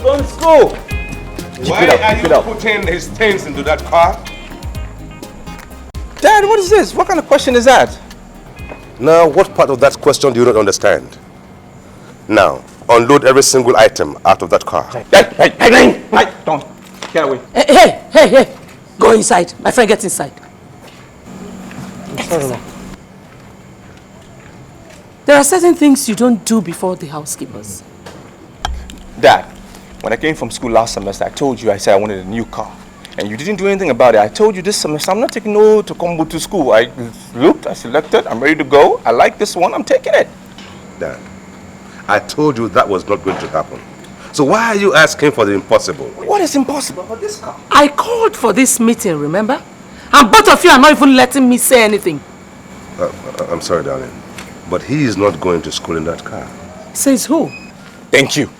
going to school. Why are you putting his things into that car? Dad, what is this? What kind of question is that? Now, what part of that question do you not understand? Now, unload every single item out of that car. Hey, don't. Get away. Hey. Go inside. My friend, get inside. There are certain things you don't do before the housekeepers. Dad, when I came from school last semester, I told you I said I wanted a new car. And you didn't do anything about it. I told you this semester I'm not taking no to come to school. I looked, I selected, I'm ready to go. I like this one, I'm taking it. Dad, I told you that was not going to happen. So why are you asking for the impossible? What is impossible about this car? I called for this meeting, remember? And both of you are not even letting me say anything. I'm sorry, darling, but he is not going to school in that car. Says who? Thank you.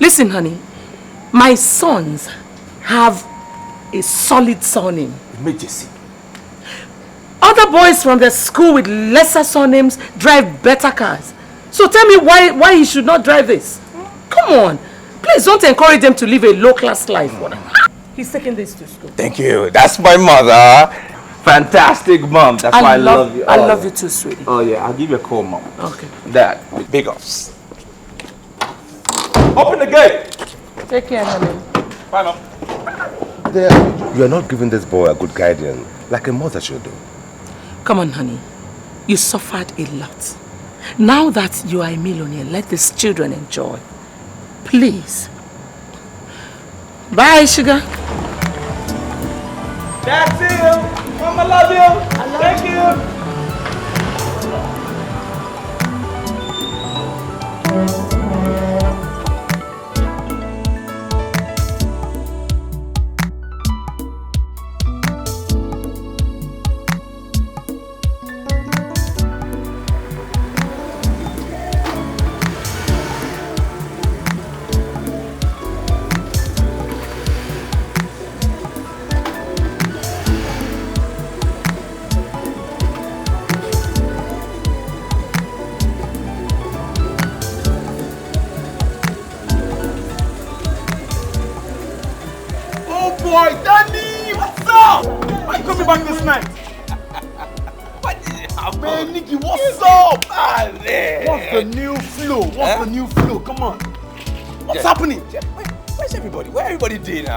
Listen, honey, my sons have a solid surname. Emergency. Other boys from the school with lesser surnames drive better cars. So tell me why he should not drive this? Come on. Please don't encourage them to live a low-class life. He's taking this to school. Thank you. That's my mother. Fantastic mom. That's why I love you. I love you too, sweetie. Oh yeah, I'll give you a call, mom. Okay. Dad, big ups. Open the gate. Take care, honey. Bye, mom. You are not giving this boy a good guardian like a mother should do. Come on, honey. You suffered a lot. Now that you are a millionaire, let these children enjoy. Please. Bye, sugar. Dad, see you. Mom, I love you. Thank you.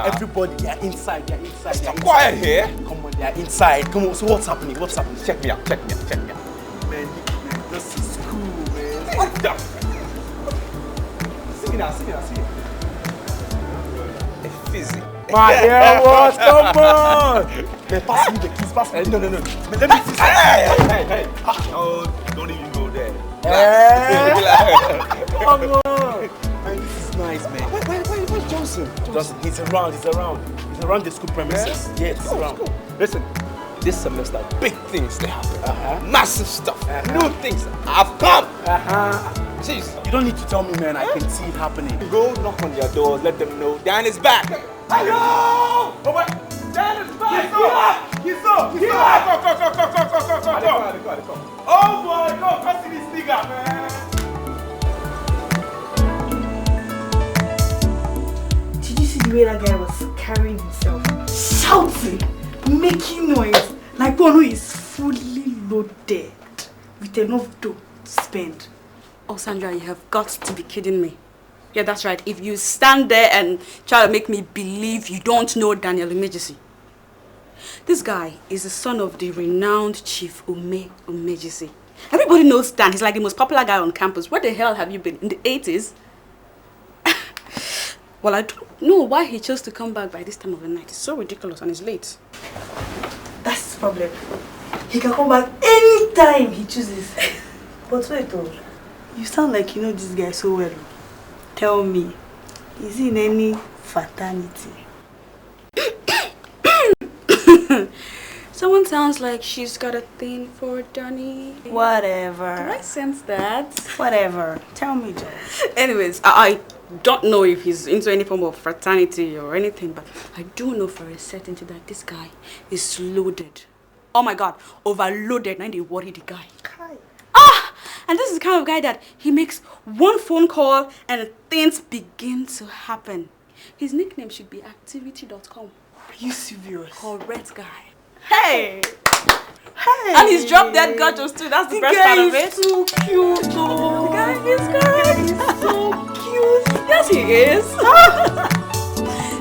Everybody, they are inside, Stop quiet here. Come on, they are inside. Come on, so what's happening? Check me out. Man, this is cool, man. What the? See me now. A fizzy. My hair was, come on. Man, pass me the keys, pass me. No. Man, let me see. Hey. Oh, don't even go there. Come on. Man, this is nice, man. Where's Johnson? He's around the school premises. Yes, he's around. Listen, this semester, big things they happen. Massive stuff. New things have come. Jeez. You don't need to tell me, man. I can see it happening. Go knock on their doors, let them know Dan is back. Hello! Oh, wait. Dan is back! He's up! Go. Oh boy, go see this nigga, man. Did you see the way that guy was carrying himself? Shouting, making noise, like one who is fully loaded with enough dough to spend. Oh, Sandra, you have got to be kidding me. Yeah, that's right. If you stand there and try to make me believe you don't know Daniel Umejisi. This guy is the son of the renowned Chief Umejisi. Everybody knows Dan. He's like the most popular guy on campus. Where the hell have you been? In the 80s? Well, I don't know why he chose to come back by this time of the night. It's so ridiculous and it's late. That's his problem. He can come back anytime he chooses. But wait, though. You sound like you know this guy so well. Tell me, is he in any fraternity? Someone sounds like she's got a thing for Danny. Whatever. Do I sense that? Whatever. Tell me, Joe. Anyways, I don't know if he's into any form of fraternity or anything, but I do know for a certainty that this guy is loaded. Oh my God, overloaded. Now they worry the guy. And this is the kind of guy that he makes one phone call and things begin to happen. His nickname should be activity.com. Are you serious? Correct guy. Hey! Hey! And he's dropped dead gorgeous too. That's the best part of it. So cute though. The guy is correct. He's so cute. Yes, he is.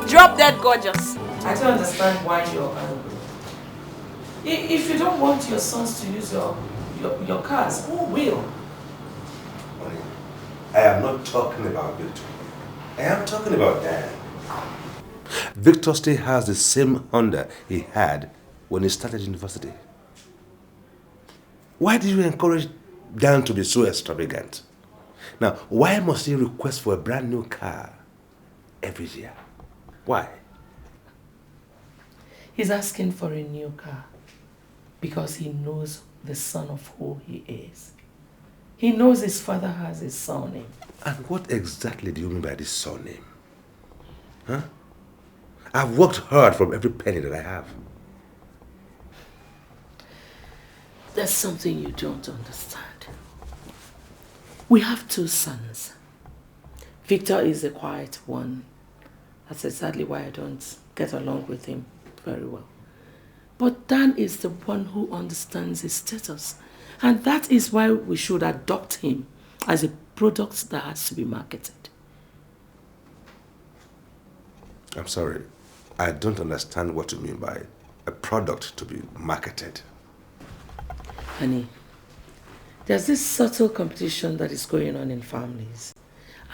Drop dead gorgeous. I don't understand why you're angry. If you don't want your sons to use your cars, who will? Honey, I am not talking about Victor. I am talking about Dan. Victor still has the same Honda he had when he started university. Why did you encourage Dan to be so extravagant? Now, why must he request for a brand new car every year? Why? He's asking for a new car because he knows the son of who he is. He knows his father has his surname. And what exactly do you mean by this surname? Huh? I've worked hard from every penny that I have. There's something you don't understand. We have 2 sons. Victor is the quiet one. That's exactly why I don't get along with him very well. But Dan is the one who understands his status. And that is why we should adopt him as a product that has to be marketed. I'm sorry. I don't understand what you mean by a product to be marketed. Honey, there's this subtle competition that is going on in families.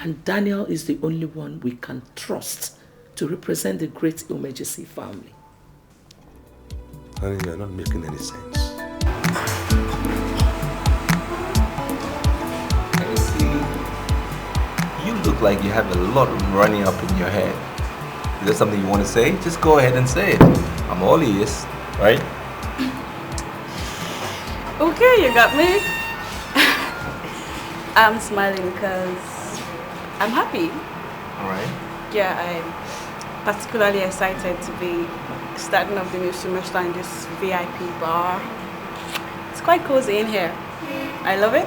And Daniel is the only one we can trust to represent the great Umejisi family. Honey, you're not making any sense. You see, you look like you have a lot running up in your head. Is there something you want to say? Just go ahead and say it. I'm all ears, right? Okay, you got me. I'm smiling because I'm happy. All right. Yeah, I'm particularly excited to be starting off the new semester in this VIP bar. It's quite cozy in here. I love it.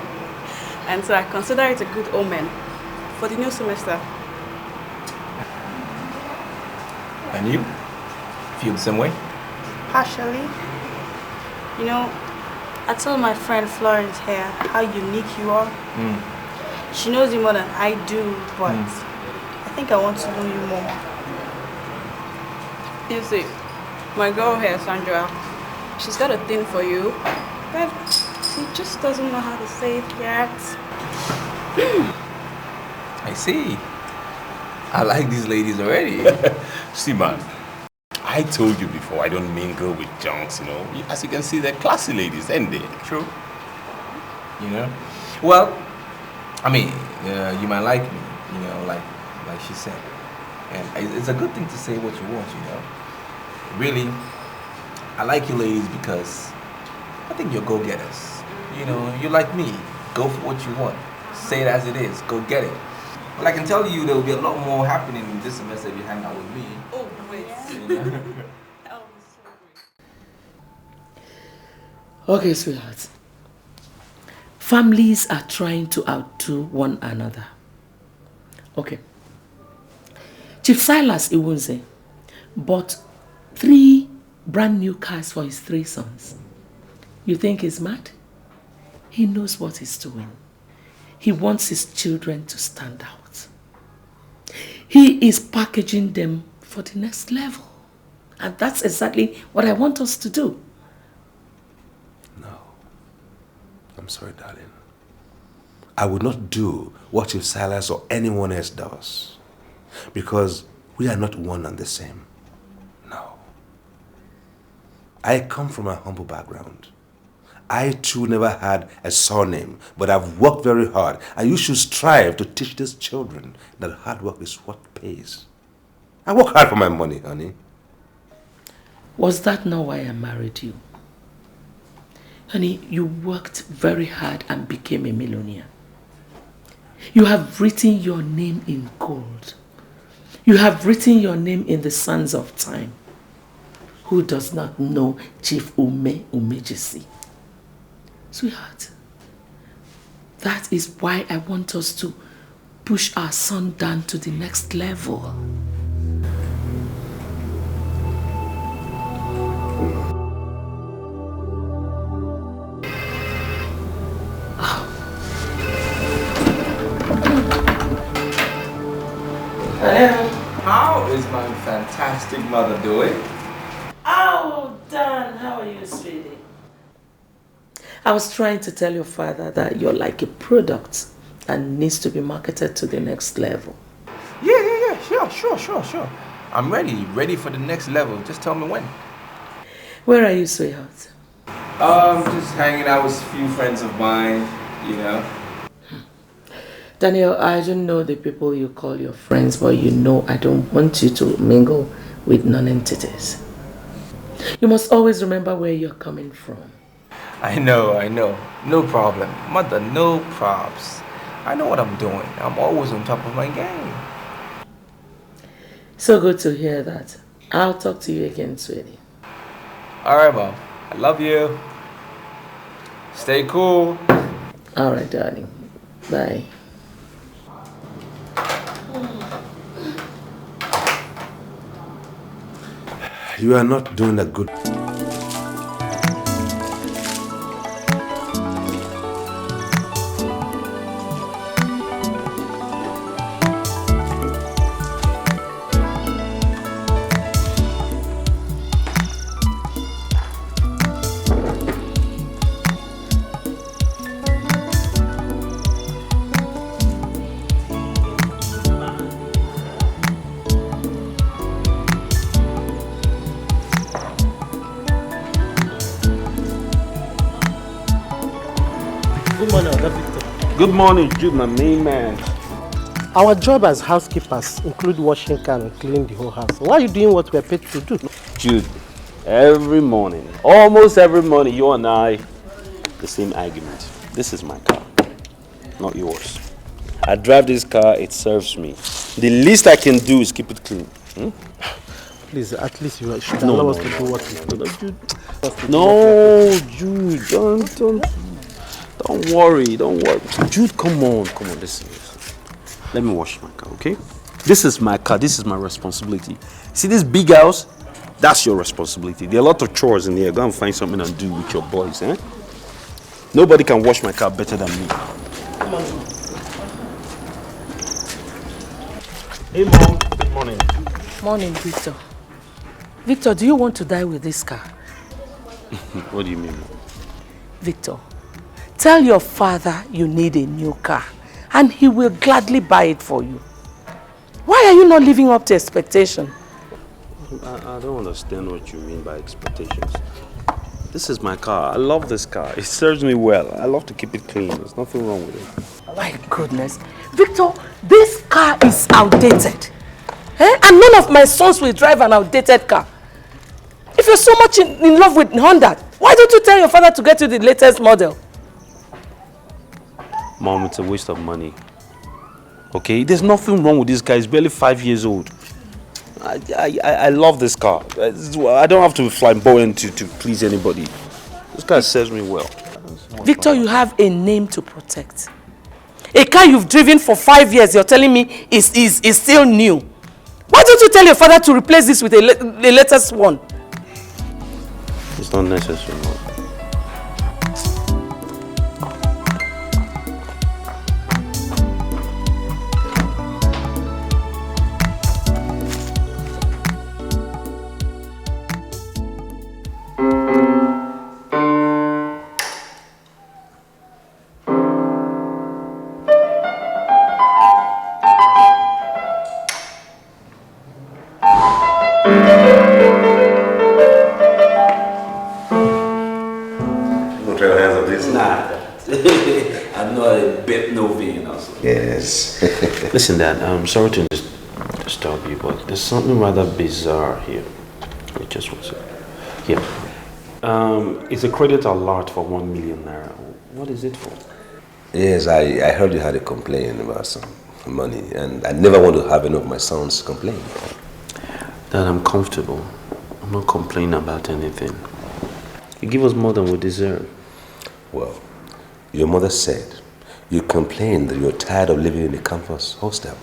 And so I consider it a good omen for the new semester. And you? Feel the same way? Partially. You know, I told my friend Florence here how unique you are. She knows you more than I do, but I think I want to know you more. You see, my girl here, Sandra, she's got a thing for you, but she just doesn't know how to say it yet. I see. I like these ladies already. See, man, I told you before, I don't mingle with junks, you know. As you can see, they're classy ladies, ain't they? True. You know? Well, I mean, you might like me, you know, like she said. And it's a good thing to say what you want, you know. Really, I like you ladies because I think you're go-getters. You know, you're like me. Go for what you want. Say it as it is. Go get it. But I can tell you there will be a lot more happening in this semester if you hang out with me. Oh, wait. You know? Okay, sweetheart. Families are trying to outdo one another. Okay. Chief Silas Iwunze bought 3 brand new cars for his 3 sons. You think he's mad? He knows what he's doing. He wants his children to stand out. He is packaging them for the next level. And that's exactly what I want us to do. No. I'm sorry, darling. I would not do what Chief Silas or anyone else does. Because we are not one and the same. No. I come from a humble background. I too never had a surname, but I've worked very hard. And you should strive to teach these children that hard work is what pays. I work hard for my money, honey. Was that not why I married you? Honey, you worked very hard and became a millionaire. You have written your name in gold. You have written your name in the sands of time. Who does not know Chief Umejisi? Sweetheart, That is why I want us to push our son down to the next level. How is my fantastic mother doing? Oh, Dan, how are you, sweetie? I was trying to tell your father that you're like a product and needs to be marketed to the next level. Yeah, sure. I'm ready for the next level. Just tell me when. Where are you, sweetheart? Just hanging out with a few friends of mine, you know. Daniel, I don't know the people you call your friends, but you know I don't want you to mingle with non-entities. You must always remember where you're coming from. I know. No problem. Mother, no props. I know what I'm doing. I'm always on top of my game. So good to hear that. I'll talk to you again, sweetie. Alright, Mom. I love you. Stay cool. Alright, darling. Bye. You are not doing a good... Good morning, Jude, my main man. Our job as housekeepers include washing can and cleaning the whole house. Why are you doing what we're paid to do? Jude, every morning, almost every morning, you and I, the same argument. This is my car, not yours. I drive this car, it serves me. The least I can do is keep it clean. Please, at least you should allow us to do what we do. Jude, don't worry. Jude, come on, listen. Let me wash my car, okay? This is my car, this is my responsibility. See this big house? That's your responsibility. There are a lot of chores in here. Go and find something and do with your boys, eh? Nobody can wash my car better than me. Come on. Hey, Mom. Good morning. Morning, Victor. Victor, do you want to die with this car? What do you mean, Mom? Victor, tell your father you need a new car and he will gladly buy it for you. Why are you not living up to expectation? I don't understand what you mean by expectations. This is my car. I love this car. It serves me well. I love to keep it clean. There's nothing wrong with it. My goodness. Victor, this car is outdated. And none of my sons will drive an outdated car. If you're so much in love with Honda, why don't you tell your father to get you the latest model? Mom, it's a waste of money. Okay? There's nothing wrong with this car. He's barely 5 years old. I love this car. I don't have to be flamboyant to please anybody. This car serves me well. Victor, you have a name to protect. A car you've driven for 5 years, you're telling me is still new. Why don't you tell your father to replace this with the latest one? It's not necessary, Mom. Listen, Dad, I'm sorry to disturb you, but there's something rather bizarre here. Wait, just one second. Here. It's a credit alert for 1 million naira. What is it for? Yes, I heard you had a complaint about some money, and I never want to have any of my sons complain. Dad, I'm comfortable. I'm not complaining about anything. You give us more than we deserve. Well, your mother said You complained that you're tired of living in the campus hostel.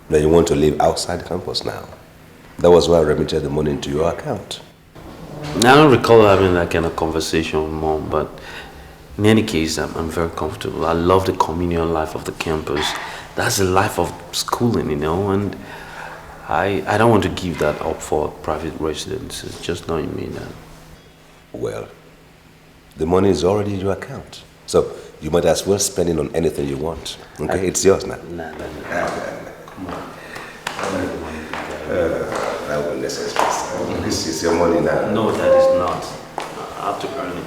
That you want to live outside the campus now. That was why I remitted the money into your account. I don't recall having that kind of conversation with Mom, but in any case, I'm very comfortable. I love the communal life of the campus. That's the life of schooling, you know, and I don't want to give that up for private residence. It's just not in me now. Well, the money is already in your account. So you might as well spend it on anything you want. Okay, it's yours now. Nah. Come on. That won't necessarily. This is your money now. No, that is not. I have to earn it.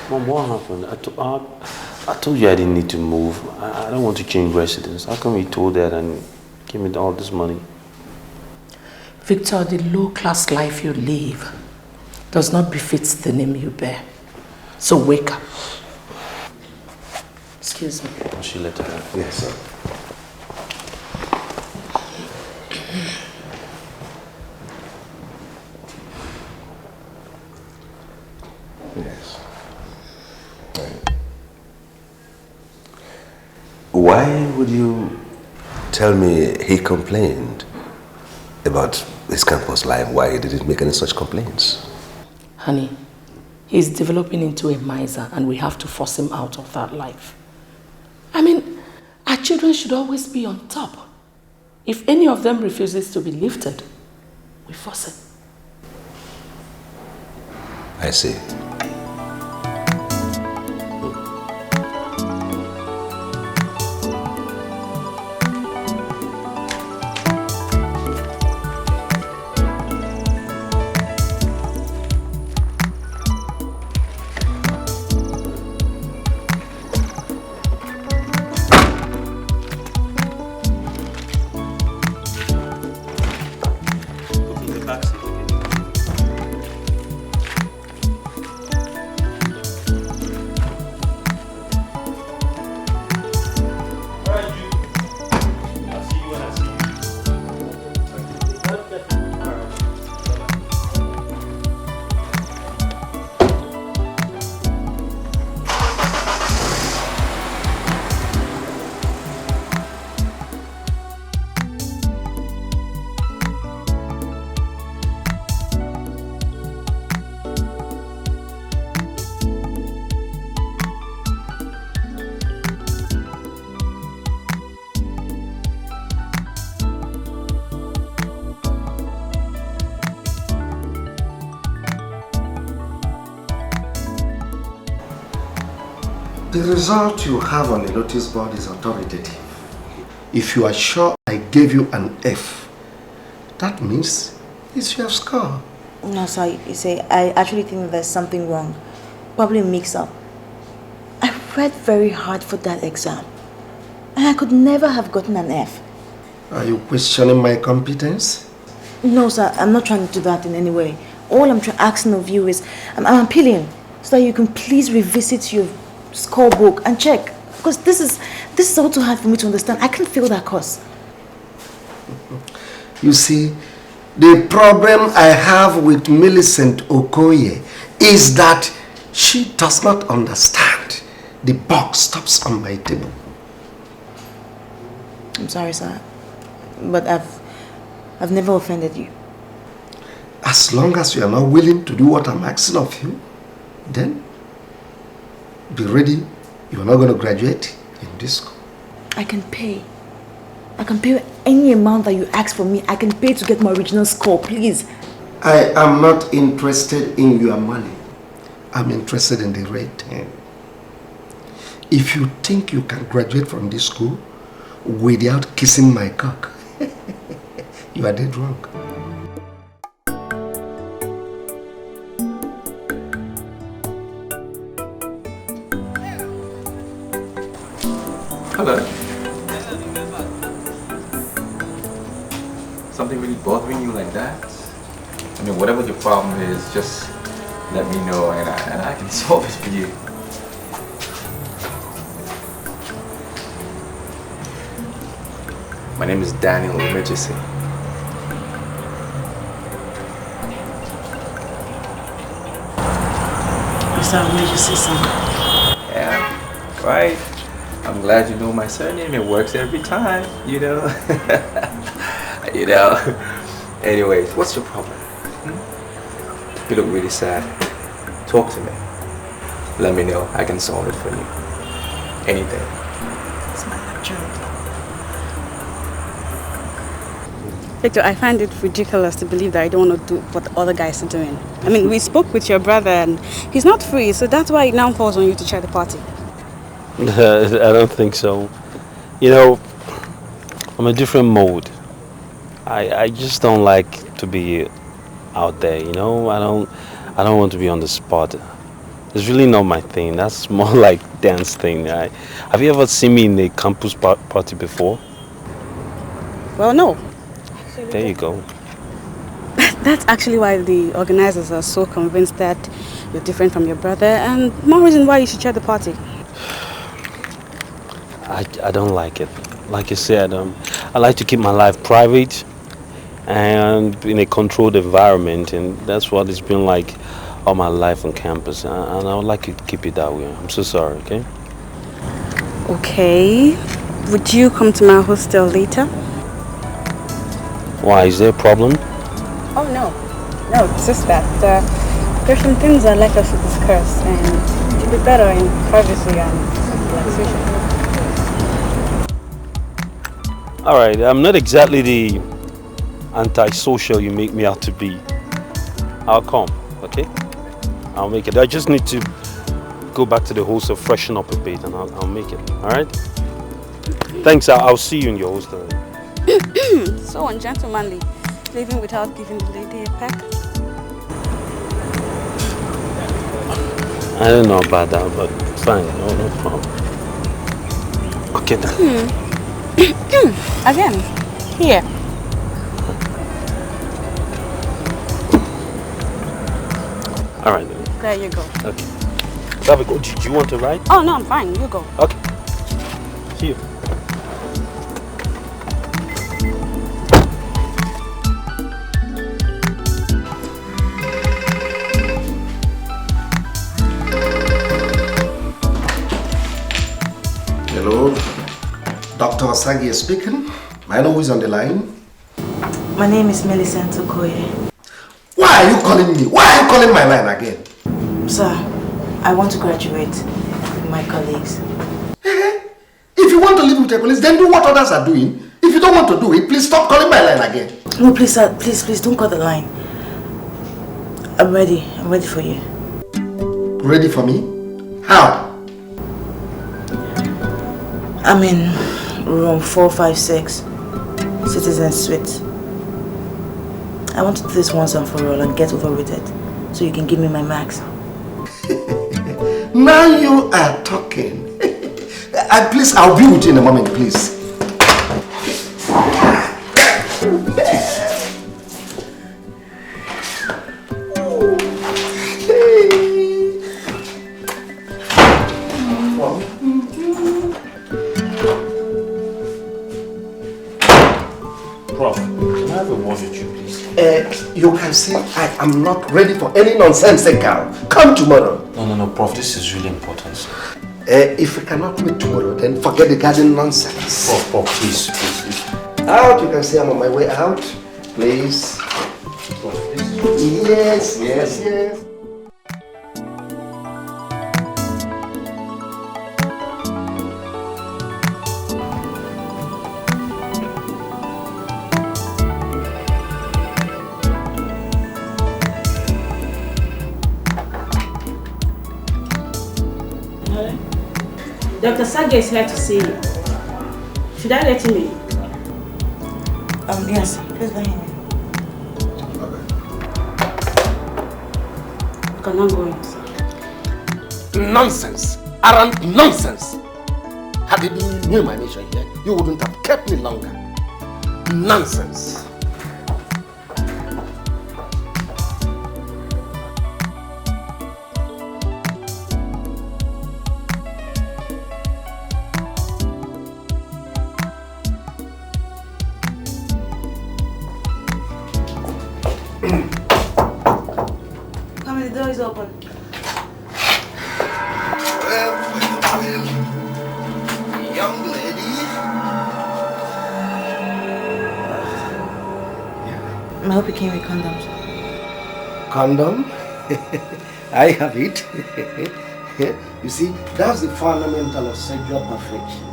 Mom, what happened? I told you I didn't need to move. I don't want to change residence. How come you told that and gave me all this money? Victor, the low-class life you live does not befit the name you bear. So wake up. Excuse me. She let her. Yes, sir. Yes. Why would you tell me he complained about his campus life? Why he didn't make any such complaints? Honey, he's developing into a miser and we have to force him out of that life. I mean, our children should always be on top. If any of them refuses to be lifted, we force it. I see. The result you have on the notice board is authoritative. If you are sure I gave you an F, that means it's your score. No, sir, you say, I actually think there's something wrong. Probably a mix-up. I read very hard for that exam. And I could never have gotten an F. Are you questioning my competence? No, sir, I'm not trying to do that in any way. All I'm asking of you is, I'm appealing so that you can please revisit your scorebook and check. Because this is all too hard for me to understand. I can't feel that course. You see, the problem I have with Millicent Okoye is that she does not understand. The box stops on my table. I'm sorry, sir, but I've never offended you. As long as you are not willing to do what I'm asking of you, then be ready. You are not going to graduate in this school. I can pay. I can pay any amount that you ask for me. I can pay to get my original score, please. I am not interested in your money. I'm interested in the rating. If you think you can graduate from this school without kissing my cock, you are dead wrong. Hello. Something really bothering you like that? I mean, whatever your problem is, just let me know and I can solve it for you. My name is Daniel Emergency. Is that Emergency, son? Yeah, right. I'm glad you know my surname. It works every time, you know. You know. Anyways, what's your problem? You look really sad. Talk to me. Let me know. I can solve it for you. Anything. It's my lecture. Victor, I find it ridiculous to believe that I don't want to do what the other guys are doing. I mean, we spoke with your brother and he's not free, so that's why it now falls on you to chair the party. I don't think so. You know, I'm a different mode. I just don't like to be out there, you know. I don't want to be on the spot. It's really not my thing. That's more like dance thing. Have you ever seen me in a campus party before? Well, no. There you go. That's actually why the organizers are so convinced that you're different from your brother, and more reason why you should chair the party. I don't like it. Like you said, I like to keep my life private and in a controlled environment, and that's what it's been like all my life on campus, and I would like to keep it that way. I'm so sorry, okay? Okay. Would you come to my hostel later? Why, is there a problem? Oh, no. No, it's just that there's some things I'd like us to discuss, and it would be better in privacy and relaxation. Alright, I'm not exactly the antisocial you make me out to be. I'll come, okay? I'll make it. I just need to go back to the hostel, freshen up a bit, and I'll make it, alright? Thanks, I'll see you in your hostel. So ungentlemanly, leaving without giving the lady a peck. I don't know about that, but fine, no problem. Okay then. Again, here. Alright then. There you go. Okay. Have a go. Do you want to ride? Oh, no, I'm fine. You go. Okay. See you. Hello, Dr. Osagi is speaking. May I know who is on the line? My name is Millicent Okoye. Why are you calling me? Why are you calling my line again? Sir, I want to graduate with my colleagues. If you want to live with your colleagues, then do what others are doing. If you don't want to do it, please stop calling my line again. No, please, sir. Please, don't call the line. I'm ready. I'm ready for you. Ready for me? How? I'm in room 456, Citizen Suite. I want to do this once and for all and get over with it, so you can give me my marks. Now you are talking. Please, I'll be with you in a moment, please. You can say I am not ready for any nonsensical. Come tomorrow. No, Prof, this is really important, sir. If we cannot meet tomorrow, then forget the garden nonsense. Prof, please. Out, you can say I'm on my way out. Please. Yes. Dr. Sage is here to see you. Should I let him in? Yes, please let him in. Can I go in? Nonsense. Arrant nonsense. Had it been you, my nation here, you wouldn't have kept me longer. Nonsense. I hope you came with condoms. Condom? I have it. You see, that's the fundamental of sexual perfection.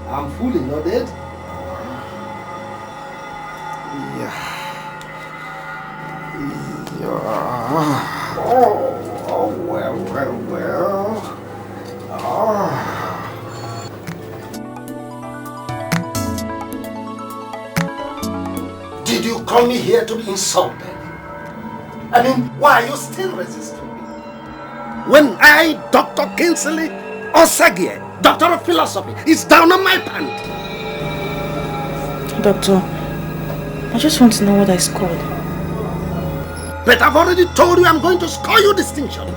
I'm fully loaded. Yeah. Well. Did you come here to be insulted? I mean, why are you still resisting me? When I, Dr. Kingsley Osagie, Doctor of Philosophy, is down on my pant. Doctor, I just want to know what I scored. But I've already told you I'm going to score you distinction.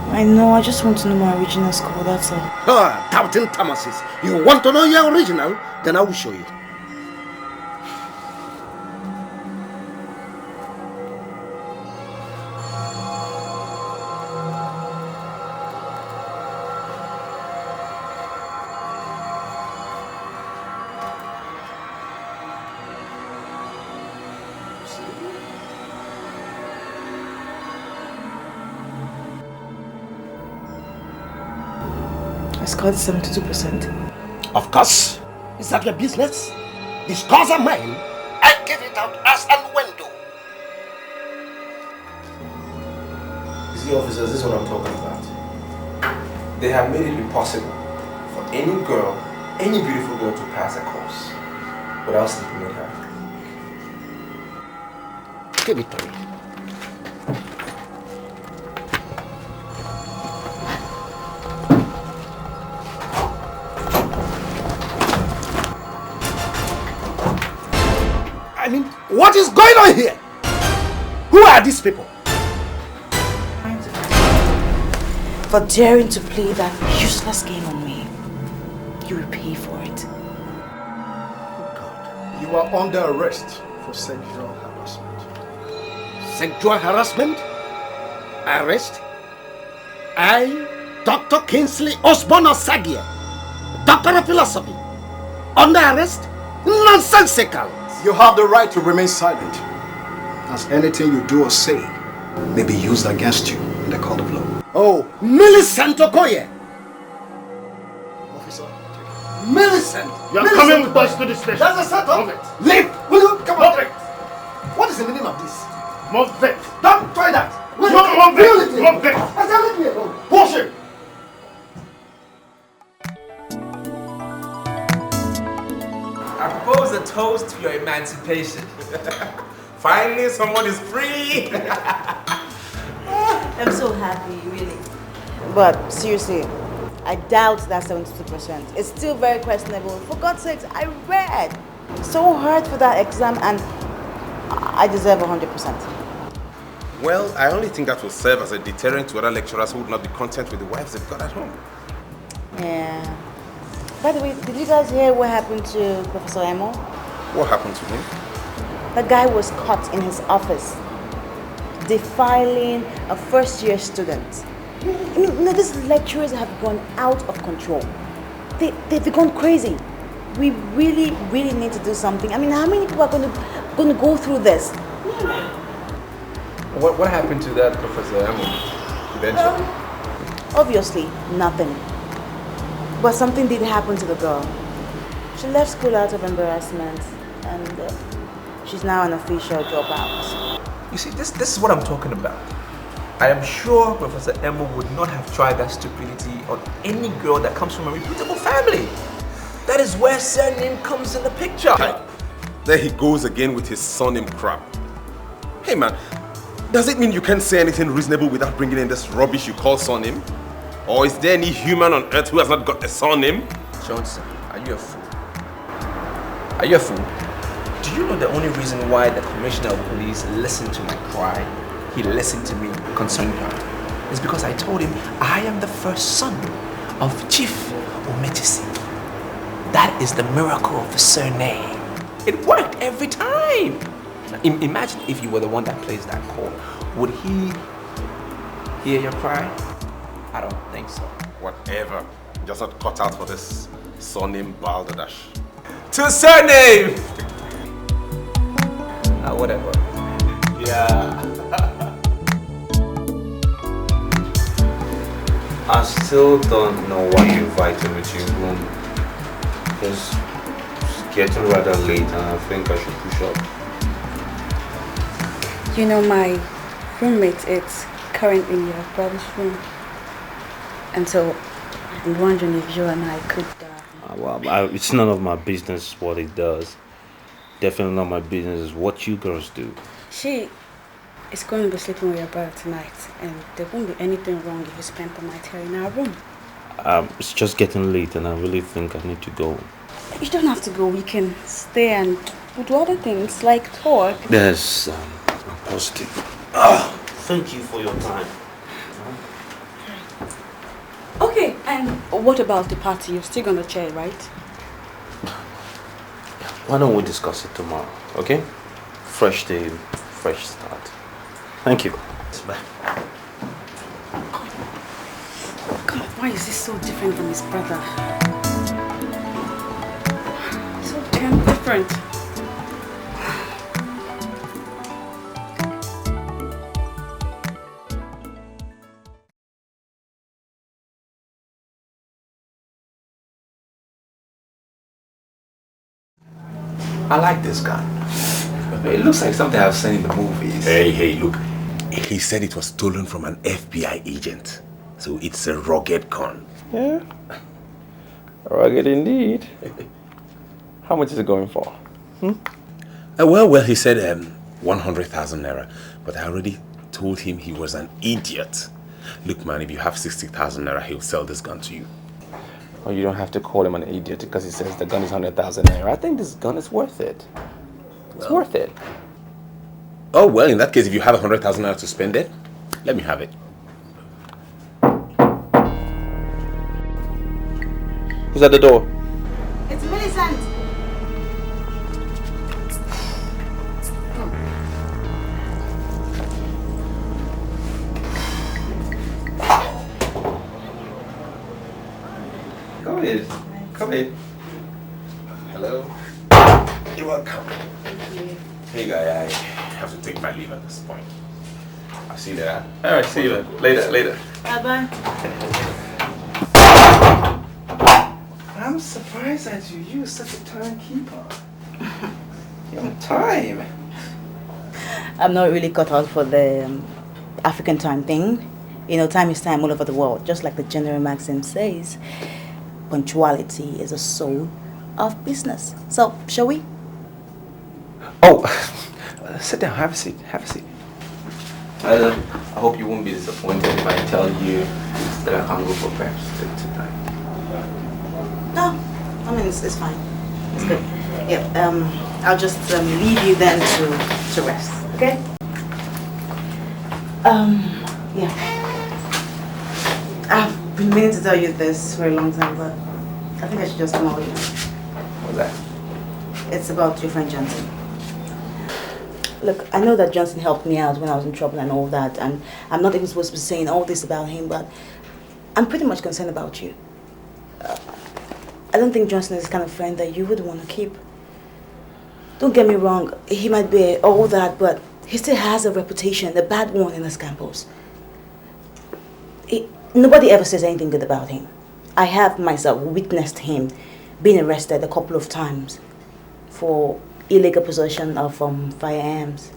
I know, I just want to know my original score, that's all. Ah, doubting Thomases. You want to know your original? Then I will show you. I scored 72%. Of course. Is that your business? The scores are mine. I give it out as and when do. You see, officers, this is what I'm talking about. They have made it impossible for any girl, any beautiful girl to pass a course without sleeping with her. Give it to me. I mean, what is going on here? Who are these people? For daring to play that useless game on me, you will pay for it. God, you are under arrest for sexual harassment. Sexual harassment? Arrest? I, Dr. Kingsley Osborne Osagie, Doctor of Philosophy, under arrest? Nonsensical! You have the right to remain silent, as anything you do or say may be used against you in the court of law. Oh, Millicent Okoye! Officer, Millicent! you are coming with us to the station. That's a setup! Move it. Leave! Will you come on? Move it. What is the meaning of this? Move it. Don't try that! Move it. Move it. I said leave me alone! Push it. I propose a toast to your emancipation. Finally, someone is free. I'm so happy, really. But seriously, I doubt that 72%. It's still very questionable. For God's sakes, I read so hard for that exam and I deserve 100%. Well, I only think that will serve as a deterrent to other lecturers who would not be content with the wives they've got at home. Yeah. By the way, did you guys hear what happened to Professor Emo? What happened to him? The guy was caught in his office defiling a first-year student. I mean, these lecturers have gone out of control. They've gone crazy. We really need to do something. I mean, how many people are going to go through this? What happened to that Professor Emo eventually? Obviously, nothing. But something did happen to the girl. She left school out of embarrassment, and she's now an official dropout. You see, this is what I'm talking about. I am sure Professor Emo would not have tried that stupidity on any girl that comes from a reputable family. That is where surname comes in the picture. Hey, there he goes again with his surname crap. Hey man, does it mean you can't say anything reasonable without bringing in this rubbish you call surname? Or is there any human on earth who has not got a surname? Johnson, are you a fool? Are you a fool? Do you know the only reason why the Commissioner of Police listened to my cry, he listened to me concerning her, is because I told him I am the first son of Chief Ometisi. That is the miracle of the surname. It worked every time. Now, imagine if you were the one that plays that call. Would he hear your cry? I don't think so. Whatever. Just not cut out for this surname balderdash. To surname! Now whatever. Yeah. I still don't know why you invited me to your room. It's getting rather late and I think I should push up. You know, my roommate is currently in your brother's room. And so I'm wondering if you and I could... It's none of my business what it does. Definitely not my business is what you girls do. She is going to be sleeping with your brother tonight. And there won't be anything wrong if you spend the night here in our room. It's just getting late and I really think I need to go. You don't have to go. We can stay and do other things like talk. Yes, I'm positive. Thank you for your time. Okay, and what about the party? You're still gonna chair, right? Why don't we discuss it tomorrow, okay? Fresh day, fresh start. Thank you. Bye. God, why is this so different from his brother? So damn different. I like this guy. It looks like something I've seen in the movies. Hey, look. He said it was stolen from an FBI agent. So it's a rugged con. Yeah. Rugged indeed. How much is it going for? Well, he said 100,000 naira. But I already told him he was an idiot. Look, man, if you have 60,000 naira, he'll sell this gun to you. Oh, you don't have to call him an idiot because he says the gun is 100,000 naira. I think this gun is worth it. It's worth it. Oh, well, in that case, if you have 100,000 naira to spend it, let me have it. Who's at the door? It's Millicent. Come in. Come in. Hello. You're welcome. Hey, guy, I have to take my leave at this point. I'll see you there. All right, see you later. Bye-bye. I'm surprised at you. You're such a timekeeper. You're on time. I'm not really cut out for the African time thing. You know, time is time all over the world. Just like the general maxim says, punctuality is the soul of business. So, shall we? Oh, sit down. Have a seat. I hope you won't be disappointed if I tell you that I can't go for breakfast tonight. No, I mean, it's fine. It's good. Yeah, I'll just leave you then to rest, okay? Yeah. I've been meaning to tell you this for a long time, but I think I should just come out with you. What's that? It's about your friend Johnson. Look, I know that Johnson helped me out when I was in trouble and all that, and I'm not even supposed to be saying all this about him, but I'm pretty much concerned about you. I don't think Johnson is the kind of friend that you would want to keep. Don't get me wrong, he might be all that, but he still has a reputation, a bad one in this campus. Nobody ever says anything good about him. I have myself witnessed him being arrested a couple of times for illegal possession of firearms.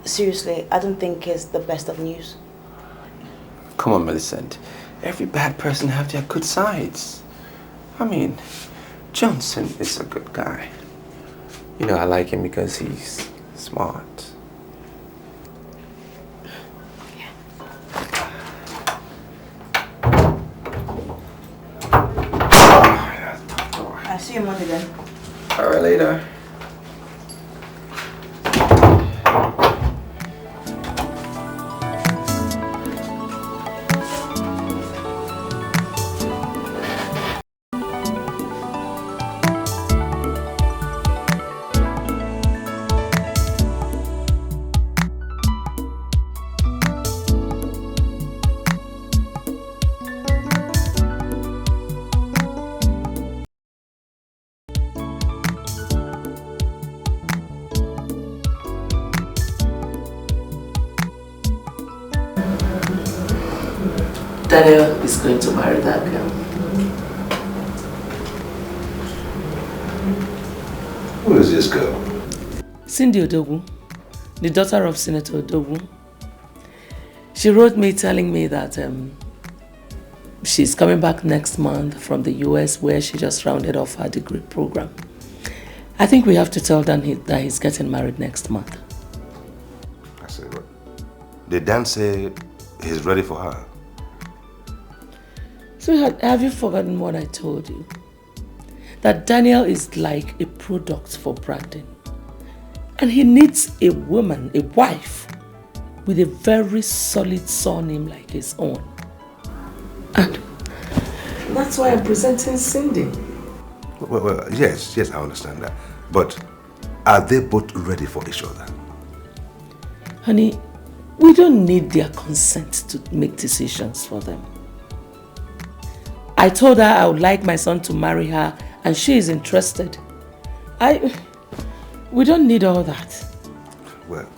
Seriously, I don't think it's the best of news. Come on, Millicent. Every bad person have their good sides. I mean, Johnson is a good guy. You know, I like him because he's smart. I'll see you Monday then. All right, later. Daniel is going to marry that girl. Who is this girl? Cindy Odogwu, the daughter of Senator Odogwu. She wrote me telling me that she's coming back next month from the US where she just rounded off her degree program. I think we have to tell Dan that he's getting married next month. I said, what? Did Dan say he's ready for her? Sweetheart, have you forgotten what I told you? That Daniel is like a product for Brandon. And he needs a woman, a wife, with a very solid surname like his own. And that's why I'm presenting Cindy. Well, yes, I understand that. But are they both ready for each other? Honey, we don't need their consent to make decisions for them. I told her I would like my son to marry her and she is interested. We don't need all that. Well,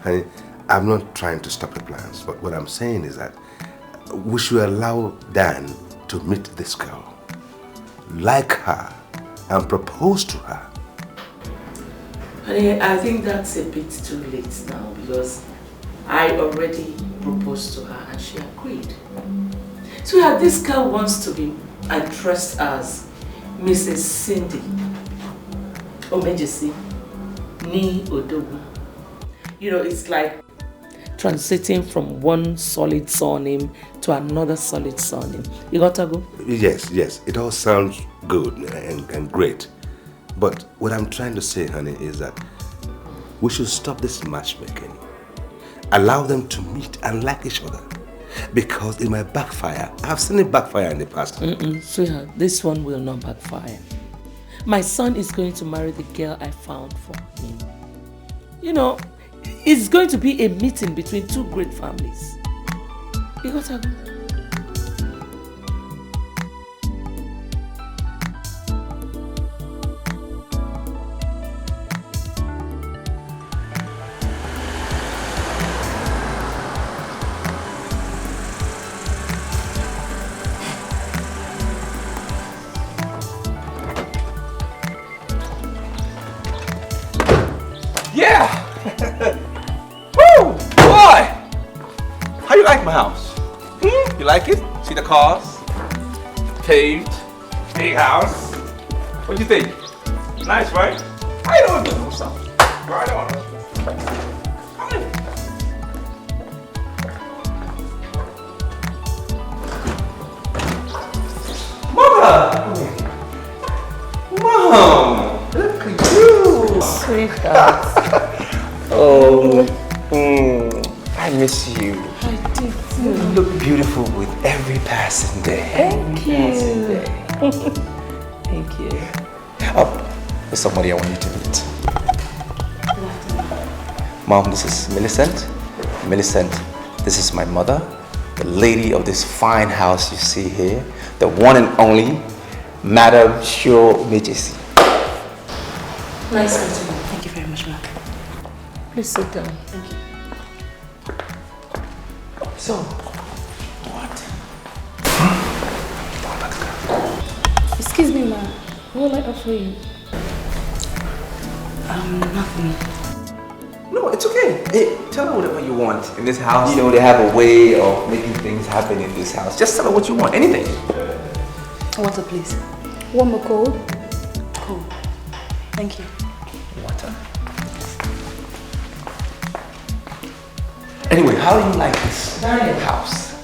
honey, I'm not trying to stop the plans, but what I'm saying is that we should allow Dan to meet this girl, like her, and propose to her. Honey, I think that's a bit too late now because I already proposed to her and she agreed. So this girl wants to be addressed as Mrs. Cindy Omejisi Ni Odogwu. You know, it's like transiting from one solid surname to another solid surname. You got to go? Yes, it all sounds good and great. But what I'm trying to say, honey, is that we should stop this matchmaking. Allow them to meet and like each other. Because it might backfire. I've seen it backfire in the past. Sweetheart, this one will not backfire. My son is going to marry the girl I found for him. You know, it's going to be a meeting between two great families. You got to go. My house. You like it? See the cars? Paved. Big house. What do you think? Nice, right? I don't know something. Right on. Mother! Mom! Look at you! Sweetheart. I miss you. You look beautiful with every passing day. Thank you. Thank you. Oh, there's somebody I want you to meet. Mom, this is Millicent. Millicent, this is my mother, the lady of this fine house you see here, the one and only Madam Sho Mejisi. Nice meeting you. Thank you very much, ma'am. Please sit down. Thank you. So, what? Excuse me, ma'am. What will I offer you? Nothing. No, it's okay. Hey, tell her whatever you want in this house. You know, they have a way of making things happen in this house. Just tell her what you want, anything. Water, please. One more cold. Cool. Thank you. Water? Anyway, how do you like this house?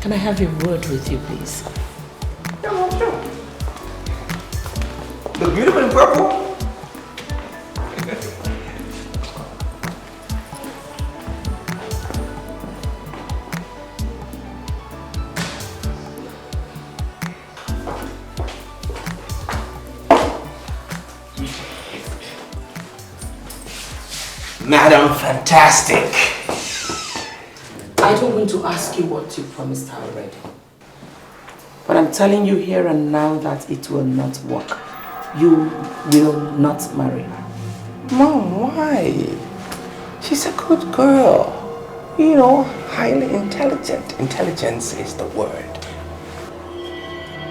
Can I have a word with you, please? Yeah, well, sure. Look beautiful in purple. Madam Fantastic. I don't want to ask you what you promised her already. But I'm telling you here and now that it will not work. You will not marry her. Mom, why? She's a good girl. you know, highly intelligent. Intelligence is the word.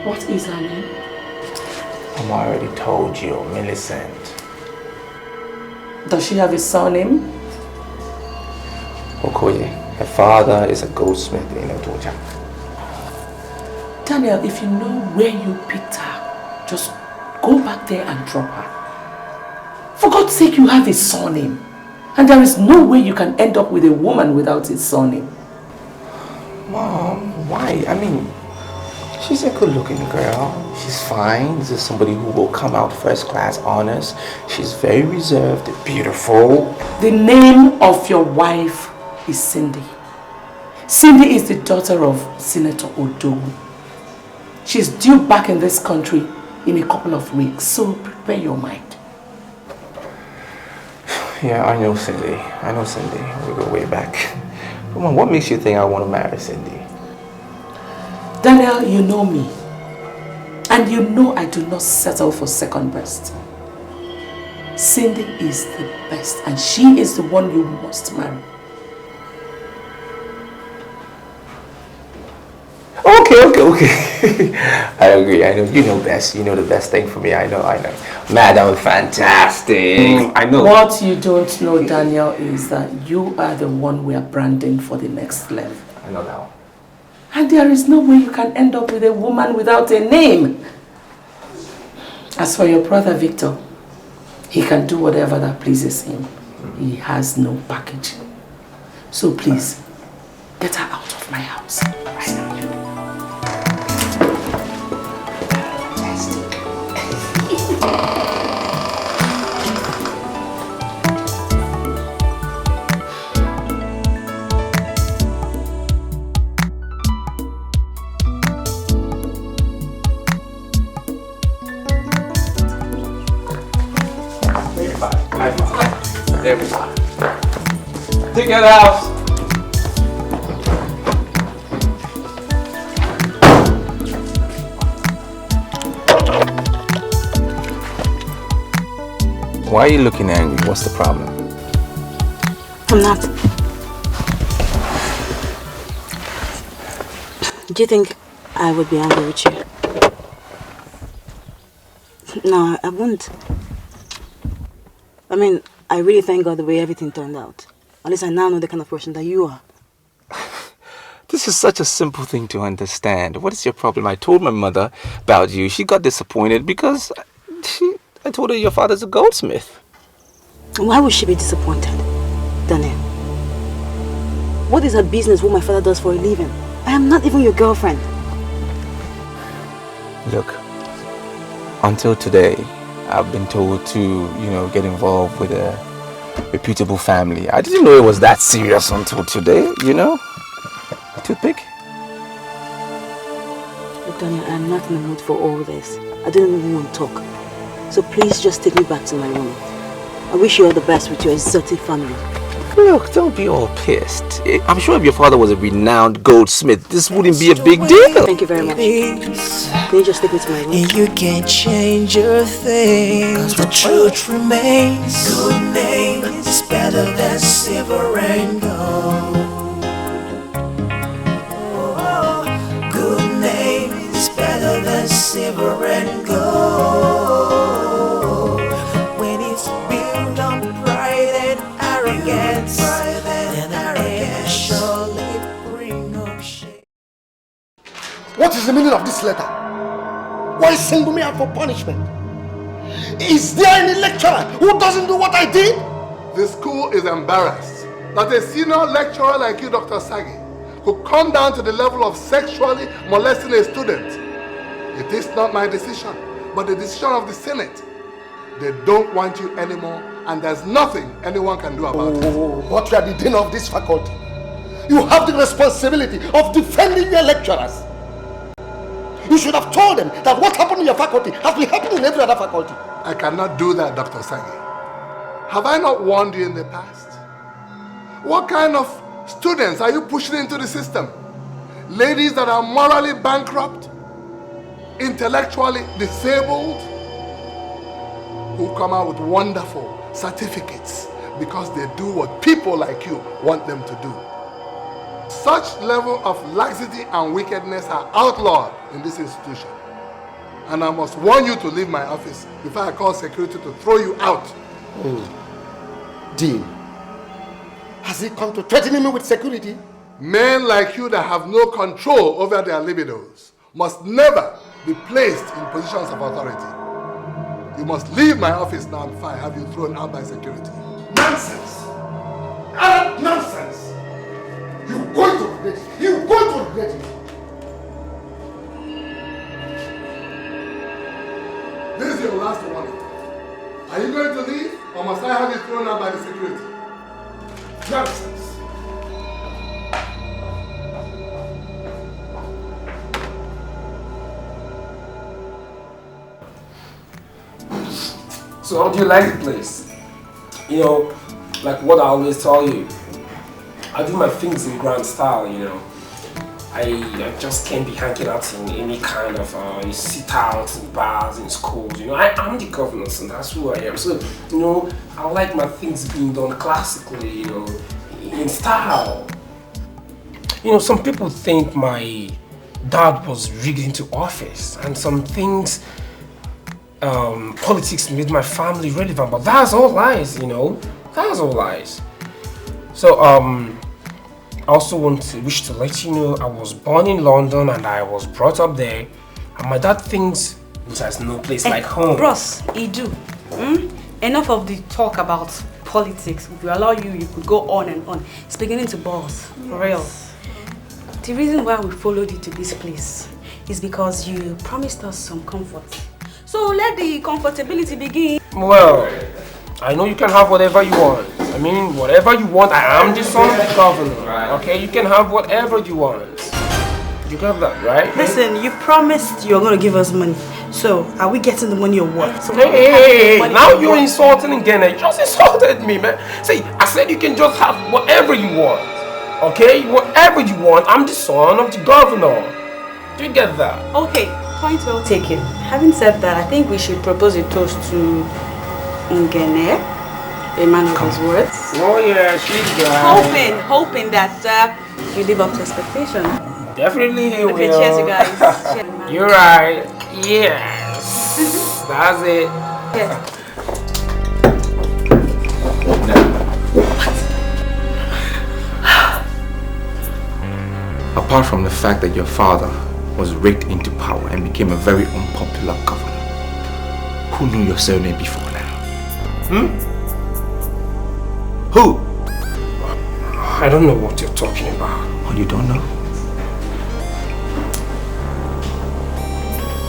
What is her name? I already told you, Millicent. Does she have a surname? Okoye. Her father is a goldsmith in Otoja. Daniel, if you know where you picked her, just go back there and drop her. For God's sake, you have a surname. And there is no way you can end up with a woman without a surname. Mom, why? I mean, she's a good-looking girl. She's fine. This is somebody who will come out first-class honors. She's very reserved, beautiful. The name of your wife is Cindy. Cindy is the daughter of Senator Odogu. She's due back in this country in a couple of weeks, so prepare your mind. Yeah, I know Cindy. I know Cindy. We go way back. Come on, what makes you think I want to marry Cindy? Daniel, you know me. And you know I do not settle for second best. Cindy is the best and she is the one you must marry. Okay. I agree. I know you know best. You know the best thing for me. I know. Madam Fantastic. I know. What you don't know, Daniel, is that you are the one we are branding for the next level. I know now. And there is no way you can end up with a woman without a name. As for your brother Victor, he can do whatever that pleases him. He has no package. So please, get her out of my house. I know you. Take it out. Why are you looking angry? What's the problem? I'm not. Do you think I would be angry with you? No, I wouldn't. I mean, I really thank God the way everything turned out. At least I now know the kind of person that you are. This is such a simple thing to understand. What is your problem? I told my mother about you. She got disappointed because I told her your father's a goldsmith. Why would she be disappointed, Daniel? What is her business what my father does for a living? I am not even your girlfriend. Look, until today, I've been told to, get involved with a reputable family. I didn't know it was that serious until today, Toothpick? Look, Daniel, I'm not in the mood for all this. I don't even want to talk. So please just take me back to my room. I wish you all the best with your exotic family. Look, don't be all pissed. I'm sure if your father was a renowned goldsmith, this wouldn't be a big deal. Thank you very much. Can you just take me to my room? You can't change your things, the truth remains. Good name is better than silver and gold. Good name is better than silver and gold. When it's built on pride and arrogance, then arrogance surely bring up shame. What is the meaning of this letter? Why single me out for punishment? Is there any lecturer who doesn't do what I did? The school is embarrassed that a senior lecturer like you, Dr. Sagi, could come down to the level of sexually molesting a student. It is not my decision, but the decision of the Senate. They don't want you anymore, and there's nothing anyone can do about it. But you are the dean of this faculty. You have the responsibility of defending your lecturers. You should have told them that what happened in your faculty has been happening in every other faculty. I cannot do that, Dr. Sagi. Have I not warned you in the past? What kind of students are you pushing into the system? Ladies that are morally bankrupt, intellectually disabled, who come out with wonderful certificates because they do what people like you want them to do. such level of laxity and wickedness are outlawed in this institution. And I must warn you to leave my office before I call security to throw you out. Oh. Dean, has he come to threatening me with security? Men like you that have no control over their libidos must never be placed in positions of authority. You must leave my office now before I have you thrown out by security. Nonsense! Utter nonsense! You're going to regret it! You're going to regret it! This is your last warning. Are you going to leave, or must I have you thrown out by the security? Nonsense! So how do you like the place? You know, like what I always tell you, I do my things in grand style, you know. I just can't be hanging out in any kind of sit-outs in bars in schools, you know. I'm the governor, and that's who I am. So, you know, I like my things being done classically, you know, in style. You know, some people think my dad was rigged into office, and some things politics made my family relevant, but that's all lies, you know. That's all lies. So I also wish to let you know I was born in London and I was brought up there, and my dad thinks there's no place like home. Bros, Idu, enough of the talk about politics. If you allow you could go on and on. It's beginning to bore us, for real. The reason why we followed you to this place is because you promised us some comfort. So let the comfortability begin. Well, I know you can have whatever you want. I mean, whatever you want. I am the son of the governor. Okay, you can have whatever you want. You got that, right? Listen, you promised you're going to give us money. So, are we getting the money or what? So hey, now you're insulting again. You just insulted me, man. See, I said you can just have whatever you want. Okay, whatever you want. I'm the son of the governor. Do you get that? Okay, point well taken. Having said that, I think we should propose a toast to Ngene, a man of his words. Oh yeah, she's hoping that you live up to expectation. Definitely he will. Okay, cheers, you guys. Cheers. You're right. Yes. That's it. Yes. Apart from the fact that your father was raked into power and became a very unpopular governor, who knew your surname before now? Who? I don't know what you're talking about. Oh, you don't know?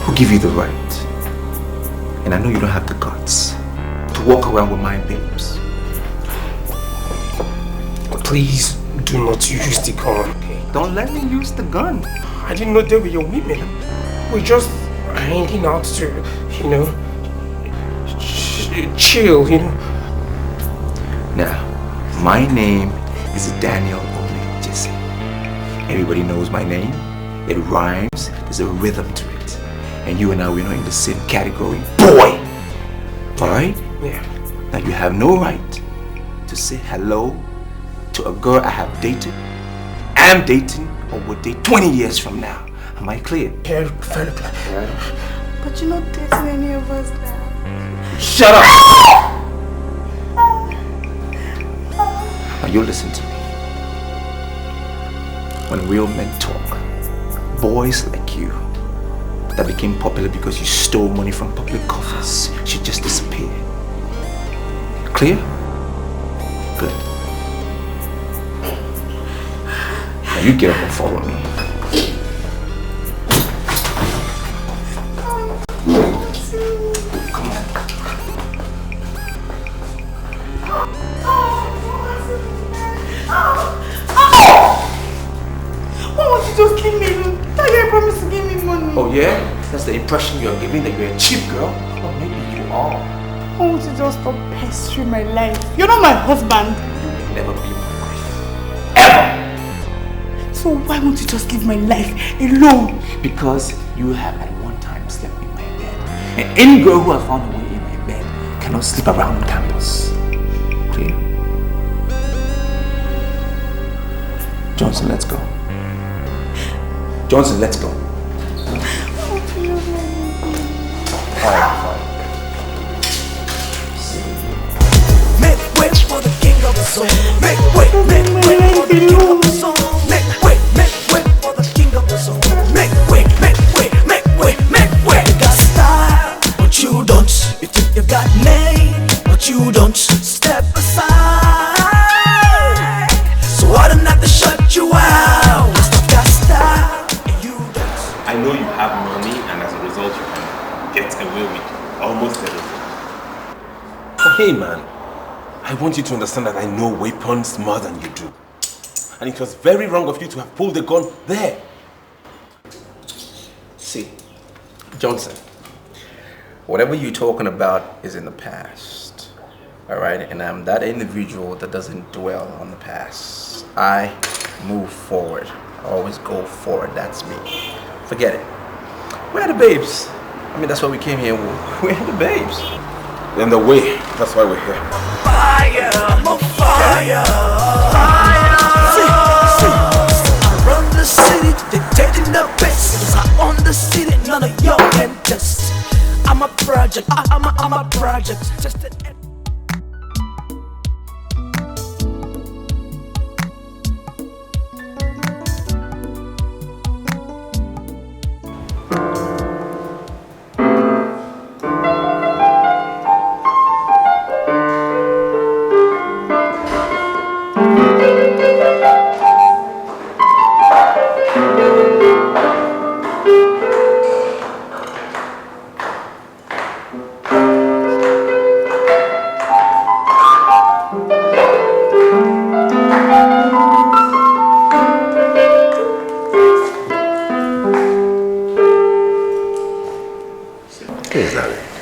Who gave you the right? And I know you don't have the guts to walk around with my babes. Please do not use the gun. Don't let me use the gun. I didn't know they were your women. We're just hanging out to, you know, chill, you know. Now, my name is Daniel Ole Jesse. Everybody knows my name. It rhymes. There's a rhythm to it. And you and I, we're not in the same category. Boy! Alright? Yeah. Now, you have no right to say hello to a girl I have dated, am dating, or will date 20 years from now. Am I clear? Yeah, very clear. Right? But you're not dating any of us now. Shut up! Now you listen to me. When real men talk, boys like you that became popular because you stole money from public coffers should just disappear. Clear? Good. Now you get up and follow me. Come on. Why won't you just give me money? That guy promised to give me money. Oh yeah? That's the impression you're giving, that you're a cheap girl? Or maybe you are. Why won't you just stop pestering my life? You're not my husband. You will never be my wife. Ever! So why won't you just leave my life alone? Because you have at one time slept in my bed. And any girl who has found a way in my bed cannot sleep around on campus. Clear? Johnson, let's go. Johnson, let's go. Make way for the king of the soul. Make way for the king of the soul. Make way for the king of the soul. Make way. You got style, but you don't. You think you got name, but you don't. Step aside, so I don't have to shut you out. You got style, and you don't. I know you have money, and as a result, you can get away with almost everything. But hey, man, I want you to understand that I know weapons more than you do. And it was very wrong of you to have pulled the gun there. See, Johnson, whatever you're talking about is in the past. Alright? And I'm that individual that doesn't dwell on the past. I move forward. I always go forward. That's me. Forget it. Where are the babes? I mean, that's why we came here. Where are the babes? In the way. That's why we're here. Fire, I'm on fire. See, I run the city, dictating the best. I own the city, none of y'all can test. I'm a project, I'm a project. Just an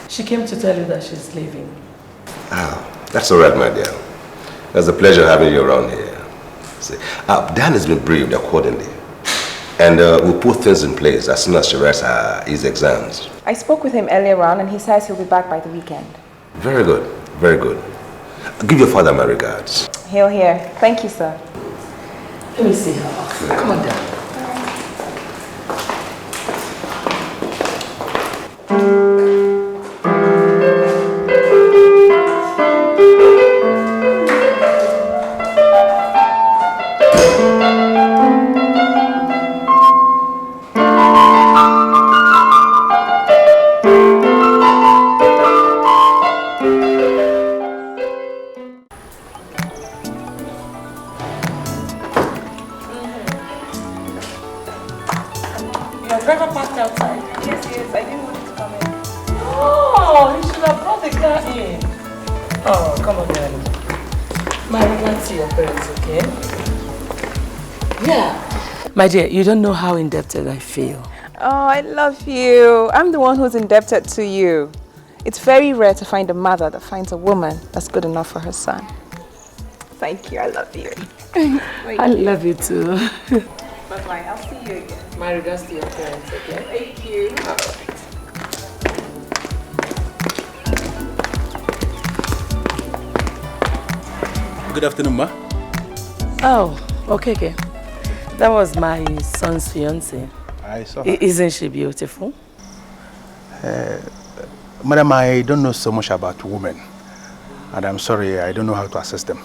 She came to tell you that she's leaving. Ah, that's all right, my dear. It's a pleasure having you around here. See, Dan has been briefed accordingly. And we'll put things in place as soon as she writes his exams. I spoke with him earlier on and he says he'll be back by the weekend. Very good, very good. Give your father my regards. He'll hear. Thank you, sir. Let me see her. Come on down. My dear, you don't know how indebted I feel. Oh, I love you. I'm the one who's indebted to you. It's very rare to find a mother that finds a woman that's good enough for her son. Thank you. I love you. I love you too. Bye-bye. I'll see you again. My regards to your parents, okay? Thank you. All right. Good afternoon, ma. Oh, okay. That was my son's fiancée. I saw her. Isn't she beautiful? Madam, I don't know so much about women. And I'm sorry, I don't know how to assist them.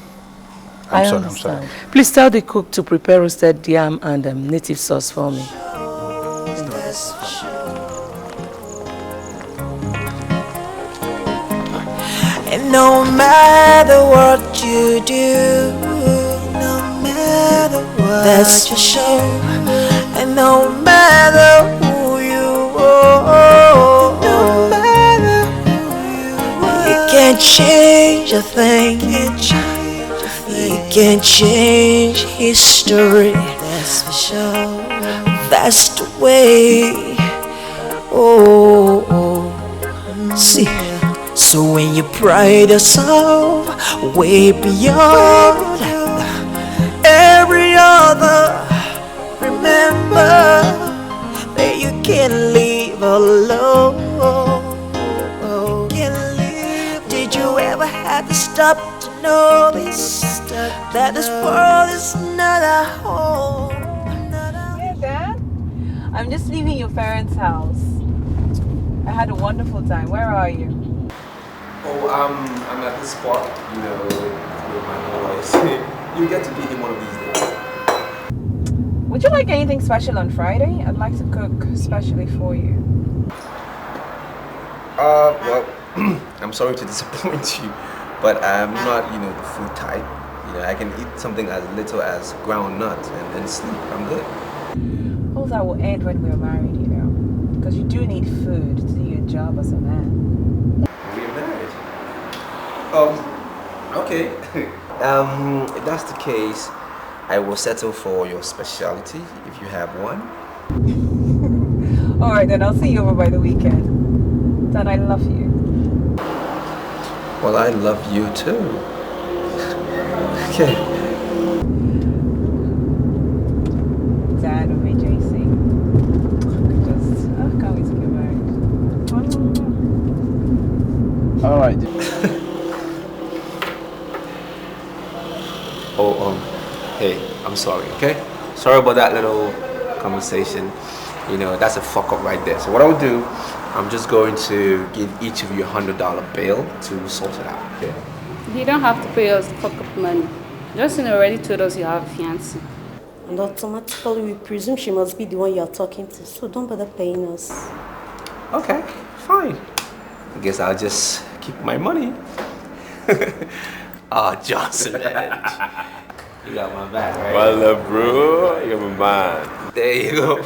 I'm sorry. Please tell the cook to prepare roasted yam and native sauce for me. And no matter what you do, no matter what that's your show, and no matter who you are, no matter who you are, you can't change a thing. You can't change history. That's for sure. That's the way. See. So when you pride yourself way beyond every other, remember that you can't live alone. Did you ever have to stop to know this? That this world is not a home. Hey, Dad. I'm just leaving your parents' house. I had a wonderful time. Where are you? Oh, I'm at this spot, you know, with my boys. You get to meet him one of these days. Would you like anything special on Friday? I'd like to cook especially for you. Well, I'm sorry to disappoint you, but I'm not, you know, the food type. You know, I can eat something as little as ground nuts and then sleep. I'm good. All that will end when we're married, you know. Because you do need food to do your job as a man. We're married. Okay. If that's the case, I will settle for your specialty if you have one. Alright, then I'll see you over by the weekend. Dad, I love you. Well, I love you too. Okay. Dad of my JC. I can't wait to get married. Alright. Hey, I'm sorry, okay? Sorry about that little conversation. You know, that's a fuck up right there. So what I'll do, I'm just going to give each of you $100 bill to sort it out, okay? You don't have to pay us fuck up money. Justin already told us you have a fiancé. And automatically we presume she must be the one you're talking to, so don't bother paying us. Okay, fine. I guess I'll just keep my money. Johnson, man. You got my back, right? Well, bro, you got my mind. There you go.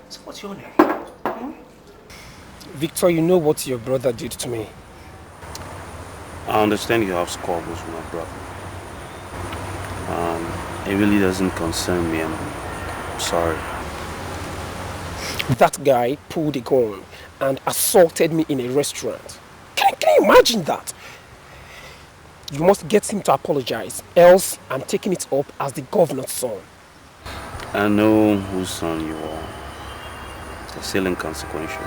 So what's your name? Victor, you know what your brother did to me. I understand you have squabbles with my brother. It really doesn't concern me. I'm sorry. That guy pulled a gun and assaulted me in a restaurant. Can you imagine that? You must get him to apologize, else I'm taking it up as the governor's son. I know whose son you are. It's still inconsequential.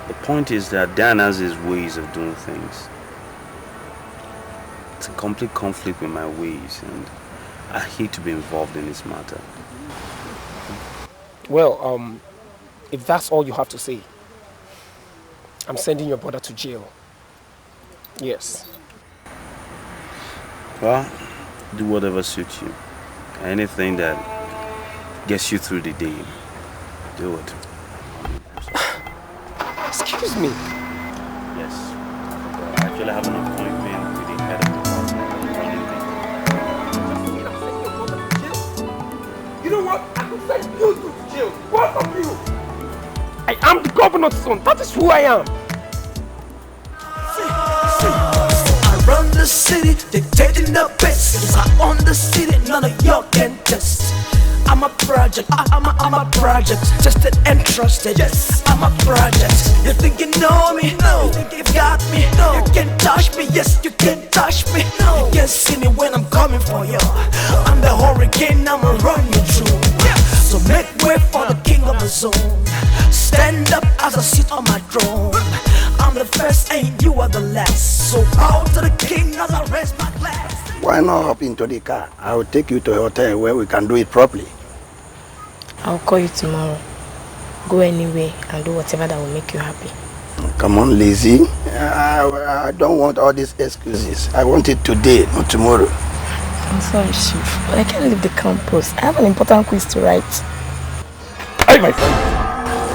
The point is that Dan has his ways of doing things. It's a complete conflict with my ways, and I hate to be involved in this matter. Well, if that's all you have to say, I'm sending your brother to jail. Yes. Well, do whatever suits you. Anything that gets you through the day, do it. Excuse me. Yes. I actually have an appointment with the head of You know what? I could send you to jail. Both of you. I am the governor's son. That is who I am. I run the city, dictating the best. I own the city, none of y'all can test. I'm a project, I'm a project, tested and trusted. Yes, I'm a project. You think you know me? No. You think you've got me? No. You can't touch me. Yes, you can't touch me. No. You can't see me when I'm coming for you. I'm the hurricane, I'ma run you through. So make way for the king of the zone. Stand up as I sit on my throne. I'm the first and you are the last. So bow to the king as I raise my glass. Why not hop into the car? I will take you to a hotel where we can do it properly. I'll call you tomorrow. Go anywhere and do whatever that will make you happy. Come on, lazy. I don't want all these excuses. I want it today, not tomorrow. I'm sorry, Chief, but I can't leave the campus. I have an important quiz to write. Hey, my friend.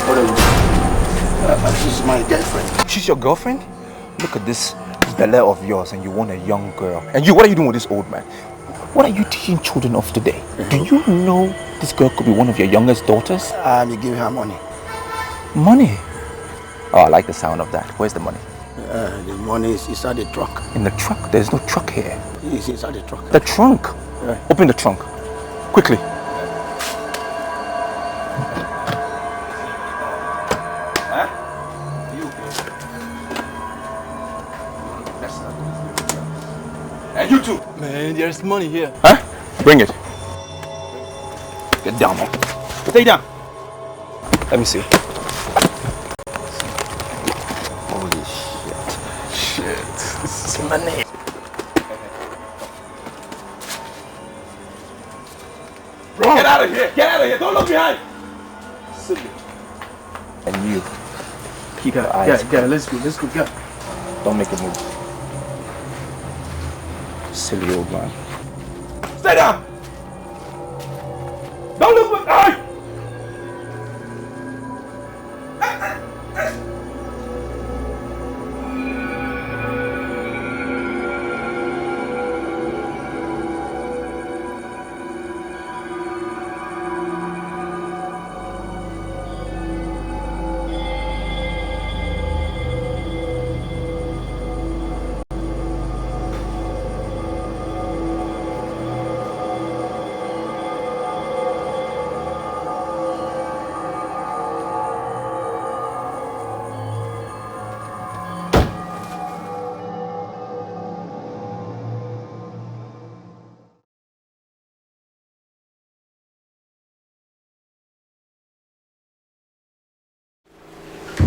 What are you doing? She's my girlfriend. She's your girlfriend? Look at this belly of yours and you want a young girl. And you, what are you doing with this old man? What are you teaching children of today? Do you know this girl could be one of your youngest daughters? You give her money. Money? Oh, I like the sound of that. Where's the money? The money is inside the trunk. In the trunk? There's no truck here. It's inside the trunk. The trunk? Yeah. Open the trunk. Quickly. And you too. Man, there's money here. Huh? Bring it. Get down, man. Stay down. Let me see. Holy shit. Shit. This is money. out of here! Get out of here! Don't look behind! Silly. And you. Keep your Yeah, eyes. let's go, go. Don't make a move. Silly old man. Stay down! Don't look behind!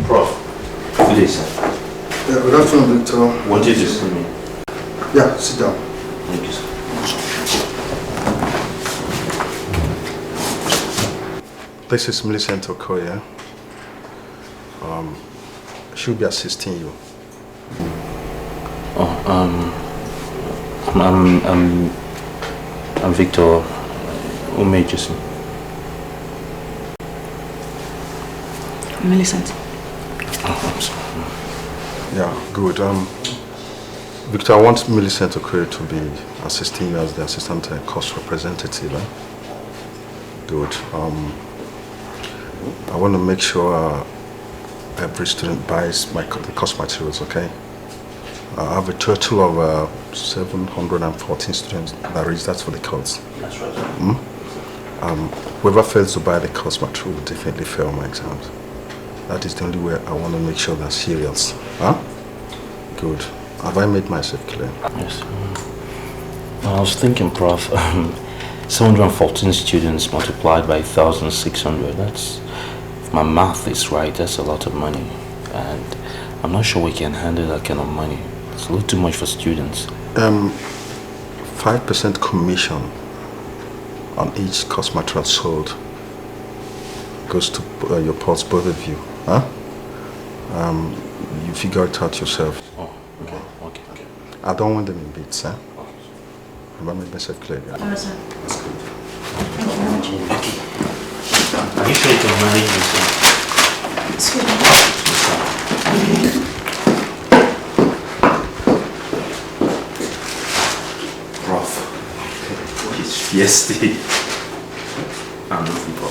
Prof, good day, sir. Yeah, good afternoon, Victor. What did you see me? Yeah, sit down. Thank you, sir. This is Millicent Okoye. She'll be assisting you. I'm Victor Umejusi. Millicent. Yeah, good. Victor, I want Millicent Okoye to be assisting you as the assistant cost representative. Good. I want to make sure every student buys the course materials, okay? I have a total of 714 students that registered for the course. That's right. Whoever fails to buy the course material will definitely fail my exams. That is the only way I want to make sure they're serious. Huh? Good. Have I made myself clear? Yes. I was thinking, Prof, 714 students multiplied by 1,600. That's, if my math is right, that's a lot of money. And I'm not sure we can handle that kind of money. It's a little too much for students. 5% commission on each course material sold goes to your pots, both of you. Huh? You figure it out yourself. Oh, okay. I don't want them in bits, huh? Have I made myself clear? Yeah? Yes, sir. That's good. Thank you very much. Are you sure you can manage yourself? Excuse me. Prof, it's fiesty. I'm looking for.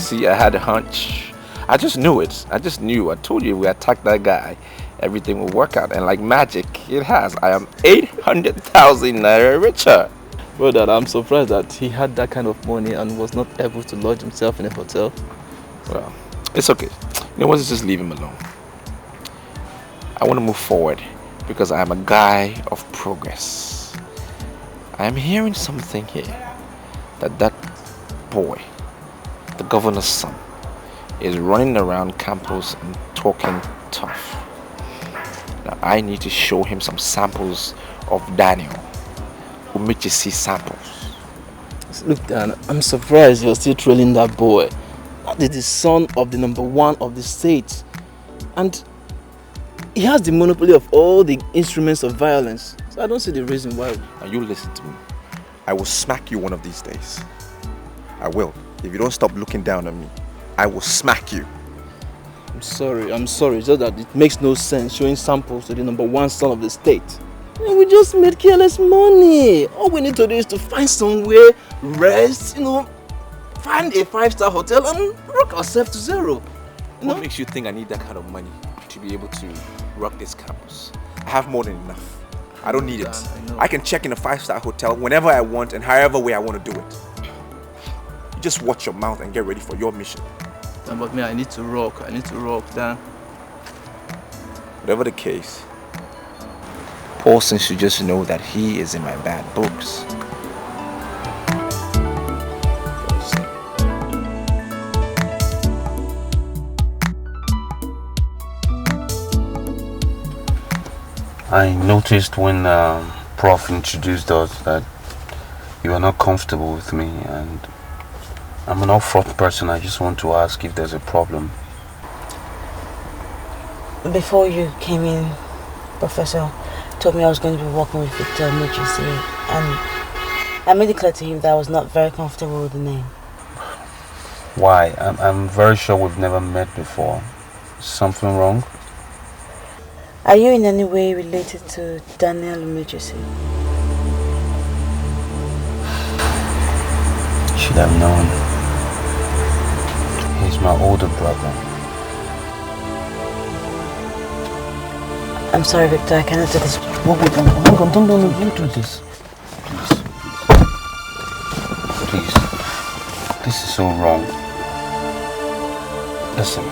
See, I had a hunch. I just knew it. I just knew. I told you if we attacked that guy, everything will work out. And like magic, it has. I am 800,000 naira richer. Bro, Dad, I'm surprised that he had that kind of money and was not able to lodge himself in a hotel. Well, it's okay. You know what? Let's just leave him alone. I want to move forward because I am a guy of progress. I am hearing something here that boy, the governor's son, is running around campus and talking tough. Now I need to show him some samples of Daniel. We'll make you see samples. Look, Dan, I'm surprised you're still trailing that boy. That is the son of the #1 of the state. And he has the monopoly of all the instruments of violence. So I don't see the reason why. Now you listen to me. I will smack you one of these days. I will. If you don't stop looking down on me, I will smack you. I'm sorry. It's just that it makes no sense showing samples to the #1 son of the state. We just made careless money. All we need to do is to find somewhere, rest, find a 5-star hotel and rock ourselves to zero. What makes you think I need that kind of money to be able to rock this campus? I have more than enough. I don't need it. I can check in a 5-star hotel whenever I want and however way I want to do it. You just watch your mouth and get ready for your mission. But me, I need to rock, Dan. Whatever the case, Paulson should just know that he is in my bad books. I noticed when Prof introduced us that you are not comfortable with me, and I'm an upfront person. I just want to ask if there's a problem. Before you came in, Professor told me I was going to be working with Victor Emergency, and I made it clear to him that I was not very comfortable with the name. Why? I'm very sure we've never met before. Something wrong? Are you in any way related to Daniel Emergency? Should have known. He's my older brother. I'm sorry, Victor, I cannot do this. Hold on, don't do this. Please. This is so wrong. Listen,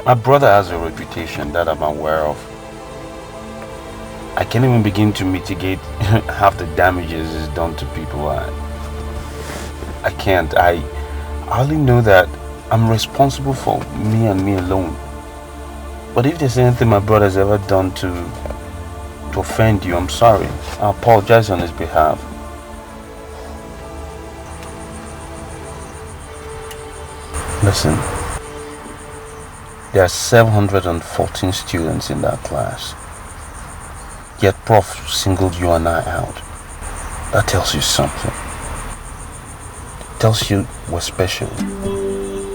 my brother has a reputation that I'm aware of. I can't even begin to mitigate half the damages he's done to people. I can't. I only know that I'm responsible for me and me alone. But if there's anything my brother's ever done to offend you, I'm sorry. I apologize on his behalf. Listen, there are 714 students in that class. Yet Prof singled you and I out. That tells you something. It tells you we're special.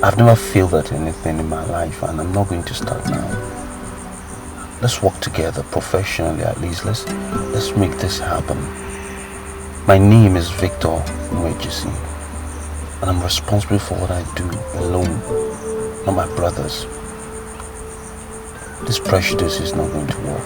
I've never failed at anything in my life, and I'm not going to start now. Let's work together professionally at least. Let's make this happen. My name is Victor Emergency, and I'm responsible for what I do alone, not my brothers. This prejudice is not going to work.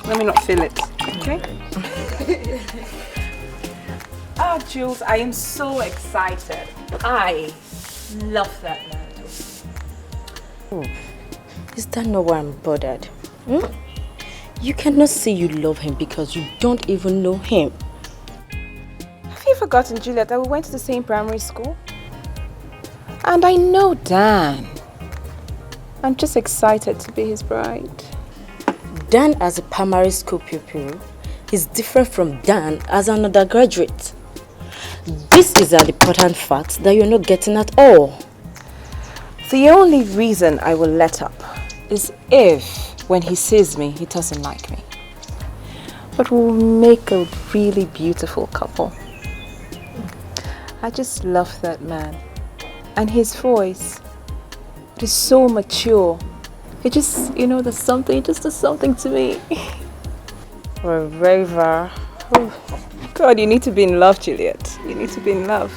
Let me not feel it, okay? Oh, Jules, I am so excited. I love that man. Is that not why I'm bothered? You cannot say you love him because you don't even know him. Have you forgotten, Juliet, that we went to the same primary school? And I know Dan. I'm just excited to be his bride. Dan as a primary school pupil is different from Dan as an undergraduate. This is an important fact that you're not getting at all. The only reason I will let up is if, when he sees me, he doesn't like me. But we'll make a really beautiful couple. I just love that man. And his voice, it is so mature. It just, you know, there's something, it just does something to me. For a raver. Oh, God, you need to be in love, Juliet. You need to be in love.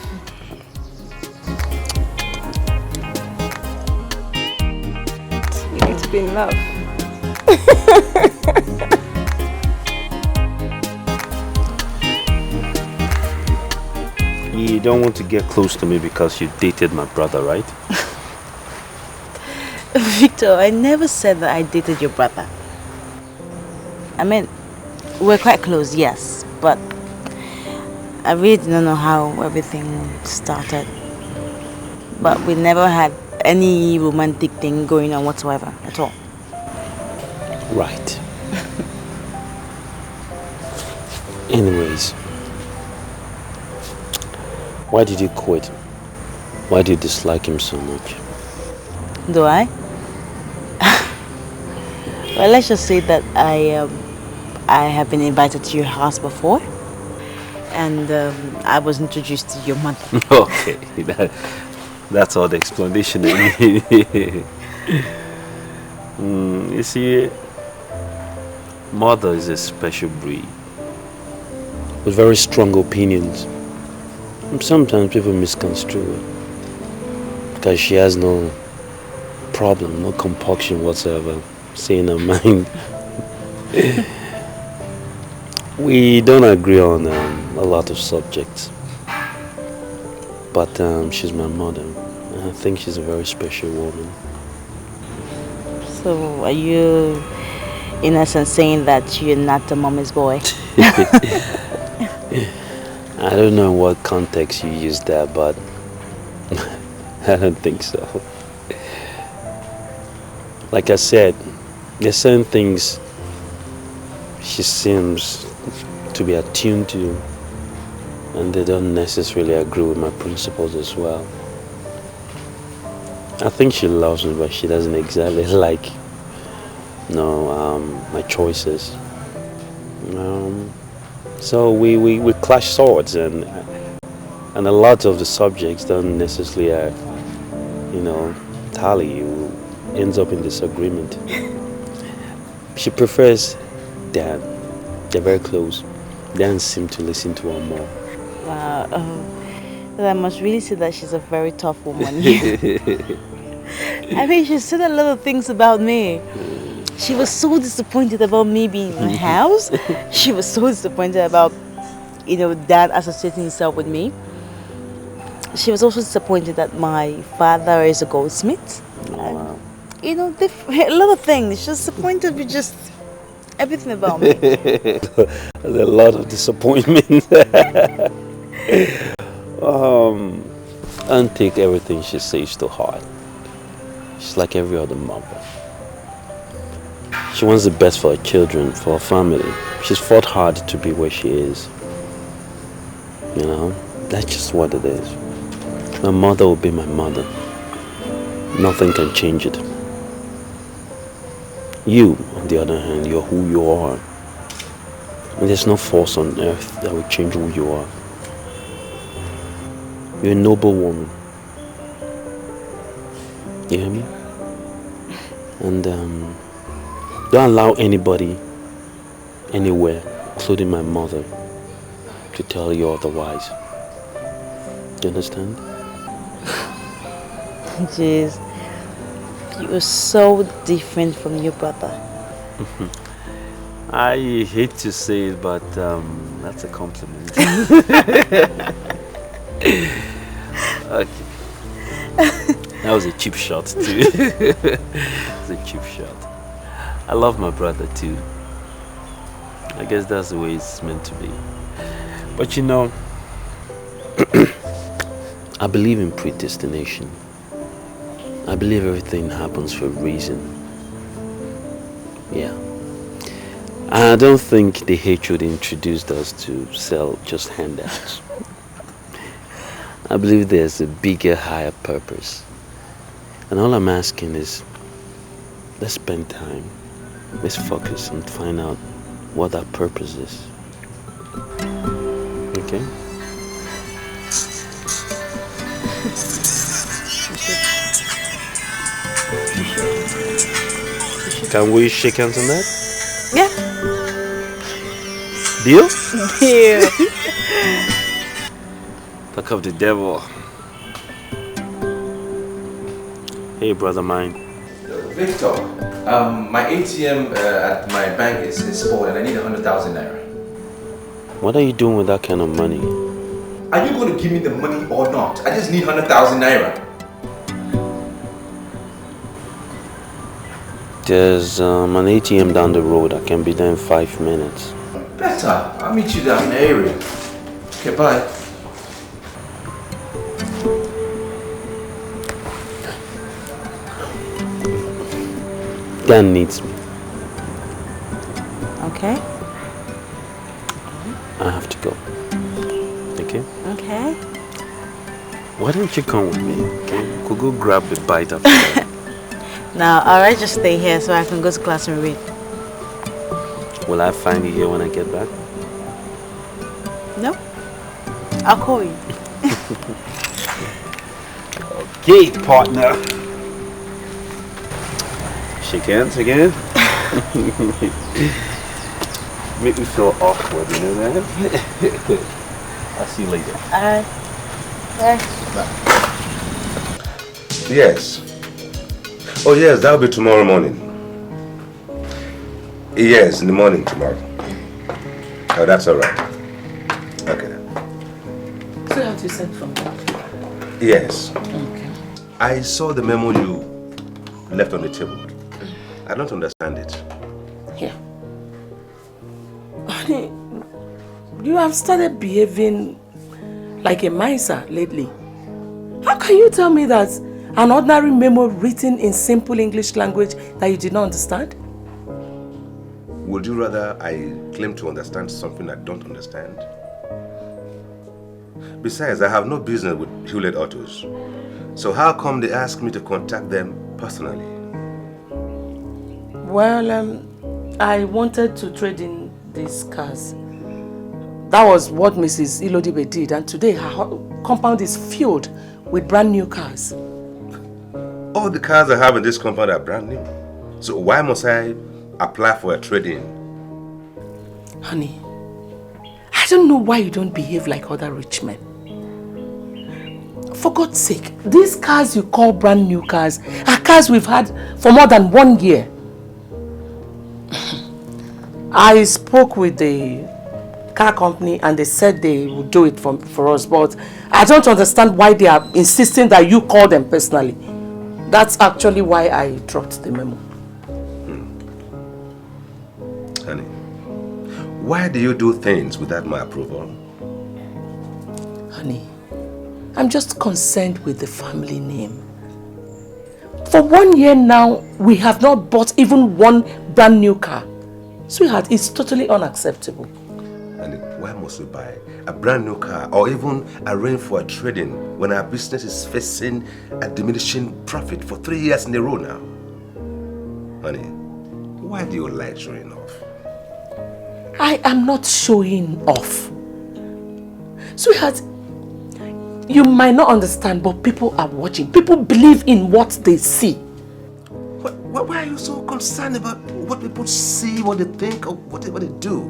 You need to be in love. You don't want to get close to me because you dated my brother, right? Victor, I never said that I dated your brother. I mean, we're quite close, yes, but I really don't know how everything started. But we never had any romantic thing going on whatsoever at all. Right. Anyways, why did you quit? Why do you dislike him so much? Do I? Well, let's just say that I have been invited to your house before, and I was introduced to your mother. Okay, that's all the explanation I need. You see, mother is a special breed with very strong opinions. And sometimes people misconstrue it because she has no problem, no compunction whatsoever, saying her mind. We don't agree on a lot of subjects. But she's my mother. And I think she's a very special woman. So, are you, in essence, saying that you're not the mommy's boy? I don't know in what context you use that, but I don't think so. Like I said, there's certain things she seems to be attuned to, and they don't necessarily agree with my principles as well. I think she loves me, but she doesn't exactly like, my choices. So we clash swords, and a lot of the subjects don't necessarily, tally. Ends up in disagreement. She prefers Dan. They're very close. Dan seems to listen to her more. Wow. But I must really say that she's a very tough woman. I mean, she said a lot of things about me. She was so disappointed about me being in the house. She was so disappointed about, Dad associating himself with me. She was also disappointed that my father is a goldsmith. Wow. A lot of things. She's disappointed with just everything about me. There's a lot of disappointment. Don't take everything she says to heart. She's like every other mother. She wants the best for her children, for her family. She's fought hard to be where she is. That's just what it is. My mother will be my mother. Nothing can change it. You, on the other hand, you're who you are. And there's no force on earth that will change who you are. You're a noble woman. You hear me? And don't allow anybody, anywhere, including my mother, to tell you otherwise. You understand? Jeez, you're so different from your brother. I hate to say it, but that's a compliment. Okay. That was a cheap shot too. It was a cheap shot. I love my brother too. I guess that's the way it's meant to be. But I believe in predestination. I believe everything happens for a reason. Yeah. I don't think the hatred introduced us to sell just handouts. I believe there's a bigger, higher purpose. And all I'm asking is, let's spend time. Let's focus and find out what that purpose is. Okay? Can we shake hands on that? Yeah. Deal? Deal. Talk of the devil. Hey, brother mine. Victor, my ATM at my bank is spoiled and I need 100,000 naira. What are you doing with that kind of money? Are you going to give me the money or not? I just need 100,000 naira. There's an ATM down the road. I can be there in 5 minutes. Better. I'll meet you down in the area. Okay, bye. Dan needs me. Okay. I have to go. Okay? Okay. Why don't you come with me? Okay? We could go grab a bite after that. Now, alright, just stay here so I can go to class and read. Will I find you here when I get back? No. I'll call you. Okay, partner. Shake hands again. Make me feel awkward, you know that? I'll see you later. Alright. Bye. Yes. Oh yes, that'll be tomorrow morning. Yes, in the morning tomorrow. Oh, that's all right. Okay. So how to send from that? Yes. Okay. I saw the memo you left on the table. I don't understand it. Here. Honey, you have started behaving like a miser lately. How can you tell me that an ordinary memo written in simple English language that you did not understand? Would you rather I claim to understand something I don't understand? Besides, I have no business with Hewlett Autos. So how come they ask me to contact them personally? Well, I wanted to trade in these cars. That was what Mrs. Ilodibe did, and today her compound is filled with brand new cars. All the cars I have in this compound are brand new. So why must I apply for a trade-in? Honey, I don't know why you don't behave like other rich men. For God's sake, these cars you call brand new cars are cars we've had for more than 1 year. I spoke with the car company and they said they would do it for us, but I don't understand why they are insisting that you call them personally. That's actually why I dropped the memo. Honey, why do you do things without my approval? Honey, I'm just concerned with the family name. For 1 year now, we have not bought even one brand new car. Sweetheart, it's totally unacceptable. And why must we buy a brand new car or even arrange for a trade-in when our business is facing a diminishing profit for 3 years in a row now? Honey, why do you like showing off? I am not showing off. Sweetheart, you might not understand, but people are watching. People believe in what they see. Why are you so concerned about what people see, what they think, or what they do?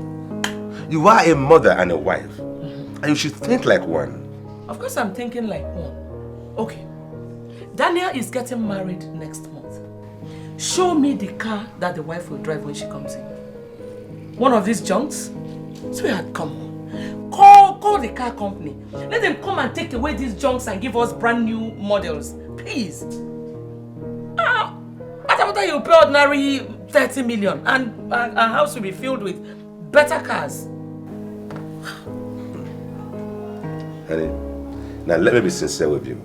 You are a mother and a wife, and you should think like one. Of course I'm thinking like one. Okay, Daniel is getting married next month. Show me the car that the wife will drive when she comes in. One of these junks? Sweetheart, come on. Call the car company. Let them come and take away these junks and give us brand new models. Please. After you pay ordinary 30 million and our house will be filled with better cars. Honey, now let me be sincere with you.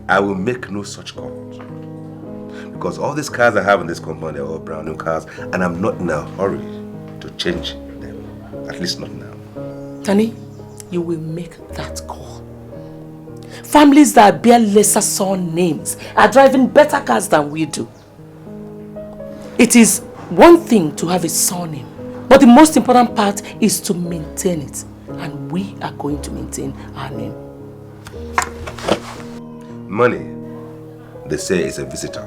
I will make no such calls. Because all these cars I have in this compound are all brand new cars, and I'm not in a hurry to change them. At least not now. Tani, you will make that call. Families that bear lesser son names are driving better cars than we do. It is one thing to have a surname, but the most important part is to maintain it. And we are going to maintain our name. Money, they say, is a visitor.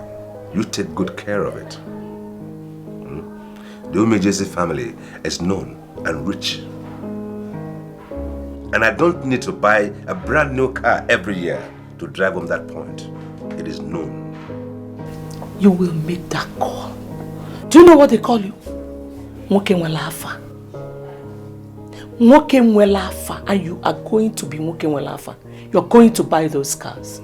You take good care of it. The Umejesi family is known and rich. And I don't need to buy a brand new car every year to drive on that point. It is known. You will make that call. Do you know what they call you? Nwoke Nwelafa. Nwoke Nwelafa, and you are going to be Nwoke Nwelafa. You are going to buy those cars.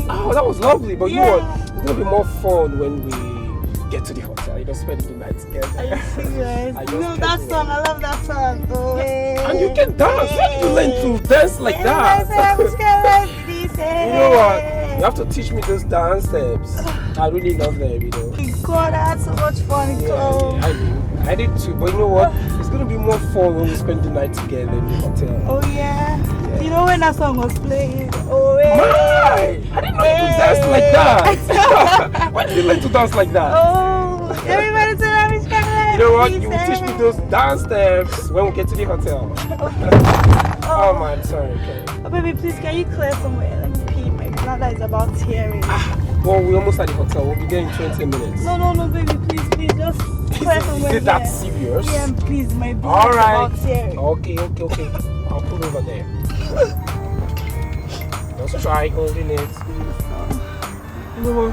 Oh, that was lovely, but you know what? It's gonna be more fun when we get to the hotel. You know, spend the night together. Are you serious? No, that song, I love that song. Oh, and you can dance. How did you learn to dance like that? You know what? You have to teach me those dance steps. I really love them, you know. God, I had so much fun. I did too, but you know what? It's gonna be more fun when we spend the night together in the hotel. Oh yeah. You know when that song was playing? Oh yeah. I didn't know you could dance like that. Why did you learn to dance like that? Oh, everybody said I was gonna. You know what? You will teach me those dance steps when we get to the hotel. Oh man, sorry. Okay. Oh baby, please can you clear somewhere? Let me pee. My bladder is about tearing. Well, we're almost at the hotel. We'll be there in 20 minutes. No, baby, please, just try somewhere. Is it that serious? Yeah, please, my baby. All right. About here. Okay. I'll pull over there. Just try holding it. No,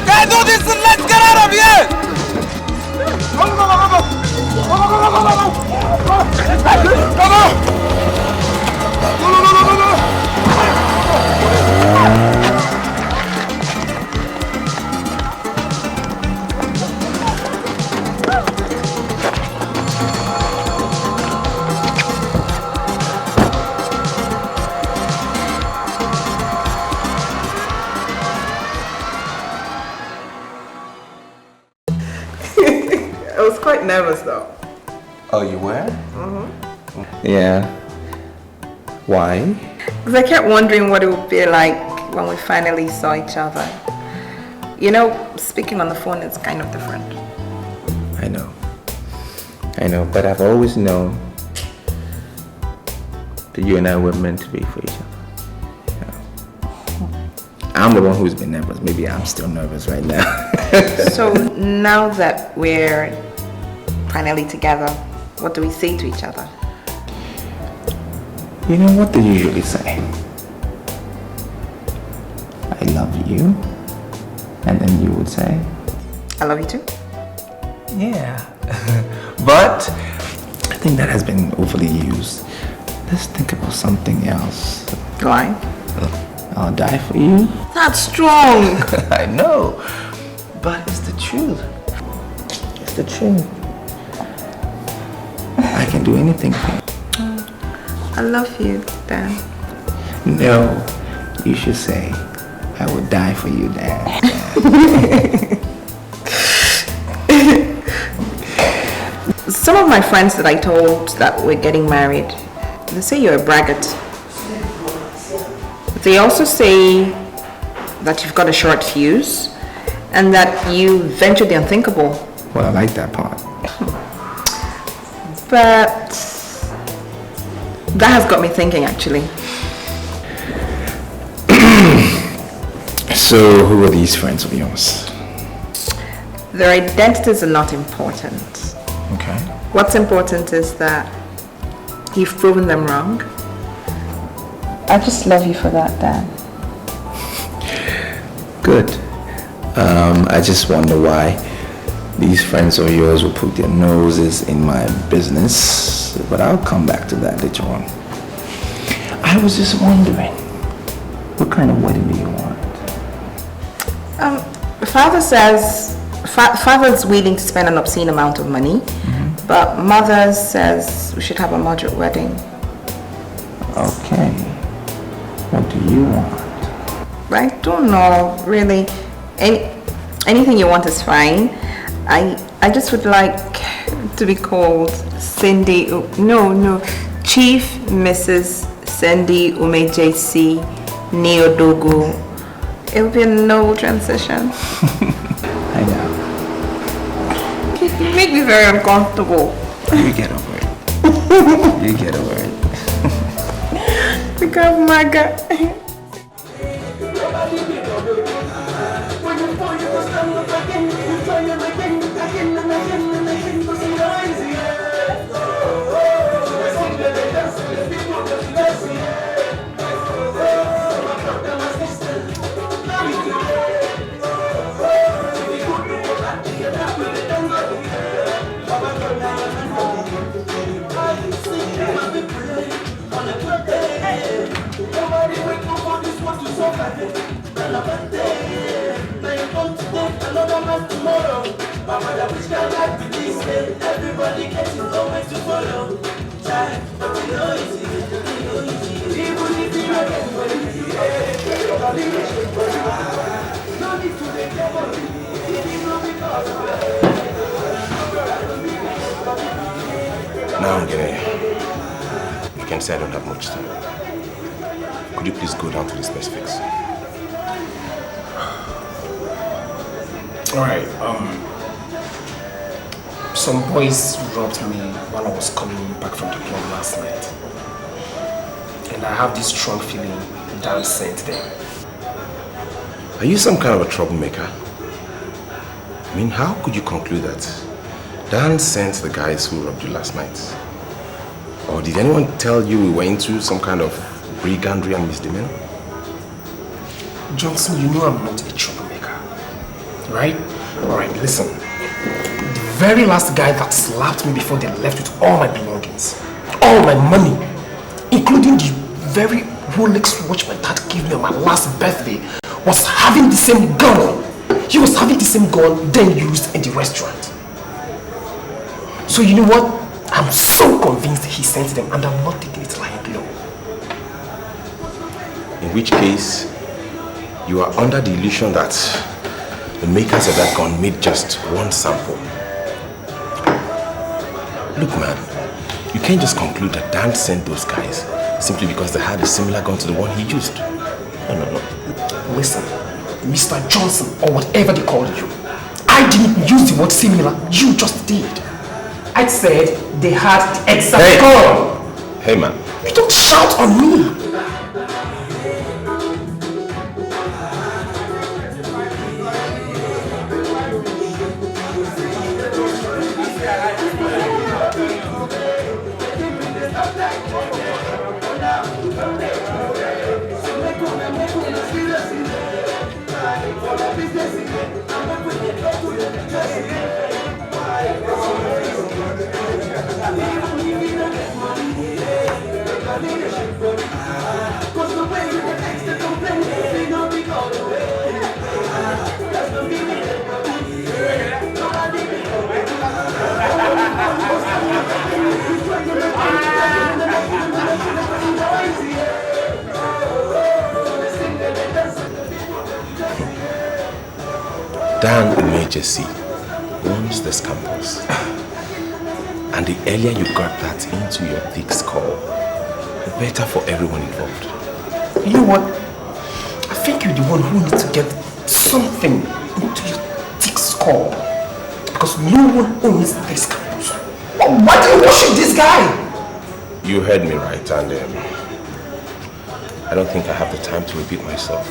Guys, do this and let's get out of here! I was quite nervous though. Oh, you were? Mm-hmm. Yeah. Why? Because I kept wondering what it would be like when we finally saw each other. You know, speaking on the phone is kind of different. I know, but I've always known that you and I were meant to be for each other. I'm the one who's been nervous. Maybe I'm still nervous right now. So now that we're finally together, what do we say to each other? You know what they usually say? I love you. And then you would say? I love you too. Yeah. But I think that has been overly used. Let's think about something else. Why? I'll die for you. That's strong. I know. But it's the truth. It's the truth. I can do anything for you. I love you, Dan. No, you should say, I will die for you, Dan. Some of my friends that I told that we're getting married, they say you're a braggart. They also say that you've got a short fuse and that you venture the unthinkable. Well, I like that part. But that has got me thinking, actually. So, who are these friends of yours? Their identities are not important. Okay. What's important is that you've proven them wrong. I just love you for that, Dan. Good. I just wonder why these friends of yours will put their noses in my business, but I'll come back to that later on. I was just wondering, what kind of wedding do you want? Father says, Father's willing to spend an obscene amount of money, but Mother says we should have a moderate wedding. Okay. What do you want? I don't know, really. Anything you want is fine. I just would like to be called Cindy. No, Chief Mrs. Cindy Ume JC Neodogu. It will be a no transition. I know. You make me very uncomfortable. You get over it. You get over it. Because my God. Everybody wake up for this one to survive. Now you come today, another man tomorrow. My mother wish I like to this day. Everybody getting nowhere to follow. Child, but you know it's easy. Even if you don't get money, everybody wish you for you. No need to make your money. It is not because of Now, Ngene, you can say I don't have much time. Could you please go down to the specifics? Alright, some boys robbed me while I was coming back from the club last night. And I have this strong feeling Dan sent them. Are you some kind of a troublemaker? I mean, how could you conclude that Dan sent the guys who robbed you last night? Or did anyone tell you we were into some kind of brigandry and misdemeanor? Johnson, you know I'm not a troublemaker, right? Alright, listen. The very last guy that slapped me before they left with all my belongings, all my money, including the very Rolex watch my dad gave me on my last birthday, was having the same gun. He was having the same gun then used in the restaurant. So you know what? I'm so convinced he sent them and I'm not taking it lightly. In which case, you are under the illusion that the makers of that gun made just one sample. Look, man, you can't just conclude that Dan sent those guys simply because they had a similar gun to the one he used. No. Listen, Mr. Johnson, or whatever they called you, I didn't use the word similar, you just did. I said they had the exact gun. Hey, man. You don't shout on me. Dan emergency owns this campus. And the earlier you got that into your thick skull, the better for everyone involved. You know what? I think you're the one who needs to get something into your thick skull. Because no one owns this campus. Why do you worship this guy? You heard me right, and I don't think I have the time to repeat myself.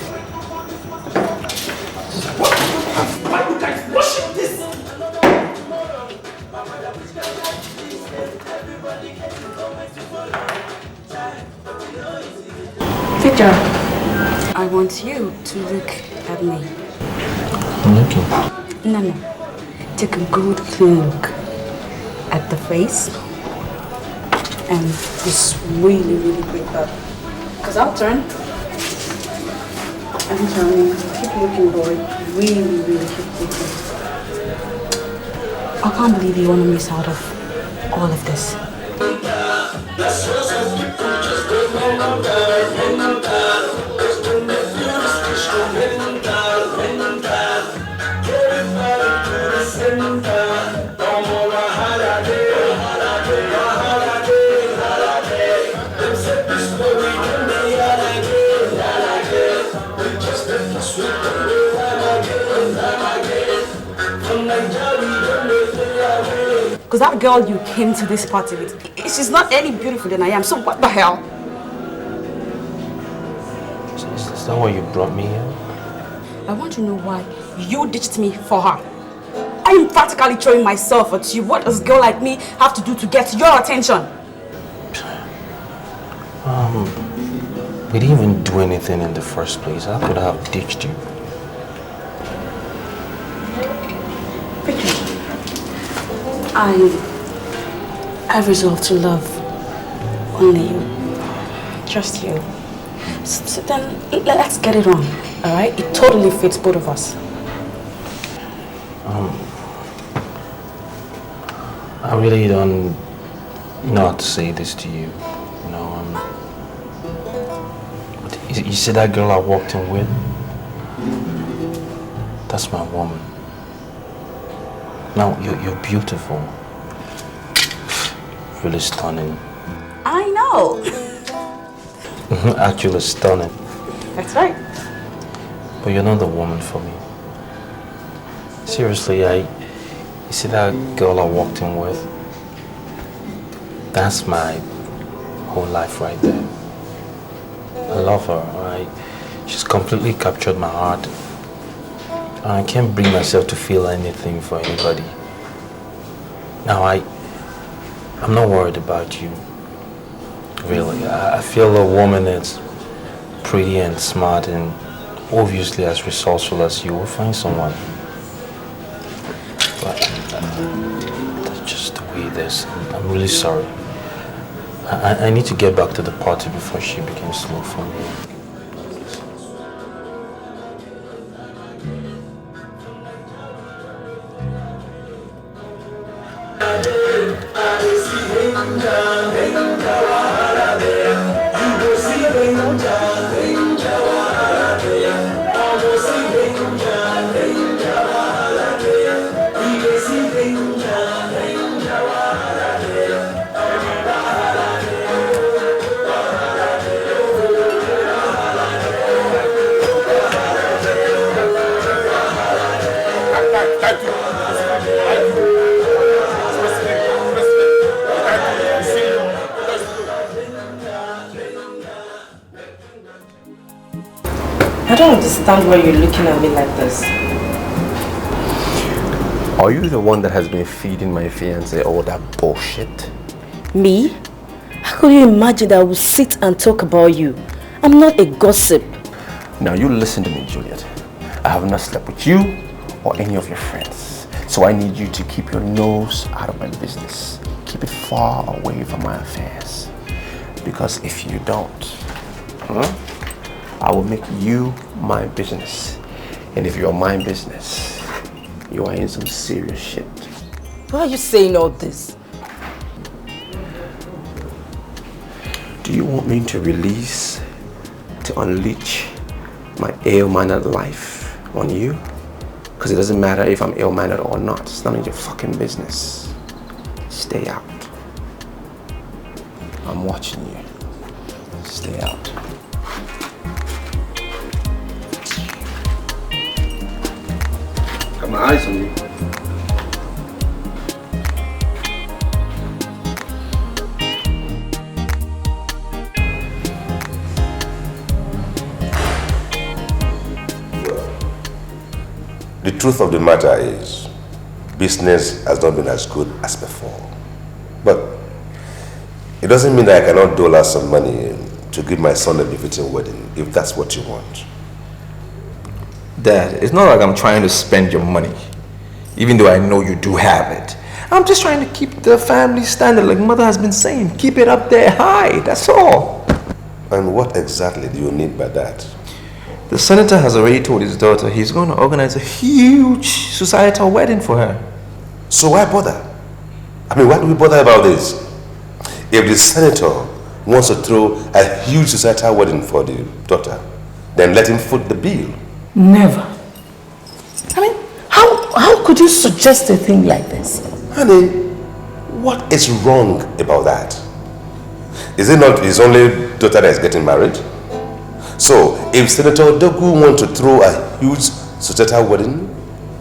Why do you guys worship this? Victor, I want you to look at me. I'm looking. No. Take a good clean look at the face and this really, really great body. Because I'll turn. I'm turning. Keep looking, boy. Really, really keep looking. I can't believe you want to miss out of all of this. Because that girl you came to this party with, she's not any beautiful than I am, so what the hell? Is that why you brought me here? I want to know why you ditched me for her. I am practically throwing myself at you. What does a girl like me have to do to get your attention? We didn't even do anything in the first place. How could I have ditched you? I resolved to love only you. Just you. So then, let's get it on, alright? It totally fits both of us. I really don't know how to say this to you. You know, you see that girl I walked in with? That's my woman. Now, you're beautiful. Really stunning. I know. Actually stunning. That's right. But you're not the woman for me. Seriously, you see that girl I walked in with? That's my whole life right there. I love her, alright? She's completely captured my heart. And I can't bring myself to feel anything for anybody. Now, I'm not worried about you. Really. I feel a woman that's pretty and smart and obviously as resourceful as you will find someone. But that's just the way it is. I'm really sorry. I need to get back to the party before she begins to look for me. I don't understand why you're looking at me like this. Are you the one that has been feeding my fiancé all that bullshit? Me? How could you imagine that I would sit and talk about you? I'm not a gossip. Now you listen to me, Juliet. I have not slept with you or any of your friends. So I need you to keep your nose out of my business. Keep it far away from my affairs. Because if you don't, I will make you my business. And if you're my business, you are in some serious shit. Why are you saying all this? Do you want me to release, to unleash my ill-mannered life on you? Because it doesn't matter if I'm ill-mannered or not. It's none of your fucking business. Stay out. I'm watching you. Stay out. Got my eyes on you. The truth of the matter is, business has not been as good as before. But it doesn't mean that I cannot dole out some money to give my son a befitting wedding, if that's what you want. Dad, it's not like I'm trying to spend your money, even though I know you do have it. I'm just trying to keep the family standard, like Mother has been saying. Keep it up there high, that's all. And what exactly do you need by that? The senator has already told his daughter he's going to organize a huge societal wedding for her. So why bother? I mean, why do we bother about this? If the senator wants to throw a huge societal wedding for the daughter, then let him foot the bill. Never. I mean, how could you suggest a thing like this? Honey, what is wrong about that? Is it not his only daughter that is getting married? So, if Senator Dogu wants to throw a huge societal wedding,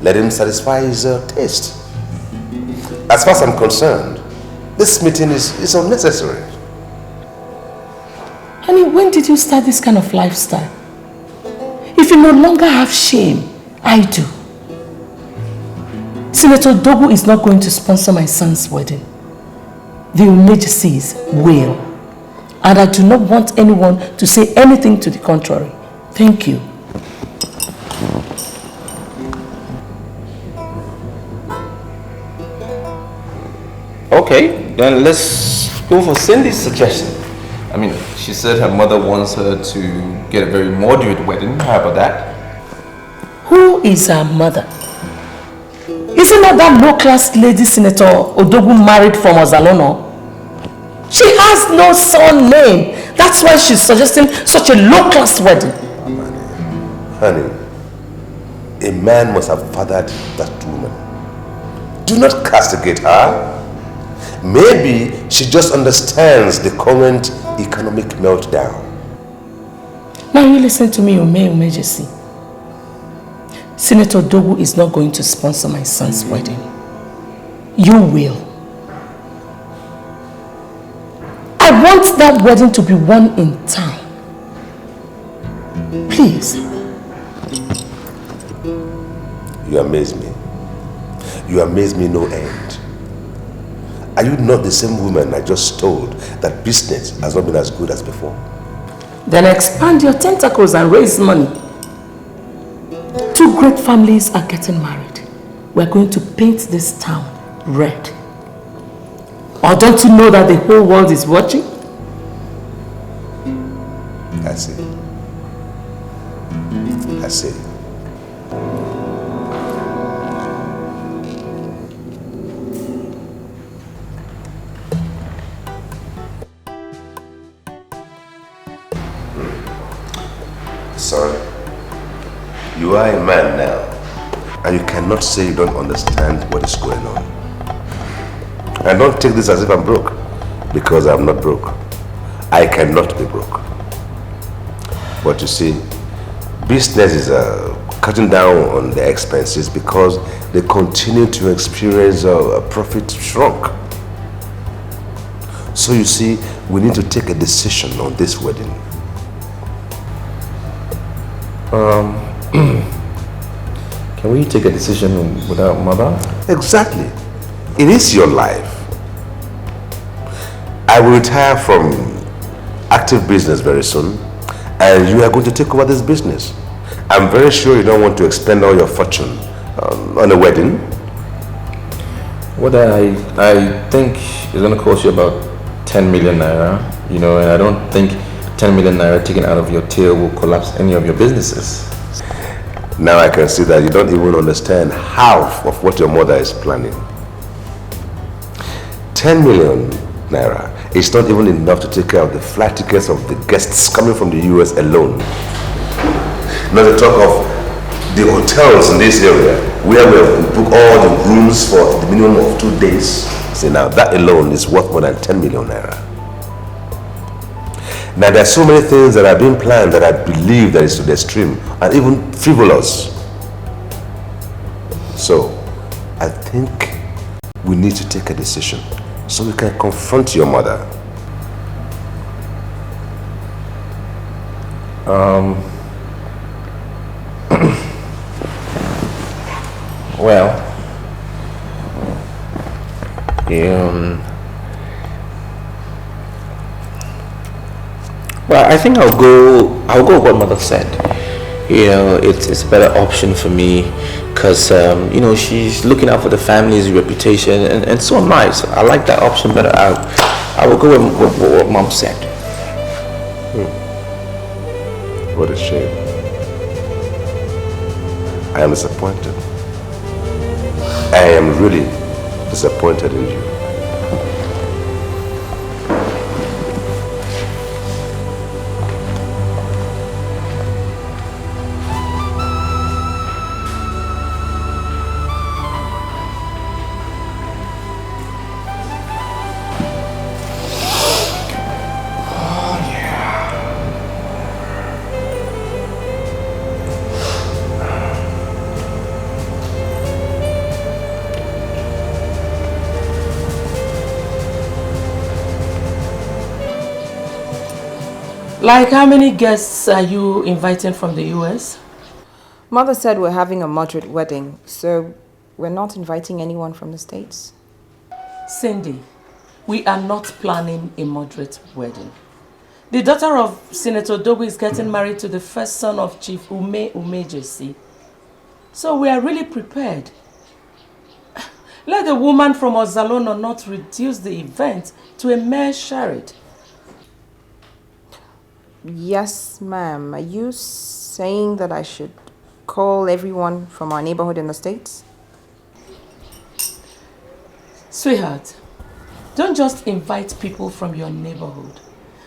let him satisfy his taste. As far as I'm concerned, this meeting is unnecessary. Honey, when did you start this kind of lifestyle? If you no longer have shame, I do. Senator Dogu is not going to sponsor my son's wedding. The Umejisis will. And I do not want anyone to say anything to the contrary. Thank you. Okay, then let's go for Cindy's suggestion. I mean, she said her mother wants her to get a very moderate wedding. How about that? Who is her mother? Isn't that low-class lady Senator Odogu married from Ozalono? She has no son name. That's why she's suggesting such a low-class wedding. Honey, a man must have fathered that woman. Do not castigate her. Maybe she just understands the current economic meltdown. Now you listen to me, Umejesi. Senator Dogu is not going to sponsor my son's wedding. You will. I want that wedding to be one in time. Please. You amaze me. You amaze me no end. Are you not the same woman I just told that business has not been as good as before? Then expand your tentacles and raise money. Two great families are getting married. We're going to paint this town red. Or don't you know that the whole world is watching? I see. I see. Sorry. You are a man now, and you cannot say you don't understand what is going on. And don't take this as if I'm broke, because I'm not broke. I cannot be broke. But you see, business is cutting down on the expenses because they continue to experience a profit shrunk. So you see, we need to take a decision on this wedding. Can we take a decision without mother? Exactly. It is your life. I will retire from active business very soon, and you are going to take over this business. I'm very sure you don't want to expend all your fortune on a wedding. What I think is going to cost you about 10 million naira, you know, and I don't think 10 million naira taken out of your tail will collapse any of your businesses. Now I can see that you don't even understand half of what your mother is planning. 10 million naira is not even enough to take care of the flight tickets of the guests coming from the US alone. Not to talk of the hotels in this area where we have booked all the rooms for the minimum of 2 days. See, now that alone is worth more than 10 million naira. Now there are so many things that are being planned that I believe that is to the extreme and even frivolous. So I think we need to take a decision so we can confront your mother. Well, well, I think I'll go with what mother said. You know, it's a better option for me because, you know, she's looking out for the family's reputation and so am I. So I like that option better. I will go with what mom said. What a shame. I am disappointed. I am really disappointed in you. Like how many guests are you inviting from the US? Mother said we're having a moderate wedding, so we're not inviting anyone from the States. Cindy, we are not planning a moderate wedding. The daughter of Senator Dogo is getting married to the first son of Chief Umejesi. So we are really prepared. Let the woman from Ozalono not reduce the event to a mere charade. Yes, ma'am. Are you saying that I should call everyone from our neighborhood in the States? Sweetheart, don't just invite people from your neighborhood,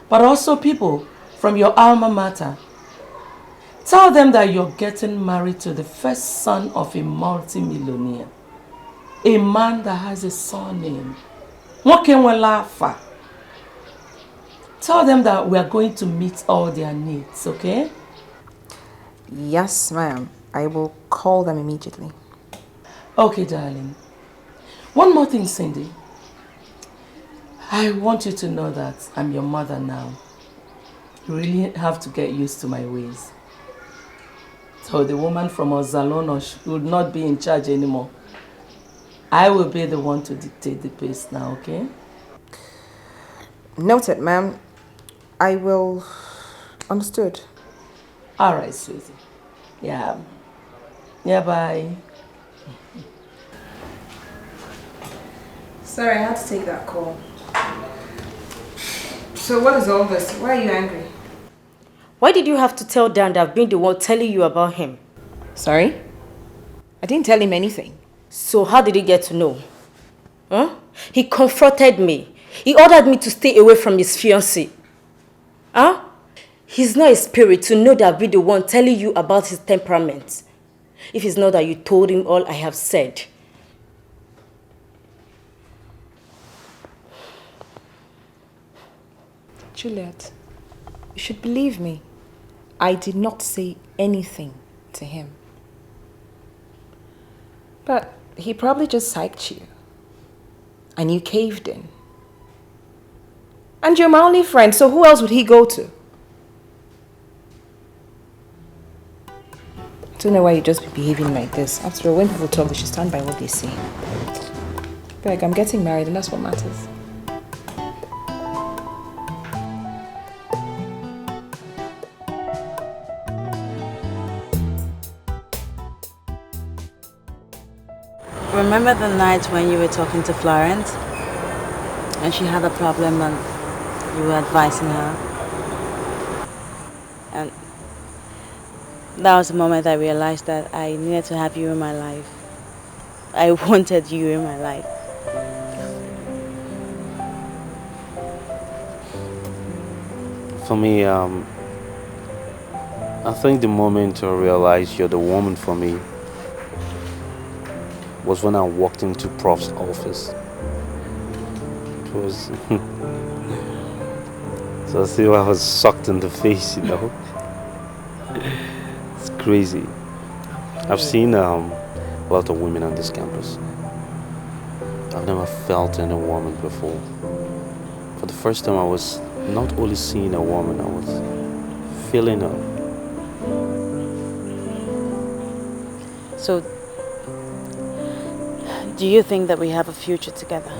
but also people from your alma mater. Tell them that you're getting married to the first son of a multi-millionaire. A man that has a surname. Nwoke. Tell them that we are going to meet all their needs, okay? Yes, ma'am. I will call them immediately. Okay, darling. One more thing, Cindy. I want you to know that I'm your mother now. You really have to get used to my ways. So the woman from Ozalono should not be in charge anymore. I will be the one to dictate the pace now, okay? Noted, ma'am. I will... Understood. All right, sweetie. Yeah. Yeah, bye. Sorry, I had to take that call. So what is all this? Why are you angry? Why did you have to tell Dan that I've been the one telling you about him? Sorry? I didn't tell him anything. So how did he get to know? Huh? He confronted me. He ordered me to stay away from his fiancée. Huh? He's not a spirit to know that I'll be the one telling you about his temperament. If it's not that you told him all I have said. Juliet, you should believe me. I did not say anything to him. But he probably just psyched you. And you caved in. And you're my only friend, so who else would he go to? I don't know why you just be behaving like this. After all, when people talk, they should stand by what they say. Beg, I'm getting married and that's what matters. Remember the night when you were talking to Florence? And she had a problem and you were advising her? And that was the moment I realized that I needed to have you in my life. I wanted you in my life. For me, I think the moment I realized you're the woman for me was when I walked into Prof's office. It was... so I feel I was sucked in the face, you know? It's crazy. I've seen a lot of women on this campus. I've never felt any woman before. For the first time I was not only seeing a woman, I was feeling her. So, do you think that we have a future together?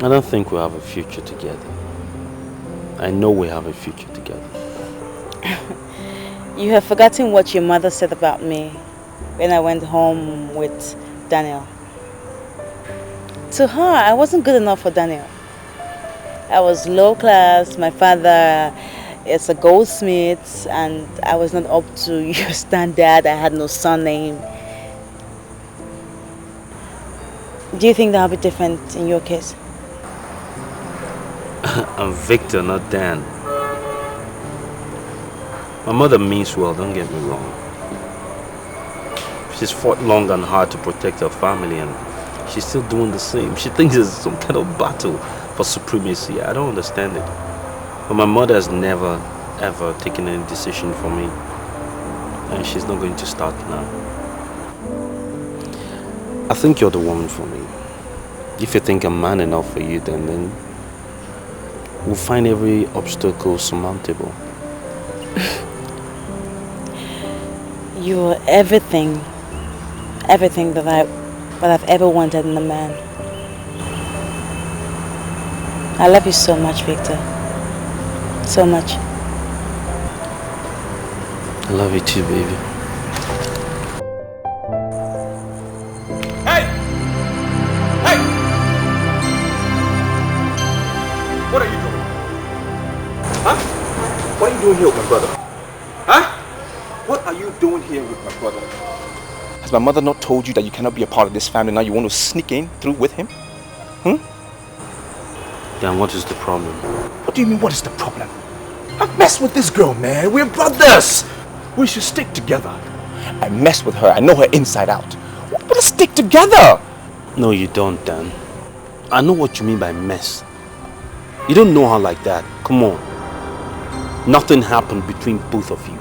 I don't think we have a future together. I know we have a future together. You have forgotten what your mother said about me when I went home with Daniel. To her, I wasn't good enough for Daniel. I was low class, my father is a goldsmith, and I was not up to your standard. I had no surname. Do you think that'll be different in your case? I'm Victor, not Dan. My mother means well, don't get me wrong. She's fought long and hard to protect her family, and she's still doing the same. She thinks it's some kind of battle for supremacy. I don't understand it. But my mother has never, ever taken any decision for me. And she's not going to start now. I think you're the woman for me. If you think I'm man enough for you, then we'll find every obstacle surmountable. You're everything that I've ever wanted in a man. I love you so much, Victor. So much. I love you too, baby. What are you doing? Huh? What are you doing here with my brother? Huh? What are you doing here with my brother? Has my mother not told you that you cannot be a part of this family? Now you want to sneak in through with him? Then what is the problem? What do you mean, what is the problem? I've messed with this girl, man. We're brothers. We should stick together. I messed with her. I know her inside out. Let's stick together. No, you don't, Dan. I know what you mean by mess. You don't know her like that. Come on. Nothing happened between both of you.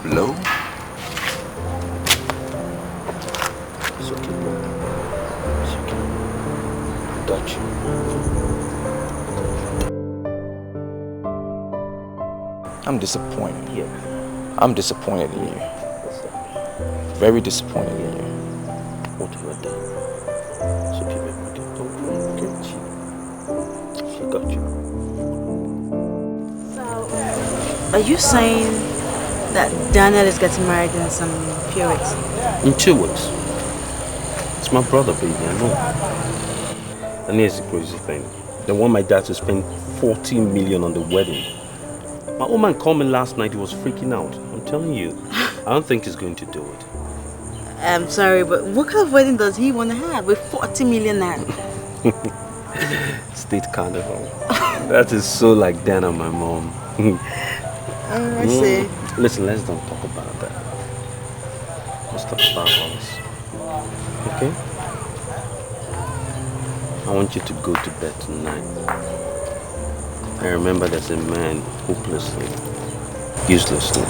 Hello? It's okay, bro. It's okay. Got you. I'm disappointed. Yeah. I'm disappointed in you. Very disappointed in you. What have I done? It's okay, baby. Don't worry, okay? She got you. Are you saying that Daniel is getting married in some few weeks? In 2 weeks. It's my brother, baby, I know. And here's the crazy thing. They want my dad to spend 40 million on the wedding. My old man called me last night, he was freaking out. I'm telling you, I don't think he's going to do it. I'm sorry, but what kind of wedding does he want to have with 40 million naira? State carnival. That is so like Dan and my mom. I see. Listen, let's don't talk about that. Let's talk about us. Okay? I want you to go to bed tonight. I remember there's a man hopelessly, uselessly,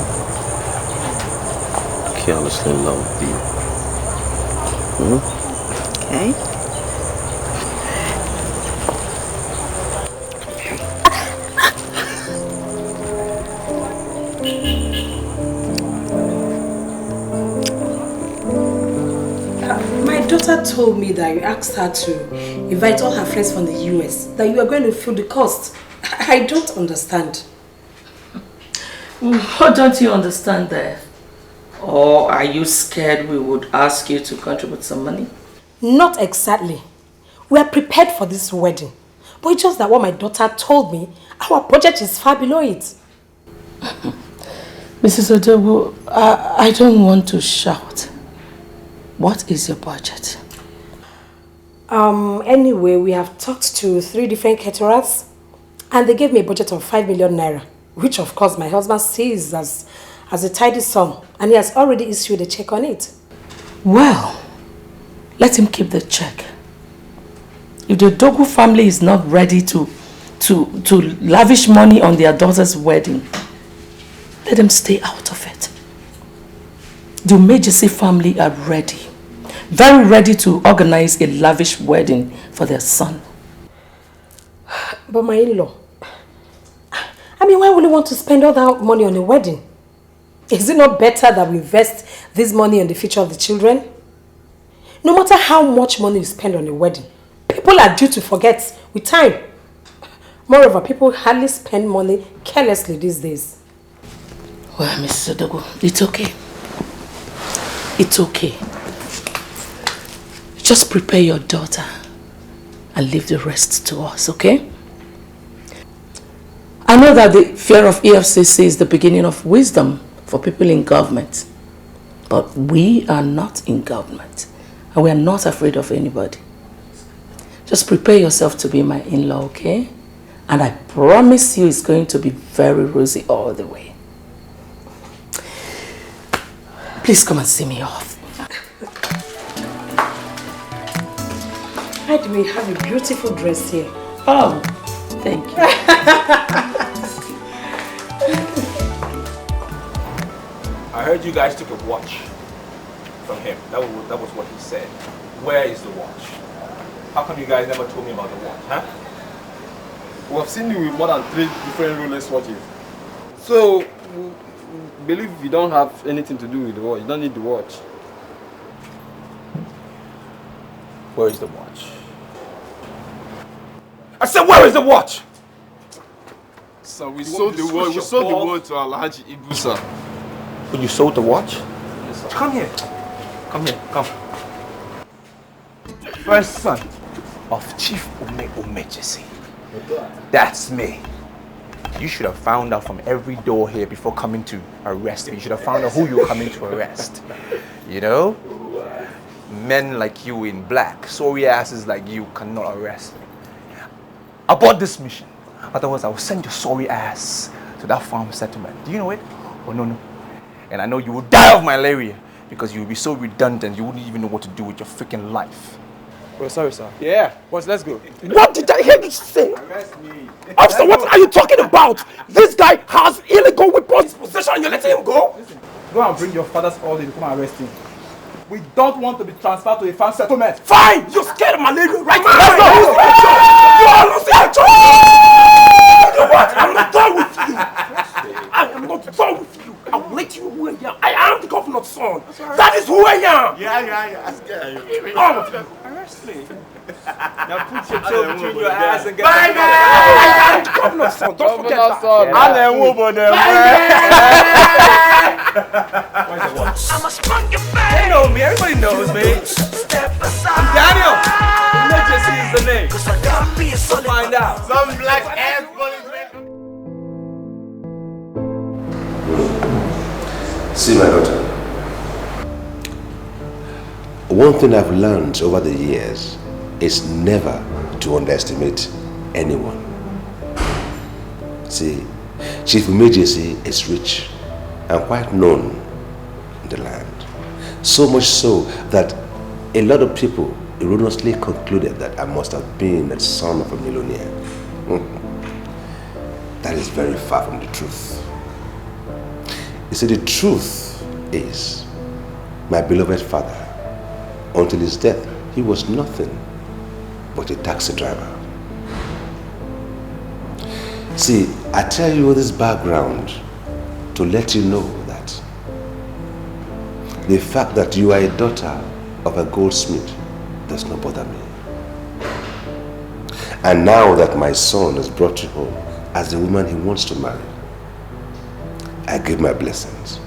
carelessly loved you. Okay. My daughter told me that you asked her to invite all her friends from the US, that you are going to feel the cost. I don't understand. What don't you understand there? Or are you scared we would ask you to contribute some money? Not exactly. We are prepared for this wedding. But it's just that what my daughter told me, our budget is far below it. Mrs. Odogu, I don't want to shout. What is your budget? Anyway, we have talked to 3 different caterers and they gave me a budget of 5 million naira, which of course my husband sees as a tidy sum, and he has already issued a check on it. Well, let him keep the check. If the Dogu family is not ready to lavish money on their daughter's wedding, let them stay out of it. The Umejisi family are ready, very ready to organize a lavish wedding for their son. But my in-law, I mean, why would you want to spend all that money on a wedding? Is it not better that we invest this money on the future of the children? No matter how much money you spend on a wedding, people are due to forget with time. Moreover, people hardly spend money carelessly these days. Well, Mrs. Odogu, it's okay. It's okay. Just prepare your daughter and leave the rest to us, okay? I know that the fear of EFCC is the beginning of wisdom for people in government. But we are not in government. And we are not afraid of anybody. Just prepare yourself to be my in-law, okay? And I promise you it's going to be very rosy all the way. Please come and see me off. By the way, you have a beautiful dress here. Oh, thank you. I heard you guys took a watch from him. That was what he said. Where is the watch? How come you guys never told me about the watch, huh? We have seen you with more than 3 different Rolex watches. So, we believe you don't have anything to do with the watch. You don't need the watch. Where is the watch? I said, where is the watch? So we sold the watch. We sold the watch to Alhaji Ibusa. When you sold the watch? Yes, sir. Come here. Come here. Come. First son of Chief Umejisi. That's me. You should have found out from every door here before coming to arrest me. You should have found out who you were coming to arrest. You know? Men like you in black, sorry asses like you cannot arrest me. Abort this mission. Otherwise, I will send your sorry ass to that farm settlement. Do you know it? Oh, no. And I know you will die of malaria because you will be so redundant you wouldn't even know what to do with your freaking life. Bro, sorry, sir. Yeah, boss, let's go. What did I hear you say? Arrest me. Officer, what are you talking about? This guy has illegal weapons possession and you're letting him go? Listen, go and bring your father's order to come and arrest him. We don't want to be transferred to a farm settlement. Fine! You're scared of malaria, right? Let's go! You are losing control! You know what? I'm not done with you. I am not done with you. I will let you know who I am. I am the governor's son. That is who I am. Yeah. I'm scared. All of you. Arrest me. Now put your toe between your ass and get Bye, man. I am the governor's son. Don't forget that. I'm a spunky fan. They know me. Everybody knows me. Step aside. I'm Daniel. Emergency is the name. Cause I gotta be a solid. Find out. Some black ass policeman. See, my daughter, one thing I've learned over the years is never to underestimate anyone. See, Chief Emergency is rich and quite known in the land. So much so that a lot of people erroneously concluded that I must have been the son of a millionaire. That is very far from the truth. You see, the truth is, my beloved father, until his death, he was nothing but a taxi driver. See, I tell you this background to let you know that the fact that you are a daughter of a goldsmith does not bother me. And now that my son has brought you home as the woman he wants to marry, I give my blessings.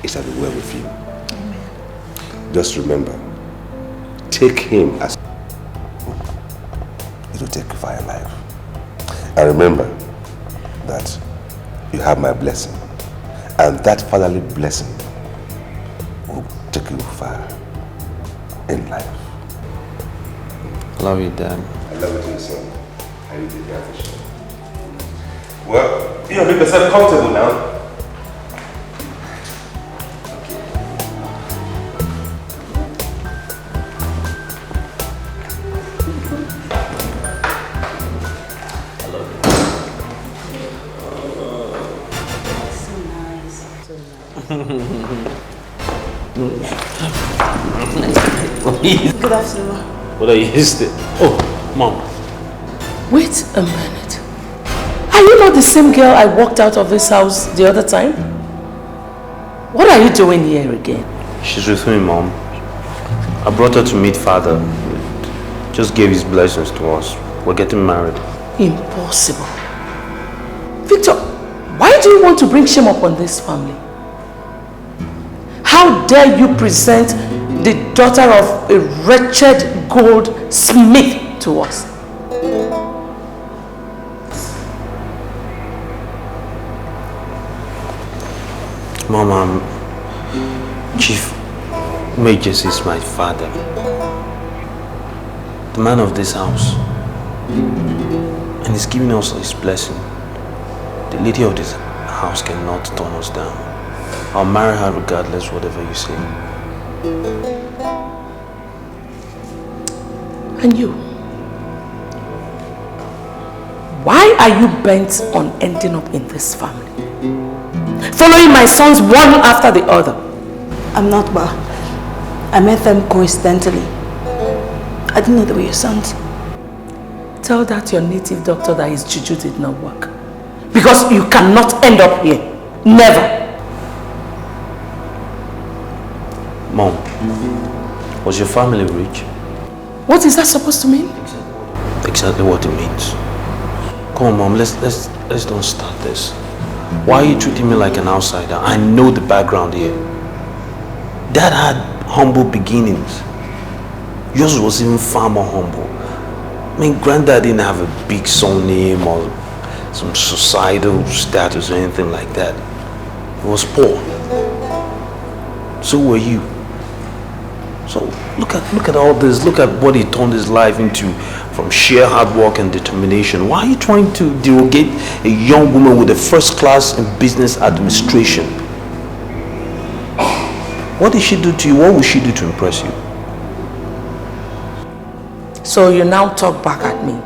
It shall be well with you. Amen. Just remember, take him as it will take you far in life. And remember that you have my blessing. And that fatherly blessing will take you far in life. Love you, Dad. I love you too, son. I really do appreciate it. Well, you know, make yourself comfortable now. Good afternoon. What are you still? Oh, Mom. Wait a minute. Are you not the same girl I walked out of this house the other time? What are you doing here again? She's with me, Mom. I brought her to meet Father. Just gave his blessings to us. We're getting married. Impossible. Victor, why do you want to bring shame upon this family? How dare you present the daughter of a wretched goldsmith to us? Mom, Chief Majors is my father. The man of this house. And he's giving us his blessing. The lady of this house cannot turn us down. I'll marry her regardless, whatever you say. And you? Why are you bent on ending up in this family? Following my sons one after the other. I'm not, but I met them coincidentally. I didn't know they were your sons. Tell that your native doctor that his juju did not work. Because you cannot end up here. Never. Mom, was your family rich? What is that supposed to mean? Exactly what it means. Come on, Mom, let's don't start this. Why are you treating me like an outsider? I know the background here. Dad had humble beginnings. Yours was even far more humble. I mean, Granddad didn't have a big surname or some societal status or anything like that. He was poor. So were you. So look at all this. Look at what he turned his life into from sheer hard work and determination. Why are you trying to derogate a young woman with a first class in business administration? What did she do to you? What will she do to impress you? So you now talk back at me.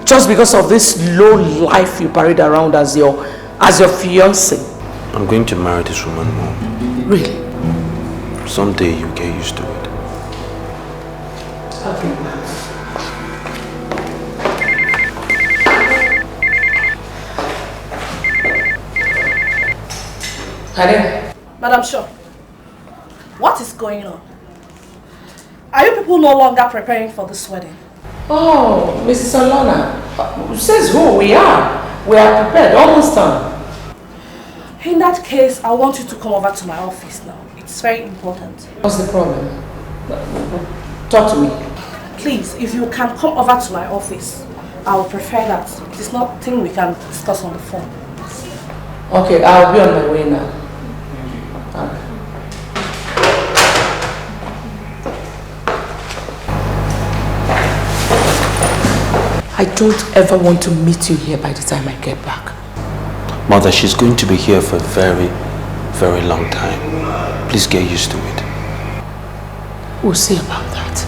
Just because of this low life you parade around as your fiancé. I'm going to marry this woman, Mom. Really? Someday you get used to it. Okay. Hello? Madam Shaw, what is going on? Are you people no longer preparing for this wedding? Oh, Mrs. Alona, says who we are. We are prepared, almost done. In that case, I want you to come over to my office now. It's very important. What's the problem? Talk to me. Please, if you can come over to my office, I would prefer that. It is not a thing we can discuss on the phone. Okay, I'll be on my way now. Okay. I don't ever want to meet you here by the time I get back. Mother, she's going to be here for a very, very long time. Please get used to it. We'll see about that.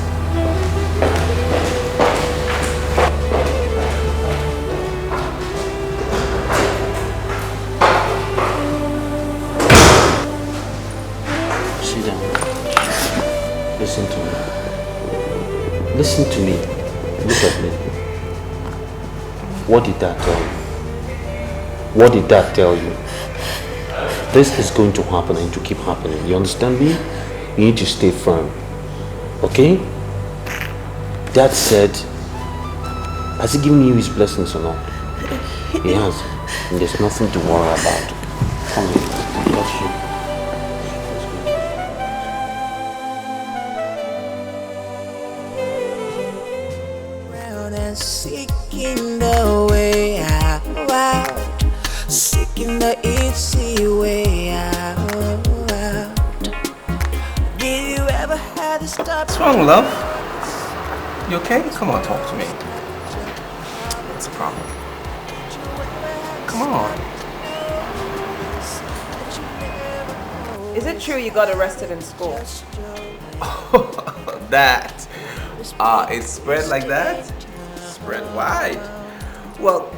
Sit down. Listen to me. Listen to me. Look at me. What did that tell you? What did that tell you? This is going to happen and to keep happening. You understand me? You need to stay firm. Okay? Dad said, has he given you his blessings or not? He has. And there's nothing to worry about. Come here. I got you. Seeking the way out, seeking the easy way out. Did you ever have to stop? What's wrong, love? You okay? Come on, talk to me. What's the problem? Come on. Is it true you got arrested in school? That. It's spread like that? Spread wide. Well,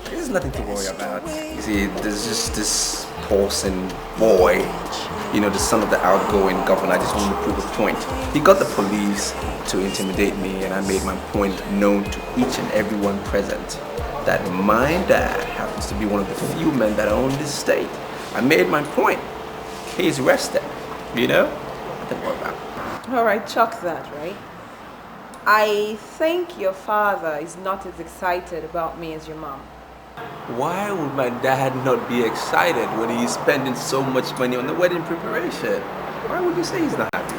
there's nothing to worry about. You see, there's just this Paulson boy, you know, the son of the outgoing governor. I just wanted to prove a point. He got the police to intimidate me, and I made my point known to each and everyone present that my dad happens to be one of the few men that own this state. I made my point. He's arrested, you know? Nothing to worry about. All right, chuck that, right? I think your father is not as excited about me as your mom. Why would my dad not be excited when he's spending so much money on the wedding preparation? Why would you say he's not happy?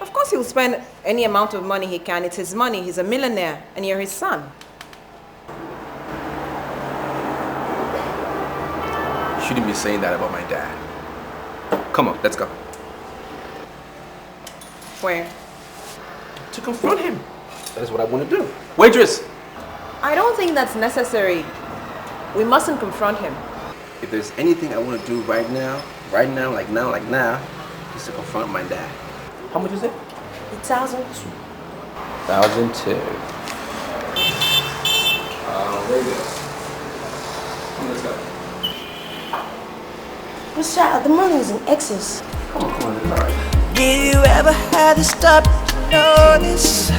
Of course he'll spend any amount of money he can. It's his money. He's a millionaire and you're his son. You shouldn't be saying that about my dad. Come on, let's go. Where? To confront him. That is what I want to do. Waitress! I don't think that's necessary. We mustn't confront him. If there's anything I want to do right now, like now, is to confront my dad. How much is it? 1,002. 1,002. There you go. Let's go. Rashad, the money is in excess. Come on, it's all right. Did you ever have to stop to notice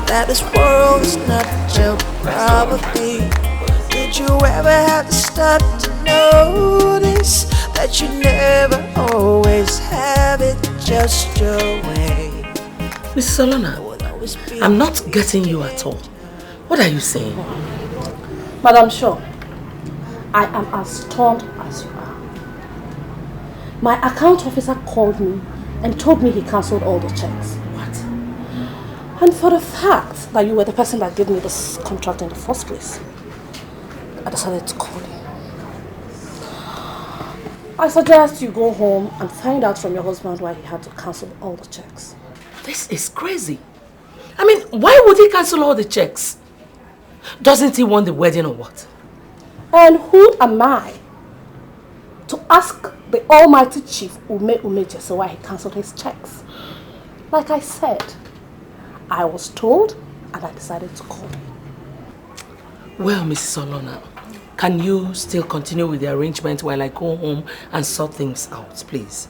that this world is not your property? Did you ever have to stop to notice that you never always have it just your way? Mrs. Solana, I'm not getting you at all. What are you saying? Madam Shaw, I am as stunned as you are. My account officer called me and told me he cancelled all the checks. What? And for the fact that you were the person that gave me this contract in the first place. decided to call you. I suggest you go home and find out from your husband why he had to cancel all the checks. This is crazy. I mean, why would he cancel all the checks? Doesn't he want the wedding or what? And who am I to ask the almighty chief Umeje why he cancelled his checks? Like I said, I was told and I decided to call you. Well, Mrs. Olona, can you still continue with the arrangement while I go home and sort things out, please?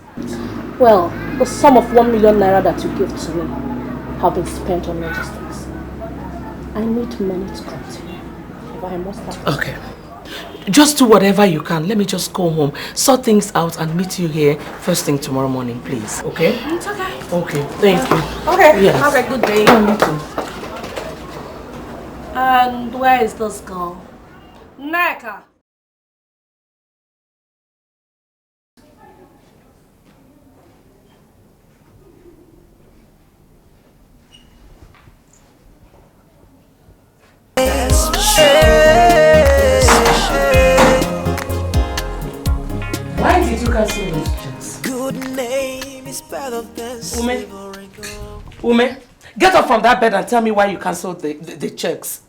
Well, the sum of 1 million naira that you give to me have been spent on logistics. I need money to continue. If I must have. Okay. Just do whatever you can. Let me just go home, sort things out and meet you here first thing tomorrow morning, please. Okay? It's okay. Okay, thank you. Okay, yes. have a good day. You too. And where is this girl? Neka. Why did you cancel those checks? Good name is better than Ume, get up from that bed and tell me why you cancelled the checks.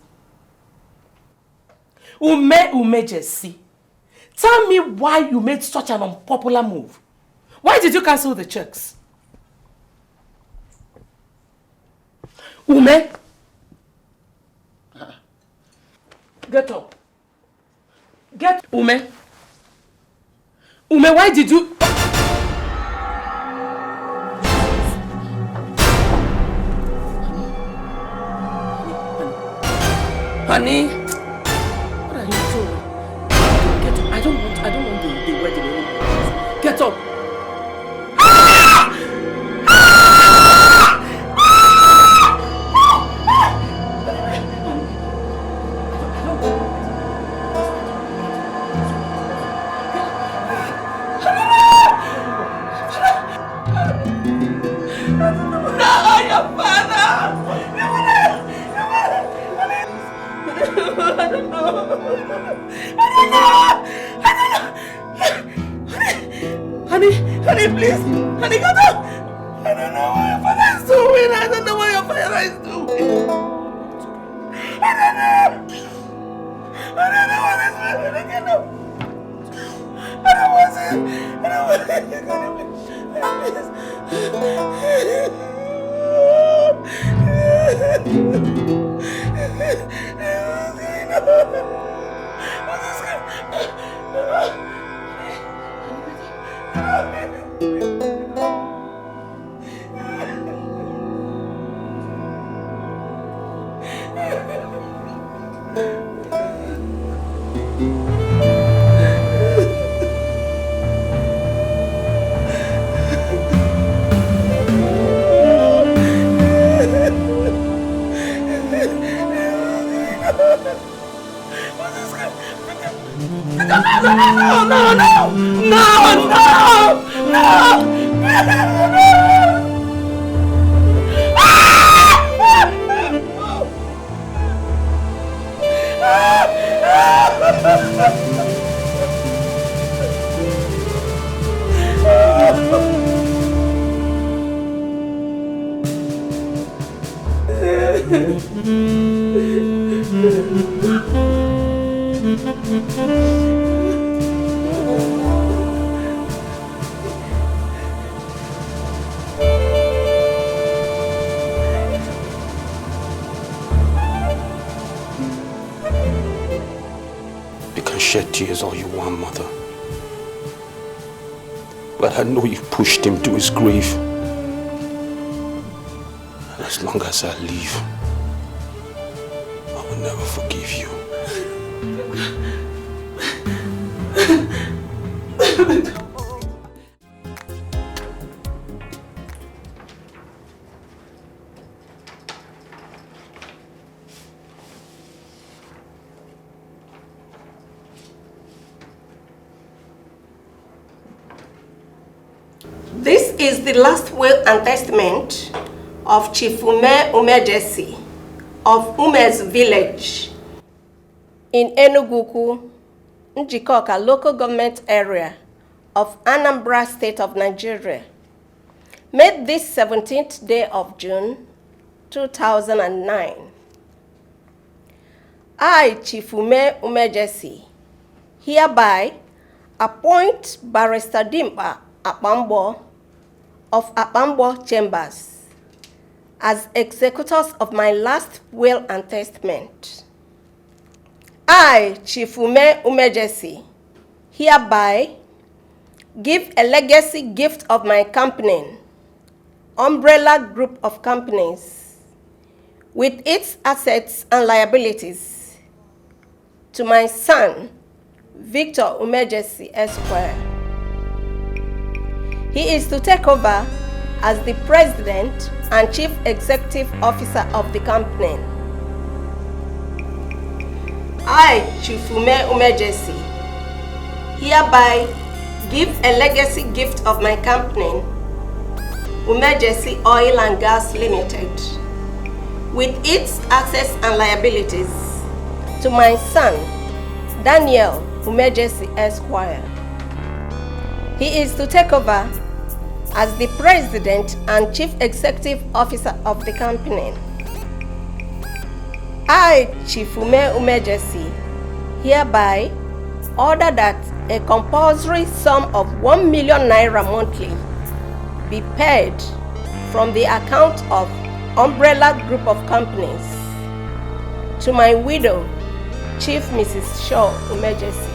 Ume Jesse, tell me why you made such an unpopular move. Why did you cancel the checks? Ume? Get up. Get Ume. Ume, why did you... Honey, what are you doing? Get up. I don't want the wedding anymore. Get up. Honey, please. Honey, get up. I don't know what your father is doing. I don't know what your father is doing. I don't know what is happening. Get up. I don't want it. I don't want it. Shed tears all you want, Mother. But I know you pushed him to his grave. And as long as I live, I will never forgive you. This is the last will and testament of Chief Umejesi of Ume's village. in Enugu, Njikoka local government area of Anambra State of Nigeria, made this 17th day of June, 2009. I, Chief Ume Umejesi, hereby appoint Barrister Dimba Akpambo of Akpambo Chambers as executors of my last will and testament. I, Chief Ume Umejesi, hereby give a legacy gift of my company, Umbrella Group of Companies, with its assets and liabilities, to my son, Victor Umejesi Esquire. He is to take over as the President and Chief Executive Officer of the company. I, Chief Ume Umejesi, hereby give a legacy gift of my company, Umejesi Oil and Gas Limited, with its assets and liabilities, to my son, Daniel Umejesi Esquire. He is to take over as the President and Chief Executive Officer of the company. I, Chief Ume Umejesi, hereby order that a compulsory sum of 1 million naira monthly be paid from the account of Umbrella Group of Companies to my widow, Chief Mrs. Shaw Umejesi.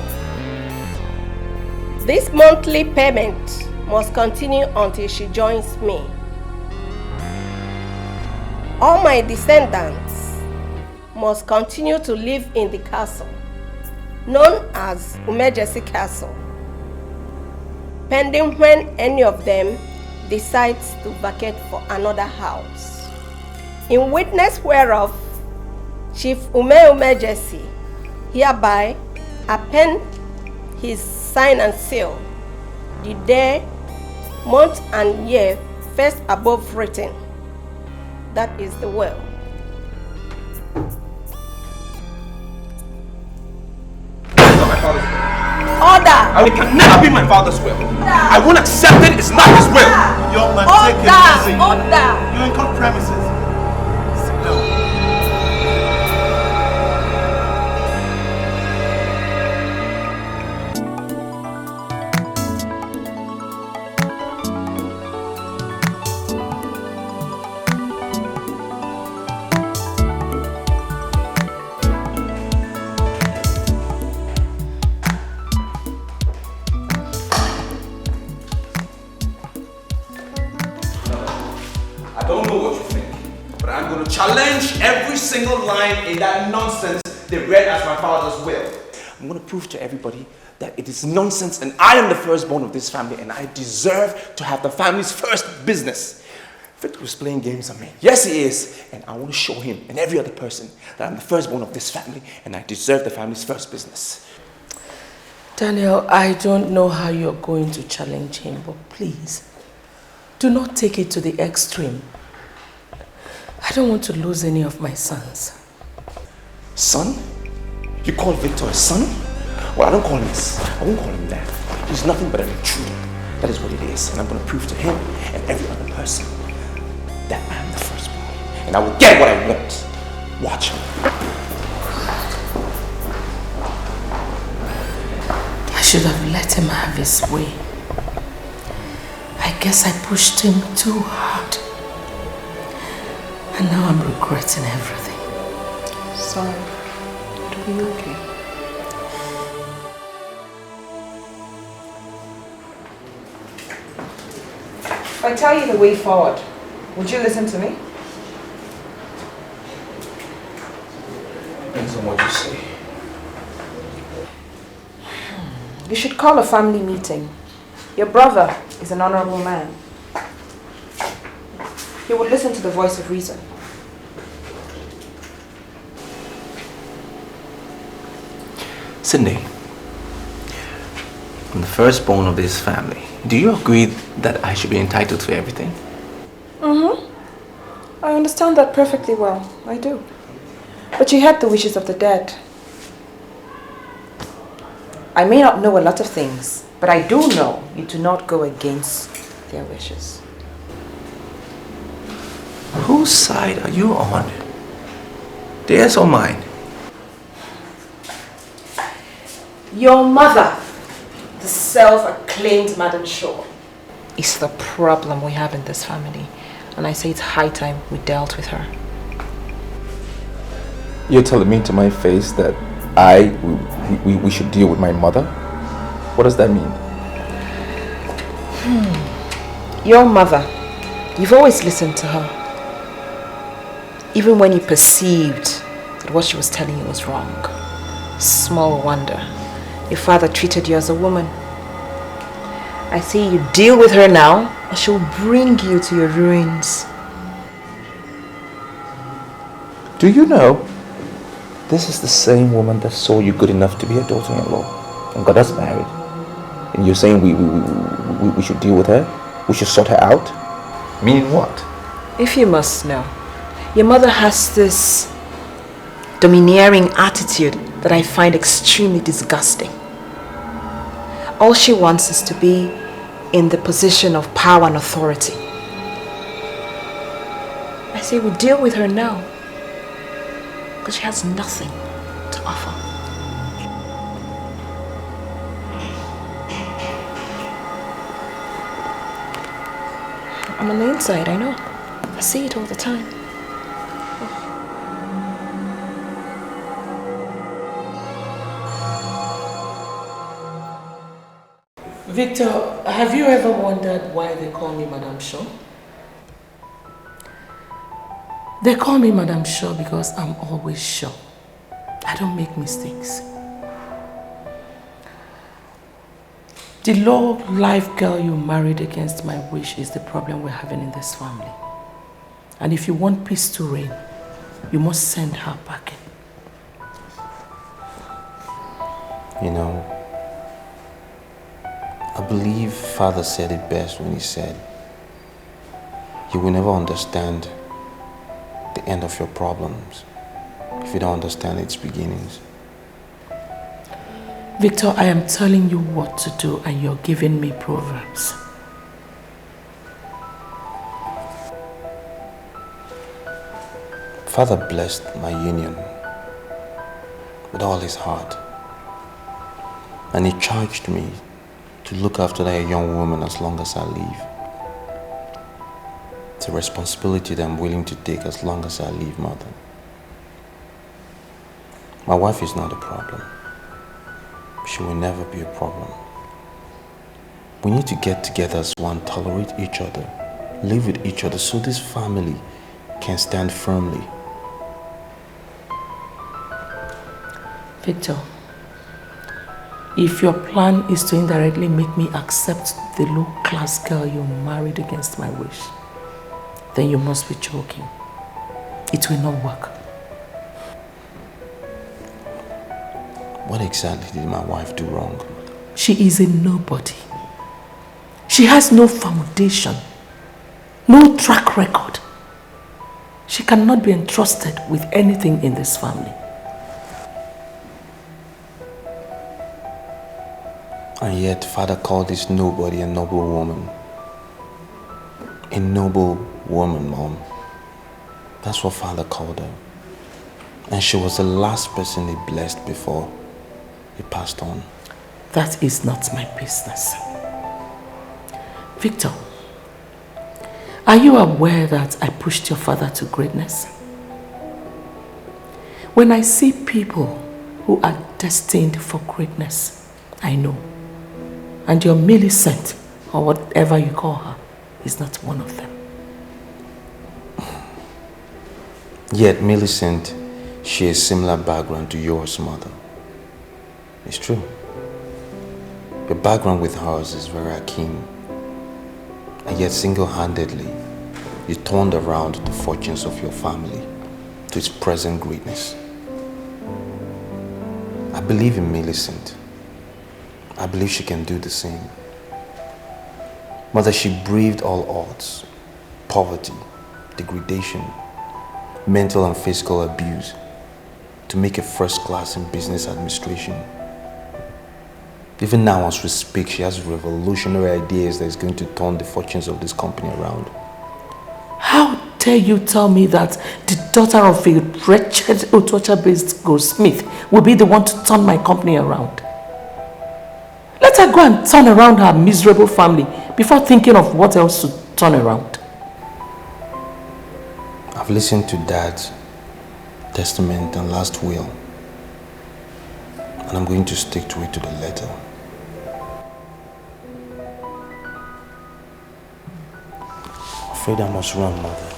This monthly payment must continue until she joins me. All my descendants must continue to live in the castle, known as Umejesi Castle, pending when any of them decides to vacate for another house. In witness whereof, Chief Ume Umejesi hereby append his sign and seal, the day, month, and year first above written. That is the will. Order! It can never be my father's will. I won't accept it. It's not his will. Young man, take it easy. You're in court premises. Sit down. Challenge every single line in that nonsense they read as my father's will. I'm going to prove to everybody that it is nonsense and I am the firstborn of this family and I deserve to have the family's first business. Victor was playing games on me. Yes, he is. And I want to show him and every other person that I'm the firstborn of this family and I deserve the family's first business. Daniel, I don't know how you're going to challenge him, but please, do not take it to the extreme. I don't want to lose any of my sons. Son? You call Victor a son? Well, I don't call him this. I won't call him that. He's nothing but an intruder. That is what it is. And I'm going to prove to him and every other person that I am the firstborn. And I will get what I want. Watch me. I should have let him have his way. I guess I pushed him too hard. And now I'm regretting everything. Sorry. It'll be okay. If I tell you the way forward, would you listen to me? Depends on what you say. You should call a family meeting. Your brother is an honorable man. He would listen to the voice of reason. Cindy, I'm the firstborn of this family. Do you agree that I should be entitled to everything? I understand that perfectly well. I do. But you had the wishes of the dead. I may not know a lot of things, but I do know you do not go against their wishes. Whose side are you on? Theirs or mine? Your mother, the self-acclaimed Madam Shaw, is the problem we have in this family. And I say it's high time we dealt with her. You're telling me to my face that we should deal with my mother? What does that mean? Your mother, you've always listened to her. Even when you perceived that what she was telling you was wrong. Small wonder, your father treated you as a woman. I say you deal with her now, or she'll bring you to your ruins. Do you know, this is the same woman that saw you good enough to be her daughter-in-law and got us married. And you're saying we should deal with her? We should sort her out? Meaning what? If you must know, your mother has this domineering attitude that I find extremely disgusting. All she wants is to be in the position of power and authority. I say we deal with her now, because she has nothing to offer. I'm on the inside, I know. I see it all the time. Victor, have you ever wondered why they call me Madame Shaw? They call me Madame Shaw because I'm always sure. I don't make mistakes. The low-life girl you married against my wish is the problem we're having in this family. And if you want peace to reign, you must send her back in. You know, I believe Father said it best when he said, you will never understand the end of your problems if you don't understand its beginnings. Victor, I am telling you what to do and you're giving me proverbs. Father blessed my union with all his heart, and he charged me to look after that young woman as long as I live. It's a responsibility that I'm willing to take as long as I live, Mother. My wife is not a problem. She will never be a problem. We need to get together as one, tolerate each other, live with each other so this family can stand firmly. Victor, if your plan is to indirectly make me accept the low-class girl you married against my wish, then you must be joking. It will not work. What exactly did my wife do wrong? She is a nobody. She has no foundation, no track record. She cannot be entrusted with anything in this family. And yet, Father called this nobody a noble woman. A noble woman, Mom. That's what Father called her. And she was the last person he blessed before he passed on. That is not my business. Victor, are you aware that I pushed your father to greatness? When I see people who are destined for greatness, I know. And your Millicent, or whatever you call her, is not one of them. Yet Millicent shares a similar background to yours, Mother. It's true. Your background with hers is very akin. And yet single-handedly, you turned around the fortunes of your family to its present greatness. I believe in Millicent. I believe she can do the same. Mother, she braved all odds, poverty, degradation, mental and physical abuse to make a first class in business administration. Even now as we speak, she has revolutionary ideas that is going to turn the fortunes of this company around. How dare you tell me that the daughter of a wretched Otocha-based goldsmith will be the one to turn my company around? Let her go and turn around her miserable family before thinking of what else to turn around. I've listened to Dad's testament and last will, and I'm going to stick to it to the letter. I'm afraid I must run, Mother.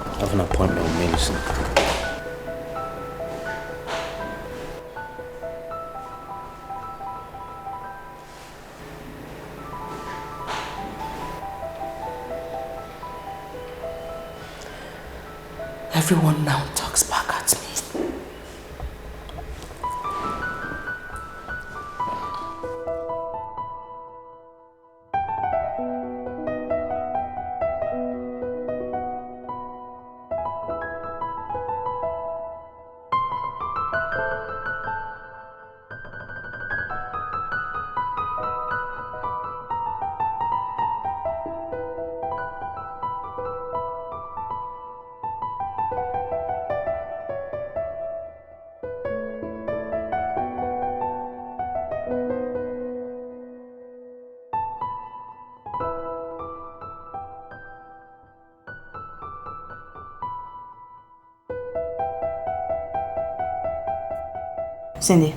I have an appointment with medicine. Everyone now talks back at me. Cindy,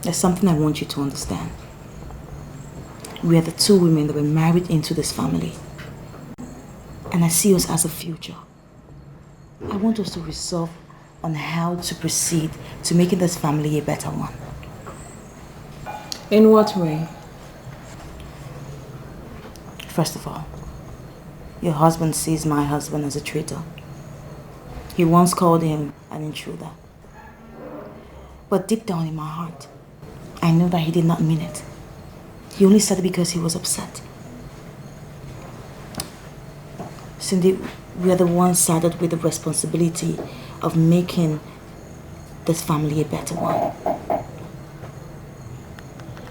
there's something I want you to understand. We are the two women that were married into this family. And I see us as a future. I want us to resolve on how to proceed to making this family a better one. In what way? First of all, your husband sees my husband as a traitor. He once called him an intruder. But deep down in my heart, I know that he did not mean it. He only said it because he was upset. Cindy, we are the ones saddled with the responsibility of making this family a better one.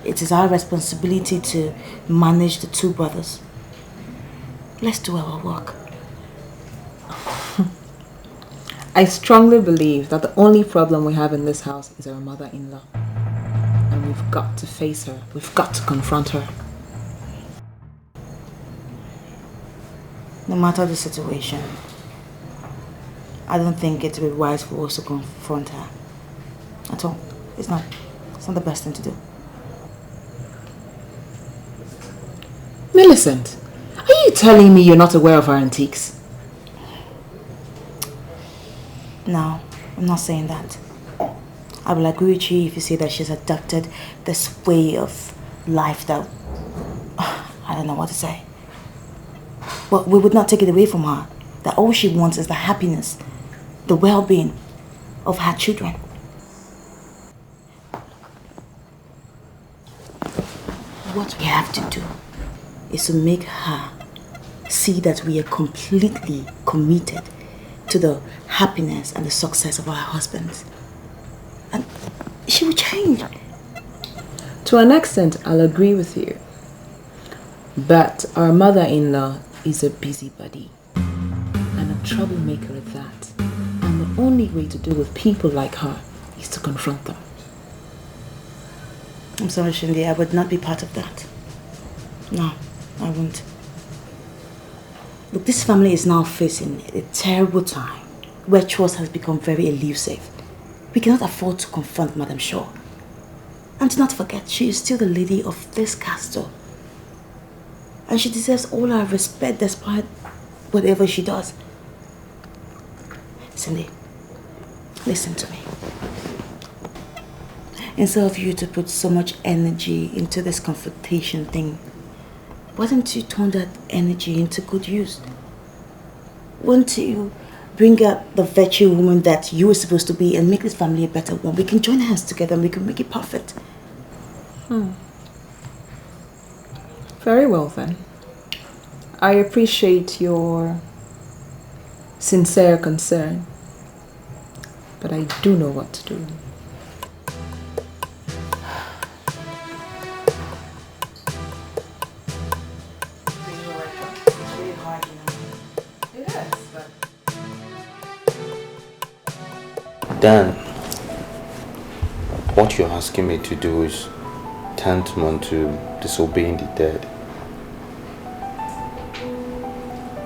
It is our responsibility to manage the two brothers. Let's do our work. I strongly believe that the only problem we have in this house is our mother-in-law. And we've got to face her. We've got to confront her. No matter the situation, I don't think it would be wise for us to confront her. At all. It's not the best thing to do. Millicent, are you telling me you're not aware of our antiques? No, I'm not saying that. I will agree with you if you say that she's adopted this way of life that... I don't know what to say. But we would not take it away from her. That all she wants is the happiness, the well-being of her children. What we have to do is to make her see that we are completely committed to the happiness and the success of our husbands. And she will change. To an extent, I'll agree with you. But our mother-in-law is a busybody and a troublemaker at that. And the only way to deal with people like her is to confront them. I'm sorry, Shindy, I would not be part of that. No, I won't. Look, this family is now facing a terrible time where trust has become very elusive. We cannot afford to confront Madam Shaw. And do not forget, she is still the lady of this castle. And she deserves all our respect despite whatever she does. Cindy, listen to me. Instead of you to put so much energy into this confrontation thing, why don't you turn that energy into good use? Why don't you bring out the virtue woman that you were supposed to be and make this family a better one? We can join hands together and we can make it perfect. Very well then. I appreciate your sincere concern, but I do know what to do. Dan, what you're asking me to do is tantamount to disobeying the dead.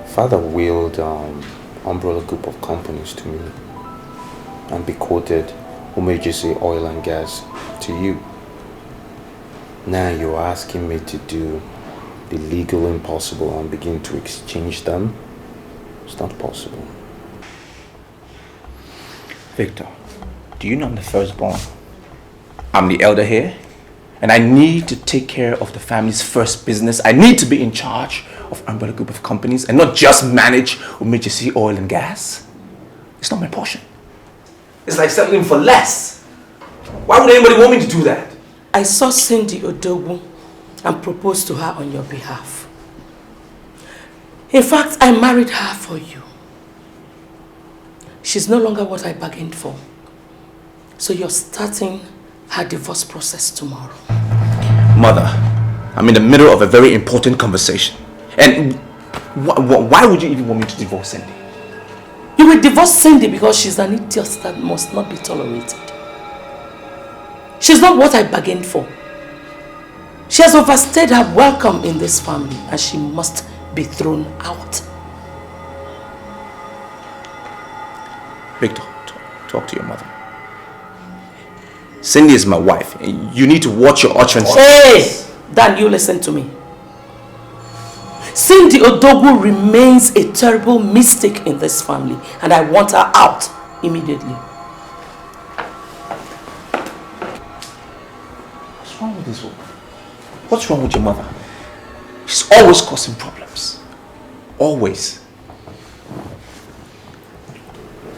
Father willed umbrella group of companies to me and bequeathed emergency oil and gas to you. Now you're asking me to do the legal impossible and begin to exchange them? It's not possible. Victor, do you know I'm the firstborn? I'm the elder here, and I need to take care of the family's first business. I need to be in charge of umbrella group of companies and not just manage emergency oil and gas. It's not my portion. It's like settling for less. Why would anybody want me to do that? I saw Cindy Odogu and proposed to her on your behalf. In fact, I married her for you. She's no longer what I bargained for. So you're starting her divorce process tomorrow. Mother, I'm in the middle of a very important conversation. And why would you even want me to divorce Cindy? You will divorce Cindy because she's an idiot that must not be tolerated. She's not what I bargained for. She has overstayed her welcome in this family and she must be thrown out. Victor, talk to your mother. Cindy is my wife. You need to watch your utterances. Hey! Dan, you listen to me. Cindy Odogu remains a terrible mistake in this family and I want her out immediately. What's wrong with this woman? What's wrong with your mother? She's always causing problems. Always.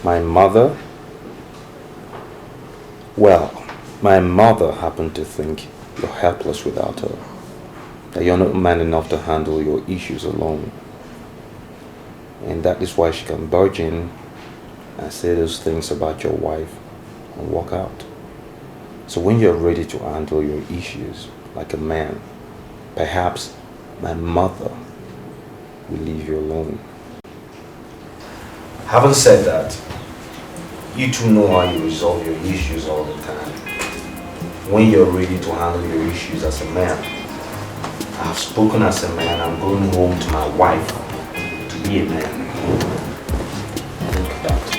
My mother? Well, my mother happened to think you're helpless without her. That you're not man enough to handle your issues alone. And that is why she can barge in and say those things about your wife and walk out. So when you're ready to handle your issues like a man, perhaps my mother will leave you alone. Having said that, you two know how you resolve your issues all the time. When you're ready to handle your issues as a man, I have spoken as a man. I'm going home to my wife to be a man. Think about it.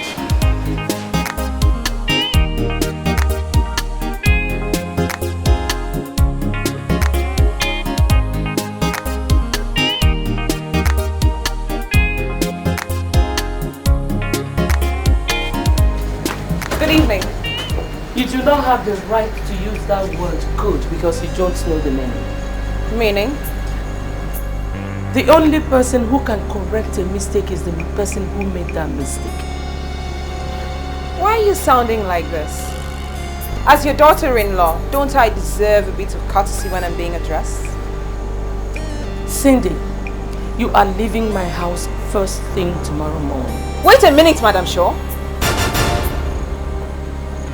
Good evening. You do not have the right to use that word good because you don't know the meaning. Meaning? The only person who can correct a mistake is the person who made that mistake. Why are you sounding like this? As your daughter-in-law, don't I deserve a bit of courtesy when I'm being addressed? Cindy, you are leaving my house first thing tomorrow morning. Wait a minute, Madam Shaw.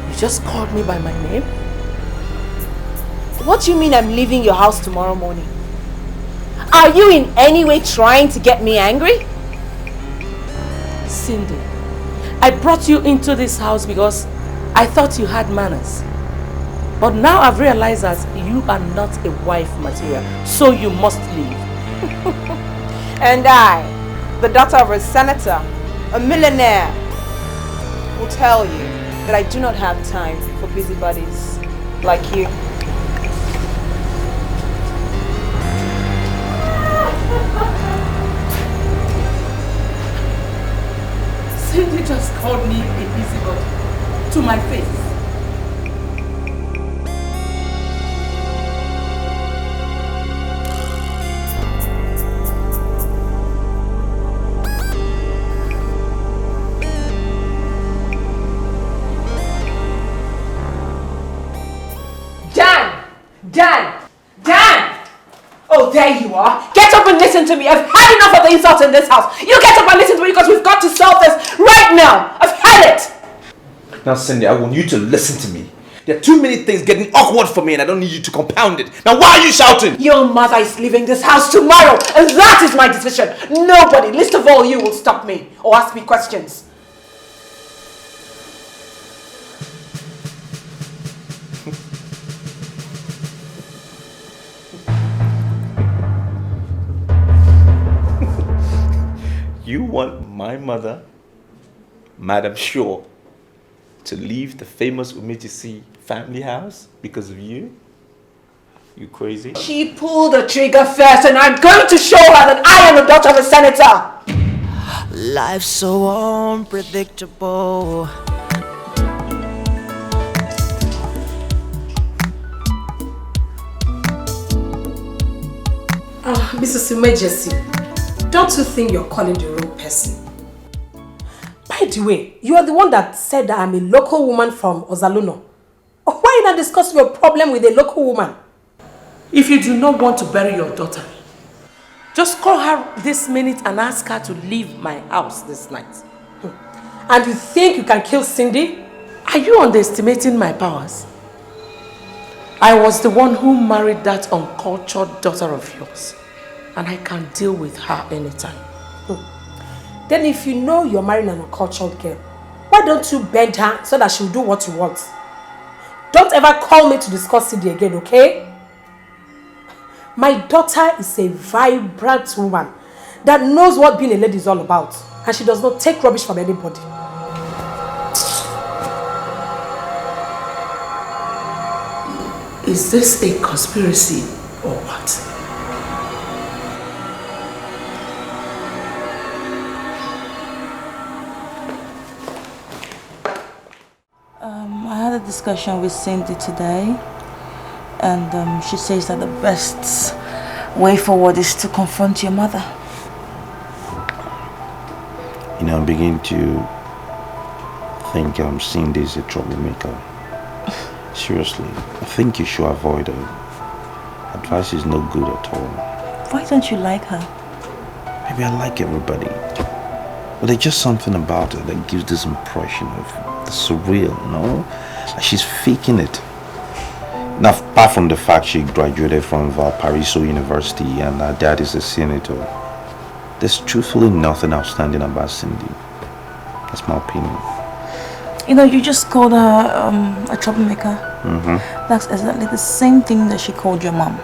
You just called me by my name? What do you mean I'm leaving your house tomorrow morning? Are you in any way trying to get me angry? Cindy, I brought you into this house because I thought you had manners. But now I've realized that you are not a wife material, so you must leave. And I, the daughter of a senator, a millionaire, will tell you that I do not have time for busybodies like you. Cindy just called me a busybody to my face. Dan! Oh, there you are. Get up and listen to me. I've had enough of the insults in this house. You get up and listen to me because we've got to solve this right now. I've had it. Now, Cindy, I want you to listen to me. There are too many things getting awkward for me and I don't need you to compound it. Now, why are you shouting? Your mother is leaving this house tomorrow and that is my decision. Nobody, least of all you, will stop me or ask me questions. You want my mother, Madam Shaw, to leave the famous Umejisi family house because of you? You crazy? She pulled the trigger first, and I'm going to show her that I am the daughter of a senator. Life's so unpredictable. Mrs. Umejisi, don't you think you're calling the wrong person? By the way, you are the one that said that I'm a local woman from Ozaluno. Why are you not discussing your problem with a local woman? If you do not want to bury your daughter, just call her this minute and ask her to leave my house this night. And you think you can kill Cindy? Are you underestimating my powers? I was the one who married that uncultured daughter of yours. And I can deal with her anytime. Then if you know you're marrying an uncultured girl, why don't you bend her so that she'll do what you want? Don't ever call me to discuss Cindy again, okay? My daughter is a vibrant woman that knows what being a lady is all about. And she does not take rubbish from anybody. Is this a conspiracy or what? I had a discussion with Cindy today, and she says that the best way forward is to confront your mother. You know, I'm beginning to think Cindy is a troublemaker. Seriously, I think you should avoid her. Advice is no good at all. Why don't you like her? Maybe I like everybody. But there's just something about her that gives this impression of the surreal, no? Like she's faking it. Now, apart from the fact she graduated from Valparaiso University and her dad is a senator, there's truthfully nothing outstanding about Cindy. That's my opinion. You know, you just called her a troublemaker. That's exactly the same thing that she called your mom.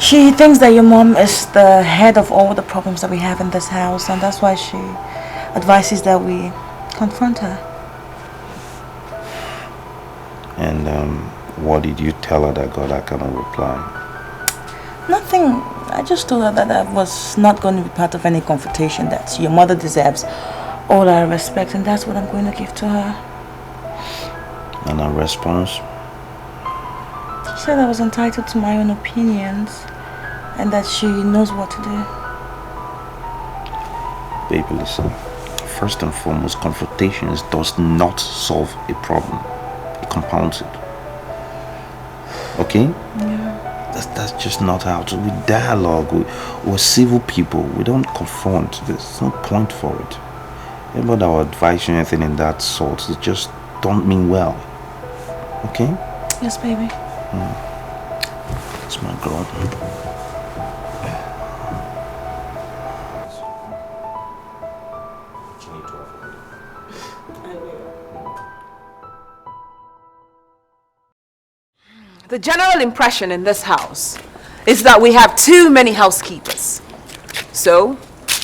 She thinks that your mom is the head of all the problems that we have in this house, and that's why she advises that we confront her. And what did you tell her that got that kind of reply? Nothing. I just told her that I was not going to be part of any confrontation, that your mother deserves all our respect, and that's what I'm going to give to her. And her response? She said I was entitled to my own opinions and that she knows what to do. Baby, listen. First and foremost, confrontation does not solve a problem. It compounds it. Okay? Yeah. That's just not how to. We dialogue. We're civil people. We don't confront. There's no point for it. About our advice or anything in that sort, it just don't mean well. Okay? Yes, baby. It's my girl. The general impression in this house is that we have too many housekeepers. So,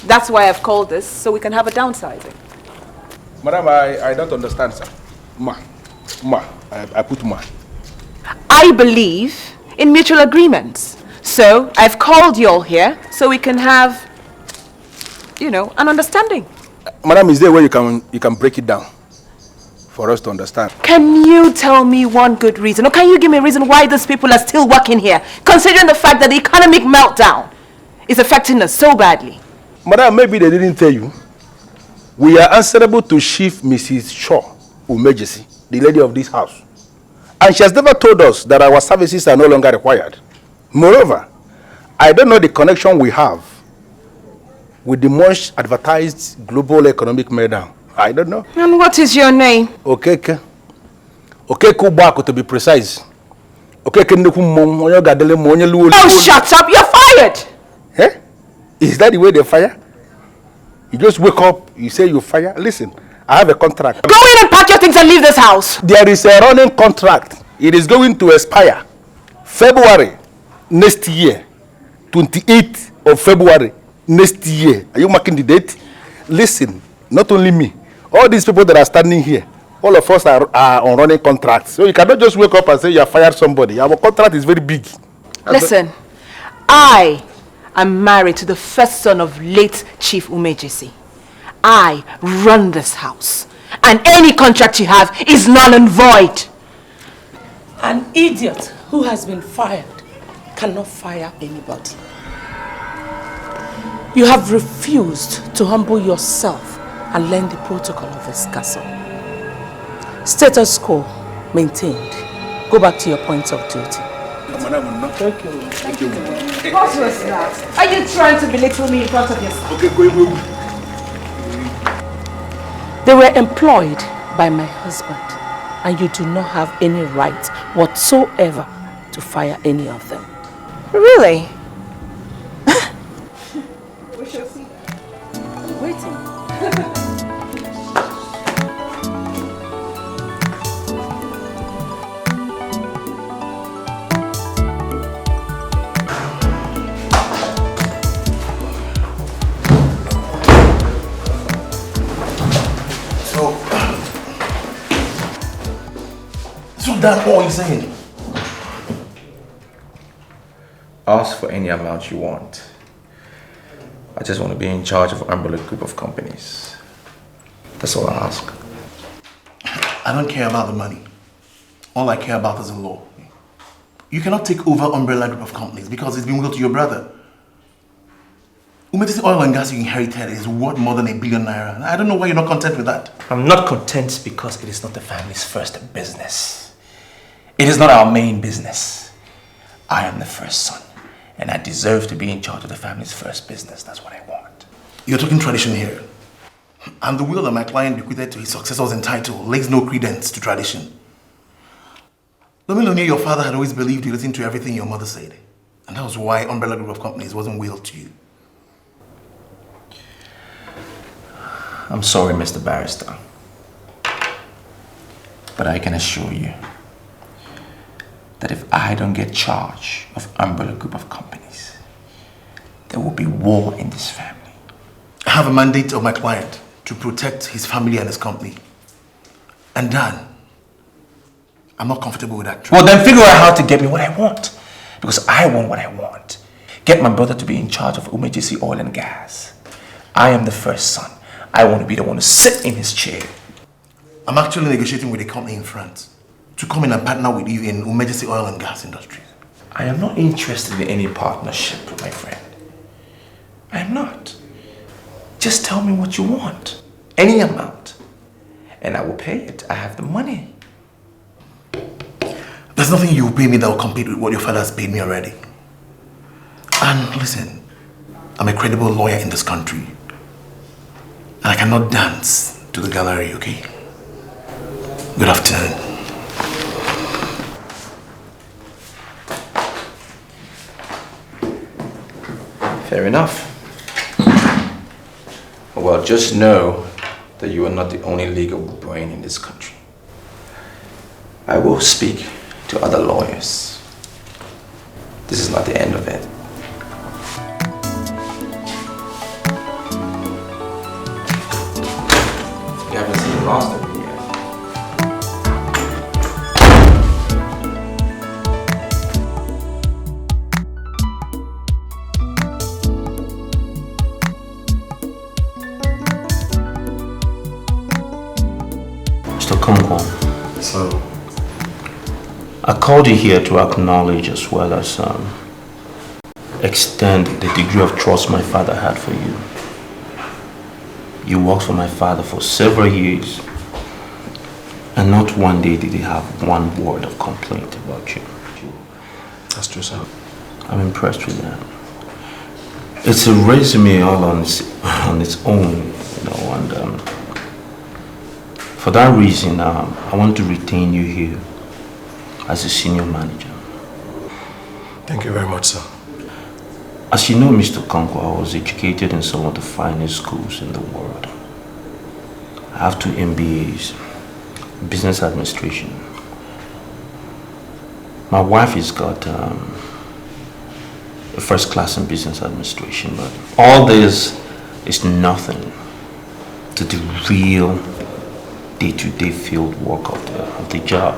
that's why I've called this, so we can have a downsizing. Madam, I don't understand, sir. I put ma. I believe in mutual agreements. So, I've called you all here so we can have, you know, an understanding. Madam, is there a way you can break it down for us to understand? Can you tell me one good reason, or can you give me a reason why these people are still working here, considering the fact that the economic meltdown is affecting us so badly? Madam, maybe they didn't tell you. We are answerable to Chief Mrs. Shaw Umejisi, the lady of this house. And she has never told us that our services are no longer required. Moreover, I don't know the connection we have with the much advertised global economic meltdown. I don't know. And what is your name? Okeke. Okeke Ubako, to be precise. Okeke Ndukumo. Oh, shut up! You're fired! Eh? Is that the way they fire? You just wake up, you say you fire. Listen, I have a contract. Go in and pack your things and leave this house. There is a running contract. It is going to expire February next year, 28th of February next year. Are you marking the date? Listen, not only me, all these people that are standing here, all of us are on running contracts. So you cannot just wake up and say you have fired somebody. Our contract is very big. Listen, I am married to the first son of late Chief Umejesi. I run this house. And any contract you have is null and void. An idiot who has been fired cannot fire anybody. You have refused to humble yourself and learn the protocol of this castle. Status quo maintained. Go back to your points of duty. Thank you. Thank you. What was that? Are you trying to belittle me in front of yourself? Okay, go. They were employed by my husband, and you do not have any right whatsoever to fire any of them. Really? We shall see. I'm waiting. So that's all you're saying? Ask for any amount you want. I just want to be in charge of an umbrella group of companies. That's all I ask. I don't care about the money. All I care about is the law. You cannot take over umbrella group of companies because it's been willed to your brother. Umejesi oil and gas you inherited is worth more than ₦1 billion. I don't know why you're not content with that. I'm not content because it is not the family's first business. It is not our main business. I am the first son, and I deserve to be in charge of the family's first business. That's what I want. You're talking tradition here. And the will that my client bequeathed to his successors in title lays no credence to tradition. Lomi, your father had always believed you listened to everything your mother said. And that was why umbrella group of companies wasn't willed to you. I'm sorry, Mr. Barrister. But I can assure you that if I don't get charge of umbrella group of companies, there will be war in this family. I have a mandate of my client to protect his family and his company. And Dan, I'm not comfortable with that. Well, then figure out how to get me what I want. Because I want what I want. Get my brother to be in charge of Umejesi Oil and Gas. I am the first son. I want to be the one to sit in his chair. I'm actually negotiating with a company in France to come in and partner with you in Umejesi Oil and Gas industries. I am not interested in any partnership, my friend. I am not. Just tell me what you want. Any amount. And I will pay it. I have the money. There's nothing you will pay me that will compete with what your father has paid me already. And listen, I'm a credible lawyer in this country. And I cannot dance to the gallery, okay? Good afternoon. Fair enough. Well, just know that you are not the only legal brain in this country. I will speak to other lawyers. This is not the end of it. You haven't seen the last of me yet. So, I called you here to acknowledge as well as extend the degree of trust my father had for you. You worked for my father for several years, and not one day did he have one word of complaint about you. That's true, sir. I'm impressed with that. It's a resume all on its own, you know, and for that reason, I want to retain you here as a senior manager. Thank you very much, sir. As you know, Mr. Konko, I was educated in some of the finest schools in the world. I have 2 MBAs, business administration. My wife has got a a first class in business administration, but all this is nothing to the real day-to-day field work of the job.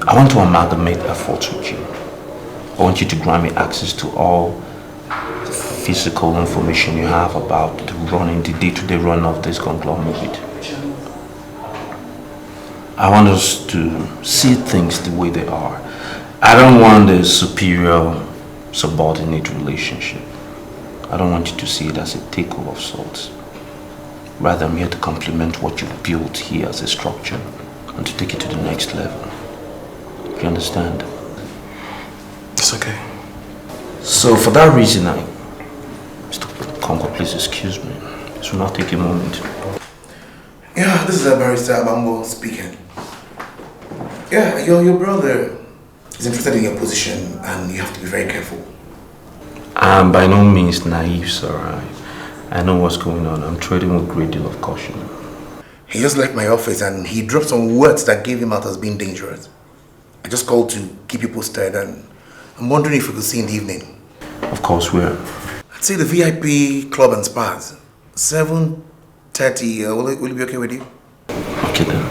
I want to amalgamate efforts with you. I want you to grant me access to all the physical information you have about the day-to-day run of this conglomerate. I want us to see things the way they are. I don't want a superior subordinate relationship. I don't want you to see it as a takeover of sorts. Rather, I'm here to complement what you've built here as a structure and to take it to the next level. You understand? It's okay. So for that reason, Mr. Congo, please excuse me. This will not take a moment. Yeah, this is a barrister Abambo speaking. Yeah, your brother is interested in your position and you have to be very careful. I'm by no means naive, sir. I know what's going on. I'm trading with a great deal of caution. He just left my office and he dropped some words that gave him out as being dangerous. I just called to keep you posted and I'm wondering if we could see in the evening. Of course, where? I'd say the VIP Club and Spas. 7:30. Will it be okay with you? Okay then.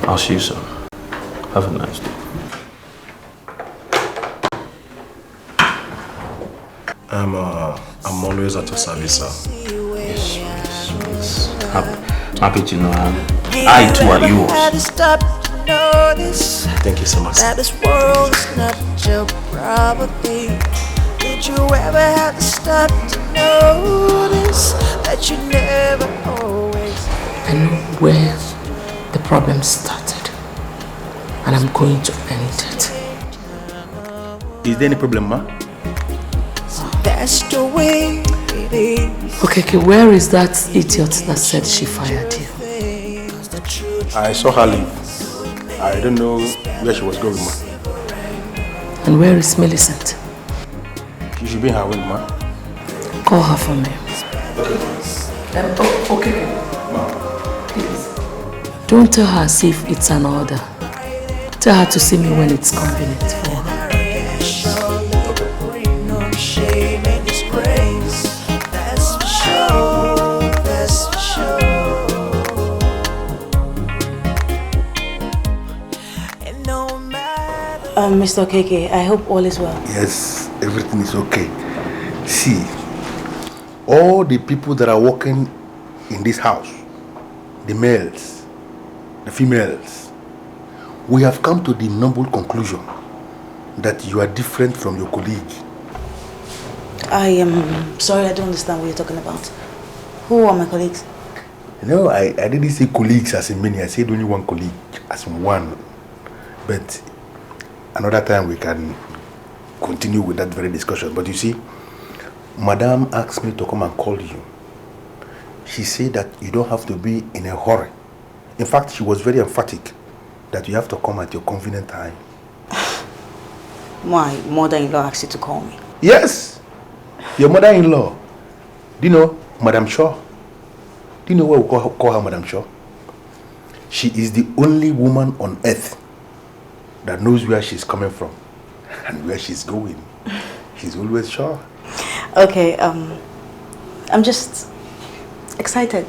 I'll see you soon. Have a nice day. I'm always at your service, sir. Yes. Happy to know I too are yours. Thank you so much. That this world is not your property. Did you ever have to stop to notice that you never always? I know where the problem started, and I'm going to end it. Is there any problem, ma? That's the way it is. Okay, where is that idiot that said she fired you? I saw her leave. I don't know where she was going, ma. And where is Millicent? She should be in her wing, ma. Call her for me. Okay. Okay. Ma. Please. Don't tell her as if it's an order. Tell her to see me when it's convenient for her. Mr. KK, I hope all is well. Yes, everything is okay. See, all the people that are working in this house, the males, the females, we have come to the noble conclusion that you are different from your colleague. I am sorry, I don't understand what you're talking about. Who are my colleagues? No, I didn't say colleagues as in many. I said only one colleague as in one. But another time we can continue with that very discussion. But you see, Madame asked me to come and call you. She said that you don't have to be in a hurry. In fact, she was very emphatic that you have to come at your convenient time. My mother-in-law asked you to call me. Yes, your mother-in-law. Do you know Madame Shaw? Do you know why we call her Madame Shaw? She is the only woman on earth that knows where she's coming from and where she's going. She's always sure. Okay, I'm just excited.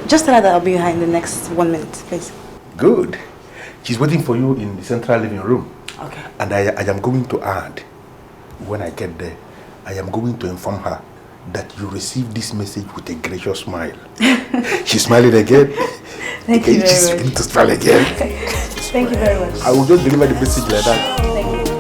Just tell her that I'll be behind the next 1 minute, please. Good. She's waiting for you in the central living room. Okay. And I am going to add, when I get there, I am going to inform her that you receive this message with a gracious smile. She's smiling again. Thank you very She's much. beginning to smile again. Thank you very much. I will just deliver the message like that. Thank you.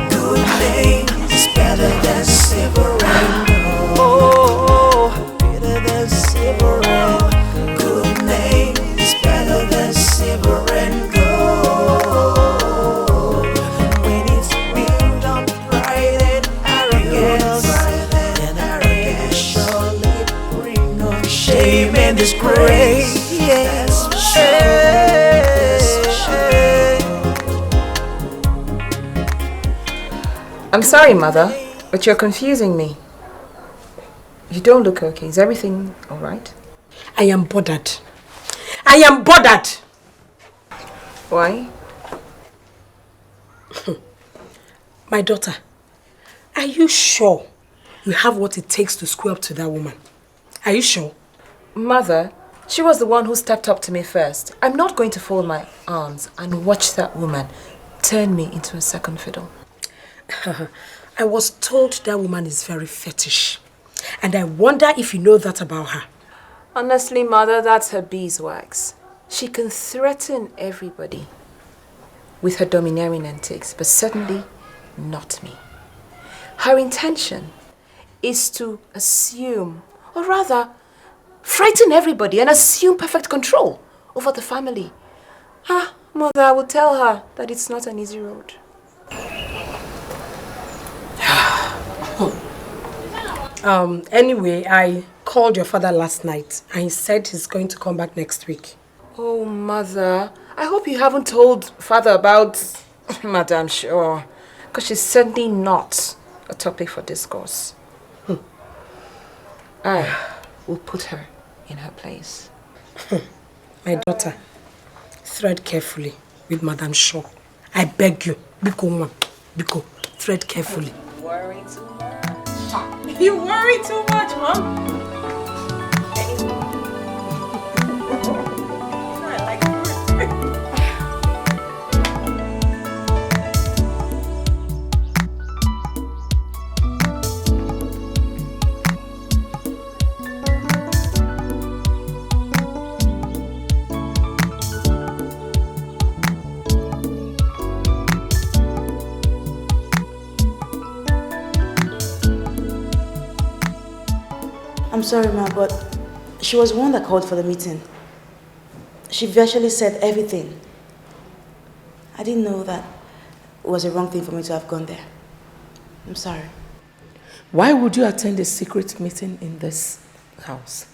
Good name is better than silver and gold. Oh, better than silver and gold. Good name is better than silver and gold. When it's built on pride and arrogance, then arrogance surely bring on shame and disgrace. Yes, I'm sorry, Mother, but you're confusing me. You don't look okay. Is everything all right? I am bothered. I am bothered. Why? My daughter, are you sure you have what it takes to square up to that woman? Are you sure? Mother, she was the one who stepped up to me first. I'm not going to fold my arms and watch that woman turn me into a second fiddle. I was told that woman is very fetish. And I wonder if you know that about her. Honestly, Mother, that's her beeswax. She can threaten everybody with her domineering antics, but certainly not me. Her intention is to assume, or rather, frighten everybody and assume perfect control over the family. Mother, I will tell her that it's not an easy road. Anyway, I called your father last night and he said he's going to come back next week. Oh, Mother, I hope you haven't told Father about Madame Shaw, because she's certainly not a topic for discourse. I will put her in her place. My daughter, thread carefully with Madame Shaw. I beg you, Biko, thread carefully. Worry too much. You worry too much, Mom. I'm sorry, Ma, but she was the one that called for the meeting. She virtually said everything. I didn't know that it was a wrong thing for me to have gone there. I'm sorry. Why would you attend a secret meeting in this house?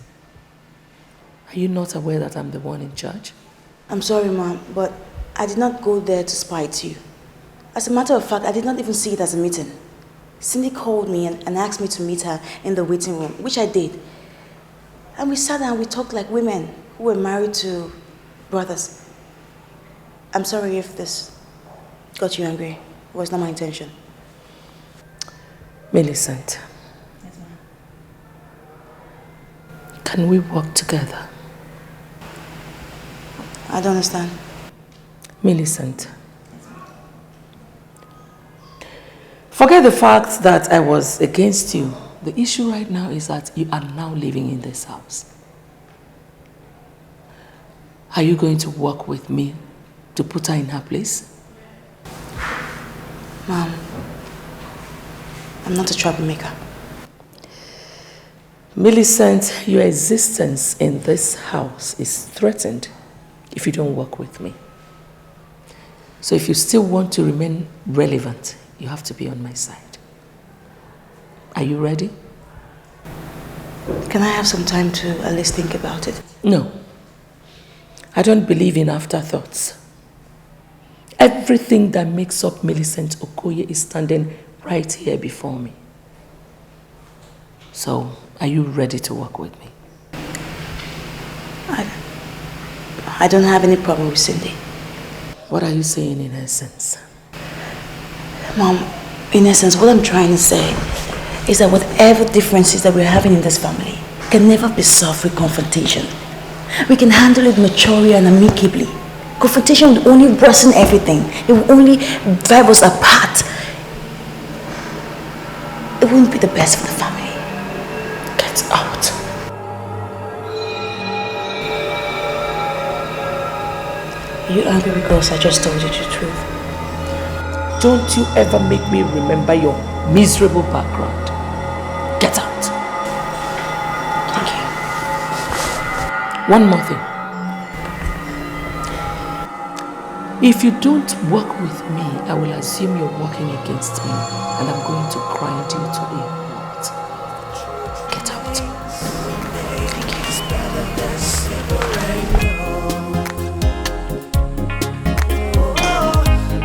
Are you not aware that I'm the one in charge? I'm sorry, Mom, but I did not go there to spite you. As a matter of fact, I did not even see it as a meeting. Cindy called me and asked me to meet her in the waiting room, which I did. And we sat down and we talked like women who were married to brothers. I'm sorry if this got you angry. It was not my intention. Millicent. Yes, ma'am. Can we work together? I don't understand. Millicent. Forget the fact that I was against you. The issue right now is that you are now living in this house. Are you going to work with me to put her in her place? Mom, I'm not a troublemaker. Millicent, your existence in this house is threatened if you don't work with me. So if you still want to remain relevant, you have to be on my side. Are you ready? Can I have some time to at least think about it? No. I don't believe in afterthoughts. Everything that makes up Millicent Okoye is standing right here before me. So, are you ready to work with me? I don't have any problem with Cindy. What are you saying in essence? Mom, in essence, what I'm trying to say is that whatever differences that we're having in this family can never be solved with confrontation. We can handle it maturely and amicably. Confrontation will only worsen everything. It will only drive us apart. It won't be the best for the family. Get out. Are you angry because I just told you the truth? Don't you ever make me remember your miserable background. Get out. Thank you. One more thing. If you don't work with me, I will assume you're working against me and I'm going to grind you to a halt. Get out.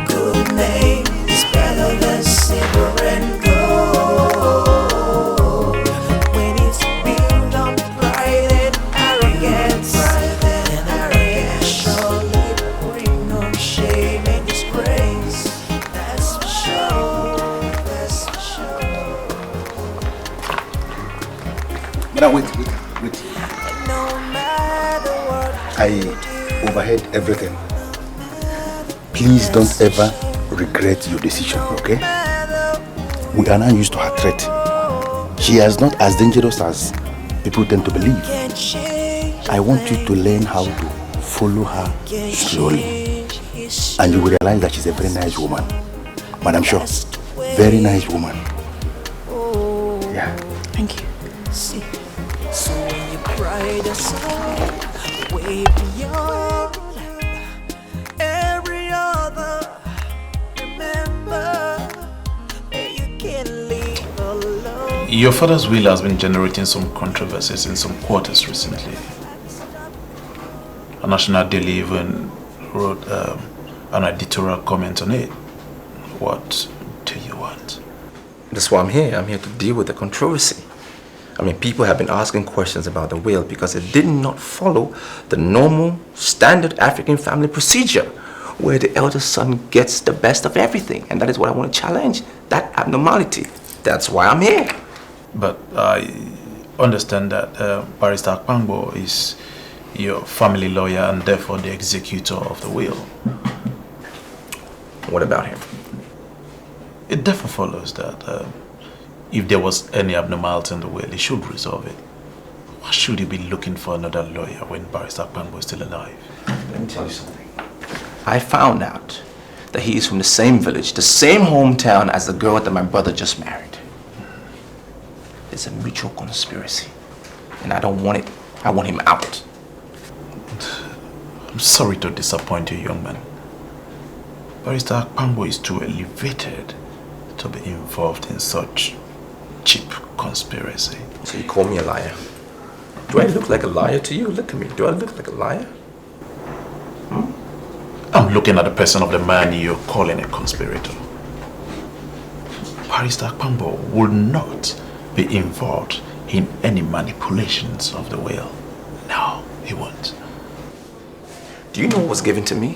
Good name is better than silver and gold. When it's built on pride and arrogance, then arrogance surely bring no shame. Now wait. I overheard everything. Please don't ever regret your decision, okay? We are now used to her threat. She is not as dangerous as people tend to believe. I want you to learn how to follow her slowly. And you will realize that she's a very nice woman. Madam Shaw, very nice woman. Yeah. Thank you. So when you cry the song, way beyond every other, remember you can live alone. Your father's will has been generating some controversies in some quarters recently. A national daily even wrote an editorial comment on it. What do you want? That's why I'm here. I'm here to deal with the controversy. I mean, people have been asking questions about the will because it did not follow the normal, standard African family procedure where the eldest son gets the best of everything. And that is what I want to challenge, that abnormality. That's why I'm here. But I understand that Barrister Akpangbo is your family lawyer and therefore the executor of the will. What about him? It therefore follows that if there was any abnormality in the will, he should resolve it. Why should he be looking for another lawyer when Barrister Akpangbo is still alive? Let me tell you something. I found out that he is from the same village, the same hometown as the girl that my brother just married. It's a mutual conspiracy. And I don't want it. I want him out. I'm sorry to disappoint you, young man. Barrister Akpangbo is too elevated to be involved in such cheap conspiracy. So you call me a liar? Do I look like a liar to you? Look at me. Do I look like a liar? I'm looking at the person of the man you're calling a conspirator. Barrister Akpangbo would not be involved in any manipulations of the will. No, he won't. Do you know what was given to me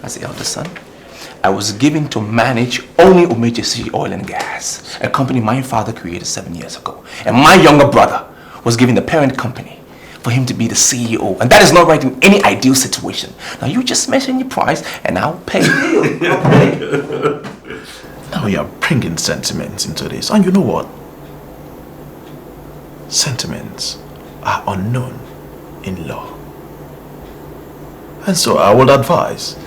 as the eldest son? I was given to manage only Umejesi Oil and Gas, a company my father created 7 years ago. And my younger brother was given the parent company for him to be the CEO. And that is not right in any ideal situation. Now you just mention your price and I'll pay. I'll pay. Now you're bringing sentiments into this. And you know what? Sentiments are unknown in law. And so I would advise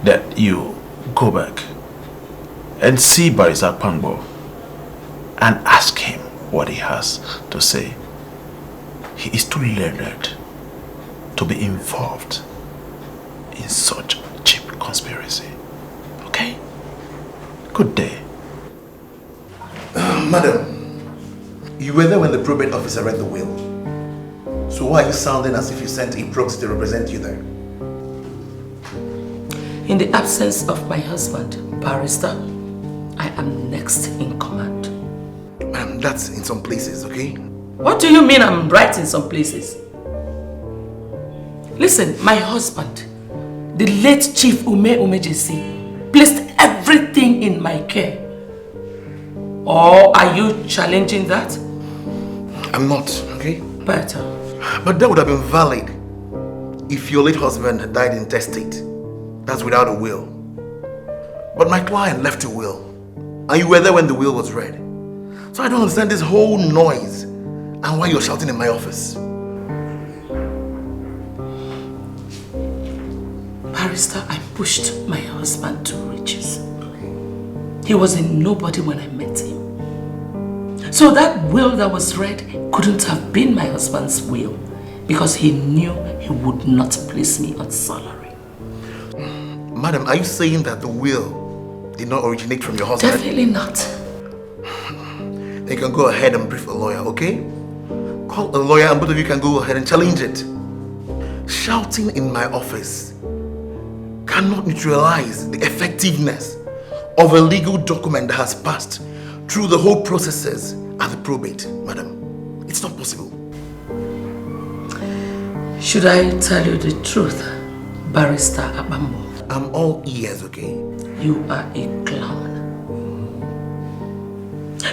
that you go back and see Barrister Akpangbo and ask him what he has to say. He is too learned to be involved in such cheap conspiracy. Okay? Good day. Madam, you were there when the probate officer read the will. So why are you sounding as if you sent a proxy to represent you there? In the absence of my husband, Barrister, I am next in command. Ma'am, that's in some places, okay? What do you mean I'm right in some places? Listen, my husband, the late Chief Umejesi, placed everything in my care. Or are you challenging that? I'm not, okay? Better. But that would have been valid if your late husband had died intestate. That's without a will. But my client left a will. And you were there when the will was read. So I don't understand this whole noise and why you're shouting in my office. Barrister, I pushed my husband to riches. He was a nobody when I met him. So that will that was read couldn't have been my husband's will because he knew he would not place me on salary. Madam, are you saying that the will did not originate from your husband? Definitely not. Then you can go ahead and brief a lawyer, okay? Call a lawyer and both of you can go ahead and challenge it. Shouting in my office cannot neutralize the effectiveness of a legal document that has passed through the whole processes at the probate, madam. It's not possible. Should I tell you the truth, Barrister Akpangbo? I'm all ears, okay? You are a clown.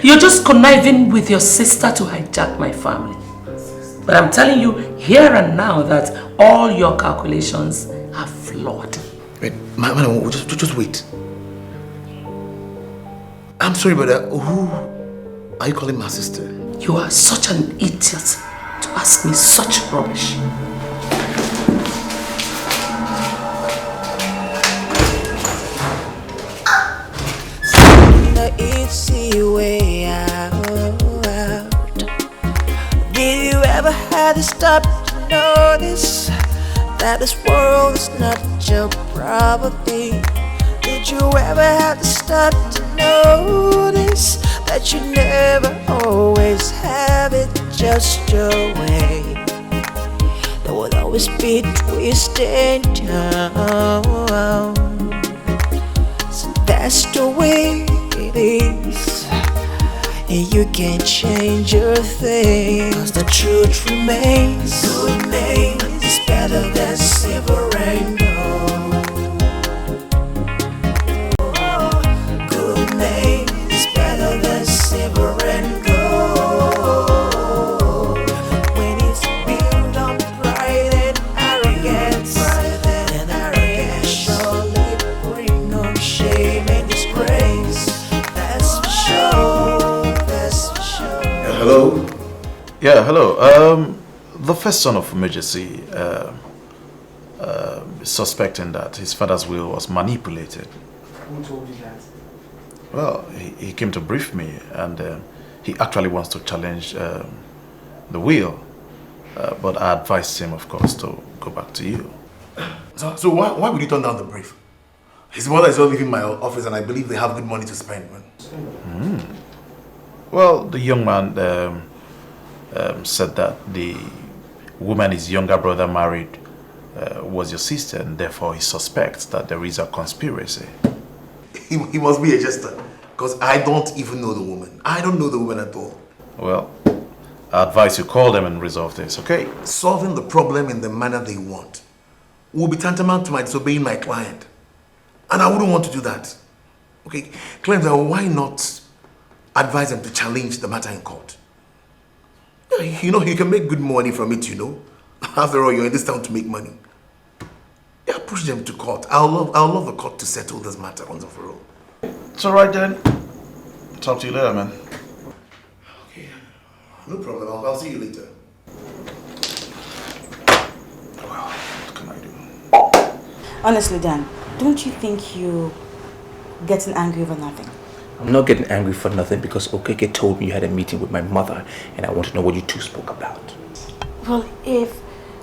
You're just conniving with your sister to hijack my family. But I'm telling you here and now that all your calculations are flawed. Wait, madam, just wait. I'm sorry, but who are you calling my sister? You are such an idiot to ask me such rubbish. The easy way out. Did you ever have to stop to notice that this world is not your property? Did you ever have to stop to notice that you never always have it just your way? There will always be twists and turns. So that's the way it is, and you can't change your thing. 'Cause the truth remains, good name is better than silver and gold. Good name is better than silver and gold. When it's built on pride and arrogance, then arrogance surely bring on shame and disgrace. That's for sure. That's for sure. Hello? Yeah, hello. The first son of emergency is suspecting that his father's will was manipulated. Who told you that? Well, he came to brief me, and he actually wants to challenge the will. But I advised him, of course, to go back to you. So why would you turn down the brief? His mother is not leaving my office, and I believe they have good money to spend, man. Well, the young man said that the woman his younger brother married was your sister, and therefore he suspects that there is a conspiracy. He must be a jester, because I don't even know the woman. I don't know the woman at all. Well, I advise you call them and resolve this, okay? Solving the problem in the manner they want will be tantamount to my disobeying my client. And I wouldn't want to do that. Okay, Cleanser, why not advise them to challenge the matter in court? You know, you can make good money from it, you know. After all, you're in this town to make money. Yeah, push them to court. I'll love the court to settle this matter once and for all. It's alright then. Talk to you later, man. Okay, no problem. I'll see you later. Well, what can I do? Honestly, Dan, don't you think you're getting angry over nothing? I'm not getting angry for nothing because Okeke told me you had a meeting with my mother and I want to know what you two spoke about. Well, if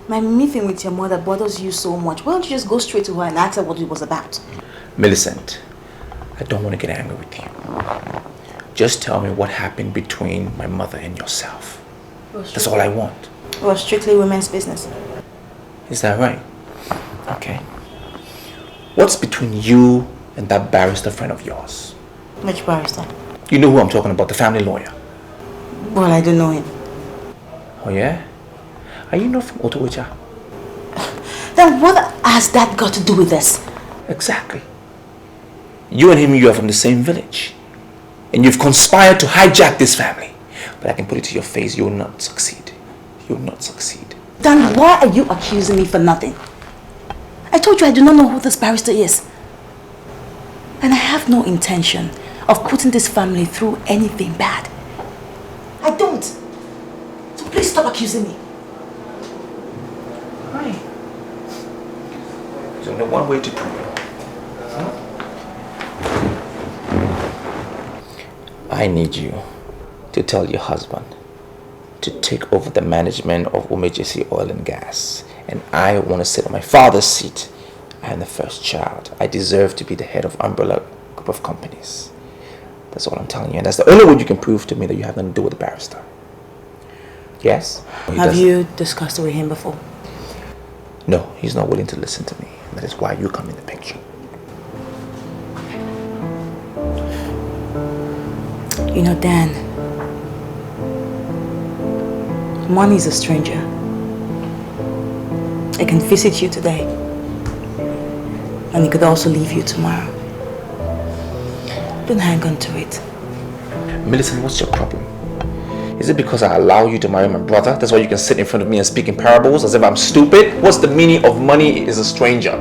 my meeting with your mother bothers you so much, why don't you just go straight to her and ask her what it was about? Millicent, I don't want to get angry with you. Just tell me what happened between my mother and yourself. That's all I want. It was strictly women's business. Is that right? Okay. What's between you and that barrister friend of yours? Which barrister? You know who I'm talking about, the family lawyer. Well, I don't know him. Oh yeah? Are you not from Otowecha? Then what has that got to do with this? Exactly. You and him, you are from the same village. And you've conspired to hijack this family. But I can put it to your face, you will not succeed. You will not succeed. Then why are you accusing me for nothing? I told you I do not know who this barrister is. And I have no intention of putting this family through anything bad. I don't. So please stop accusing me. Right. There's only one way to prove it. I need you to tell your husband to take over the management of Umejesi Oil and Gas. And I want to sit on my father's seat. I am the first child. I deserve to be the head of umbrella group of companies. That's all I'm telling you. And that's the only way you can prove to me that you have nothing to do with the barrister. Yes? Have you discussed it with him before? No, he's not willing to listen to me. That is why you come in the picture. You know, Dan, money is a stranger. It can visit you today, and it could also leave you tomorrow. Don't hang on to it. Millicent, what's your problem? Is it because I allow you to marry my brother? That's why you can sit in front of me and speak in parables as if I'm stupid? What's the meaning of money is a stranger?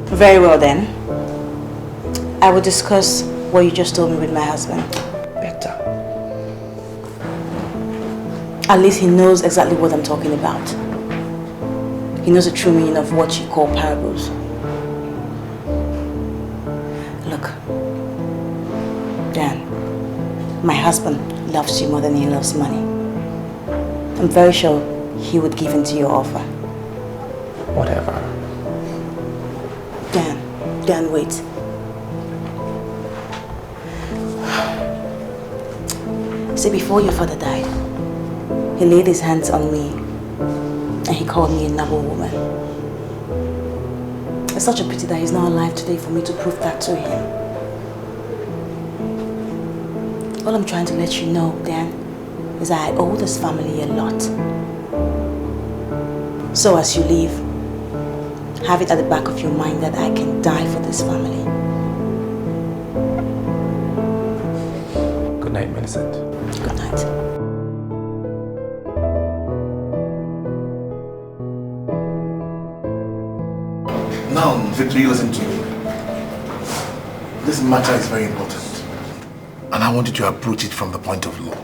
Very well then. I will discuss what you just told me with my husband. Better. At least he knows exactly what I'm talking about. He knows the true meaning of what you call parables. Look, Dan, my husband loves you more than he loves money. I'm very sure he would give in to your offer. Whatever. Dan, wait. See, before your father died, he laid his hands on me and he called me a noble woman. It's such a pity that he's not alive today for me to prove that to him. All I'm trying to let you know, Dan, is that I owe this family a lot. So as you leave, have it at the back of your mind that I can die for this family. Good night, Millicent. Good night. Now, Victor, you listen to me. This matter is very important. And I want you to approach it from the point of law.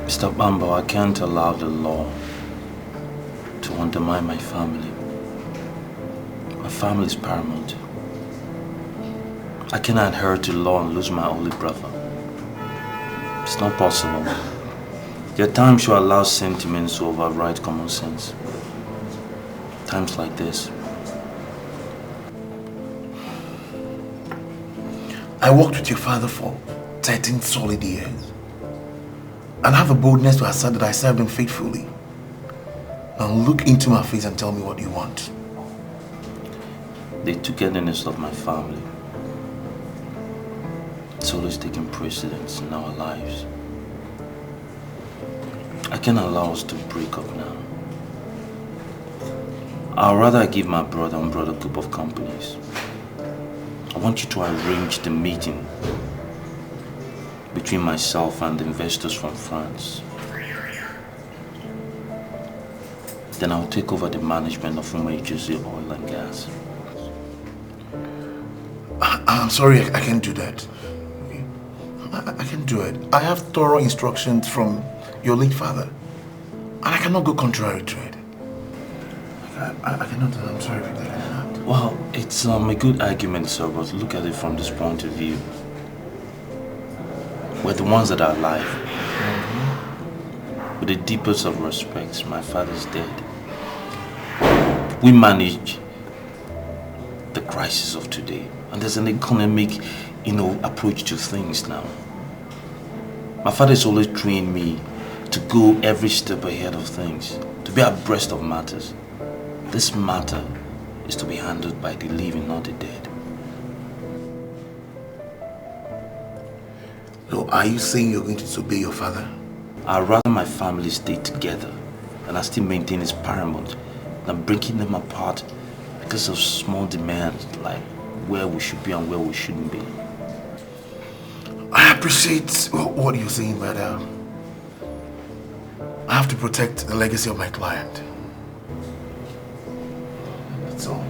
Mr. Bambo, I can't allow the law to undermine my family. My family is paramount. I cannot adhere to law and lose my only brother. It's not possible. There are times you allow sentiments to override common sense. Times like this. I worked with your father for 13 solid years. And I have the boldness to assert that I served him faithfully. Now look into my face and tell me what you want. The togetherness of my family. It's always taking precedence in our lives. I can't allow us to break up now. I'd rather give my brother and brother a group of companies. I want you to arrange the meeting between myself and the investors from France. Then I'll take over the management of Nigerian Oil and Gas. I'm sorry, I can't do that. I can't do it. I have thorough instructions from your late father. And I cannot go contrary to it. I cannot do that. I'm sorry, Victor. I cannot. Well, it's a good argument, sir, but look at it from this point of view. We're the ones that are alive. With the deepest of respects, my father's dead. We manage the crisis of today. And there's an economic, approach to things now. My father's always trained me to go every step ahead of things, to be abreast of matters. This matter is to be handled by the living, not the dead. So are you saying you're going to disobey your father? I'd rather my family stay together and I still maintain its paramount than breaking them apart because of small demands like where we should be and where we shouldn't be. I appreciate what you're saying, but I have to protect the legacy of my client. That's all.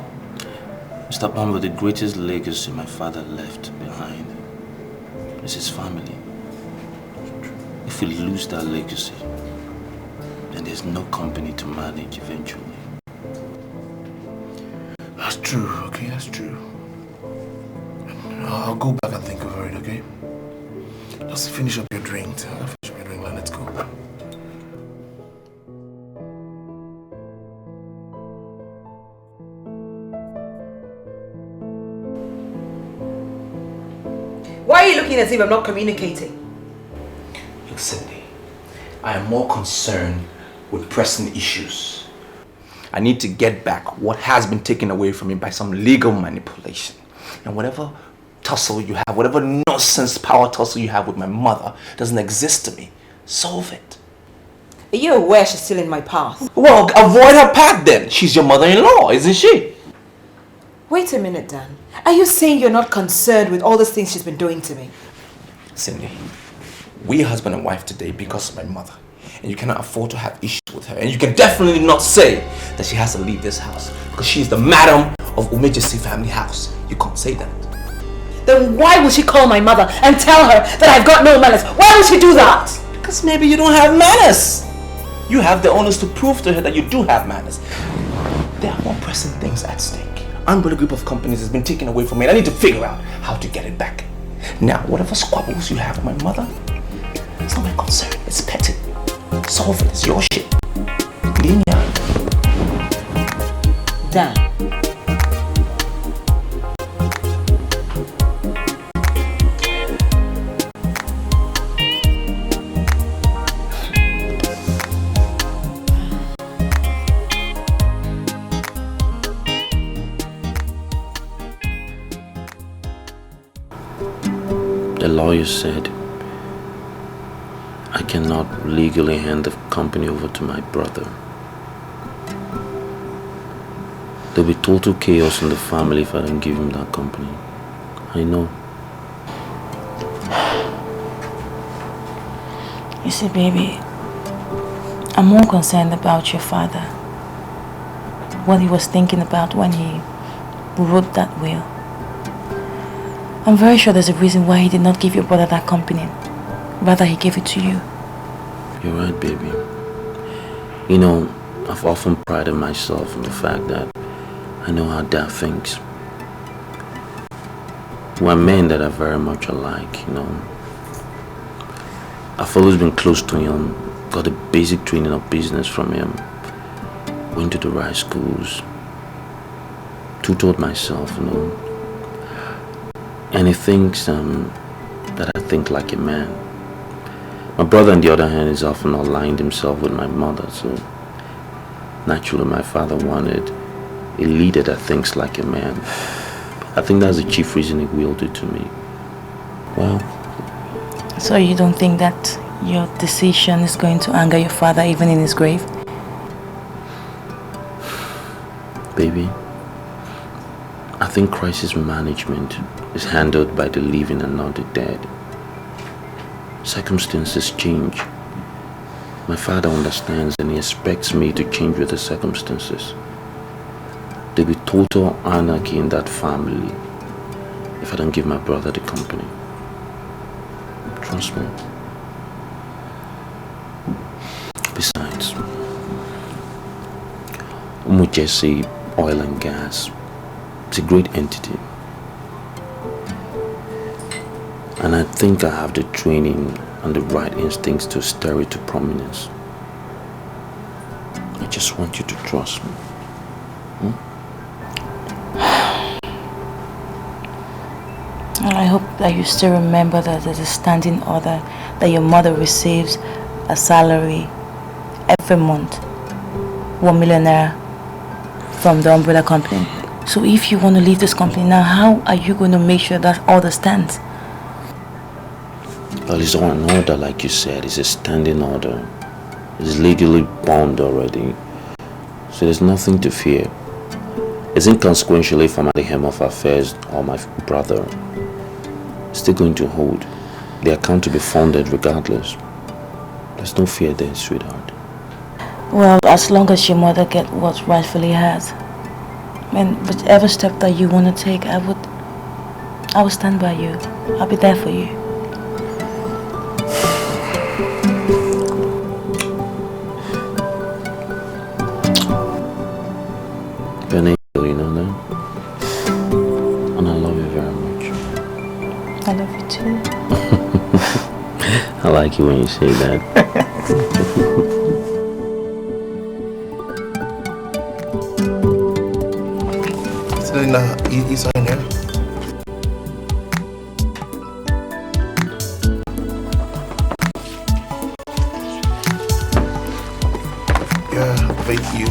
Mr. Bambo, the greatest legacy my father left behind is his family. If we lose that legacy, then there's no company to manage eventually. That's true, okay, that's true. I'll go back and think over it, okay? Just finish up your drink. I'll finish up your drink, let's go. Why are you looking as if I'm not communicating? Look, Cindy, I am more concerned with pressing issues. I need to get back what has been taken away from me by some legal manipulation. And whatever tussle you have, whatever nonsense power tussle you have with my mother doesn't exist to me. Solve it. Are you aware she's still in my path? Well, avoid her path then. She's your mother-in-law, isn't she? Wait a minute, Dan. Are you saying you're not concerned with all these things she's been doing to me? Cindy, We're husband and wife today because of my mother. And you cannot afford to have issues with her. And you can definitely not say that she has to leave this house because she is the madam of Umejesi family house. You can't say that. Then why would she call my mother and tell her that I've got no manners? Why would she do that? Because maybe you don't have manners. You have the onus to prove to her that you do have manners. There are more pressing things at stake. Umbrella Group of companies has been taken away from me and I need to figure out how to get it back. Now, whatever squabbles you have with my mother, it's not my concern. It's petty. Solve it. It's your shit. Linear. Dan. The lawyer said I cannot legally hand the company over to my brother. There'll be total chaos in the family if I don't give him that company. I know. You see, baby, I'm more concerned about your father. What he was thinking about when he wrote that will. I'm very sure there's a reason why he did not give your brother that company. Rather, he gave it to you. You're right, baby. You know, I've often prided myself on the fact that I know how Dad thinks. We're men that are very much alike, you know. I've always been close to him, got a basic training of business from him, went to the right schools, tutored myself, you know. And he thinks that I think like a man. My brother, on the other hand, is often aligned himself with my mother, so naturally my father wanted a leader that thinks like a man. I think that's the chief reason he willed it to me. Well. So you don't think that your decision is going to anger your father even in his grave? Baby, I think crisis management is handled by the living and not the dead. Circumstances change. My father understands and he expects me to change with the circumstances. There'll be total anarchy in that family if I don't give my brother the company. Trust me. Besides, Umejesi Oil and Gas, it's a great entity. And I think I have the training and the right instincts to stir it to prominence. I just want you to trust me. I hope that you still remember that there's a standing order that your mother receives a salary every month, 1 million naira from the umbrella company. So if you want to leave this company now, how are you going to make sure that order stands? Well, it's on order, like you said. It's a standing order. It's legally bound already. So there's nothing to fear. It's inconsequential if I'm at the helm of affairs or my brother. It's still going to hold. The account to be funded regardless. There's no fear there, sweetheart. Well, as long as your mother gets what rightfully has. And whichever step that you want to take, I will stand by you. I'll be there for you. You're an angel, you know that? And I love you very much. I love you too. I like it when you say that. Selena, you sign here? Yeah, thank you.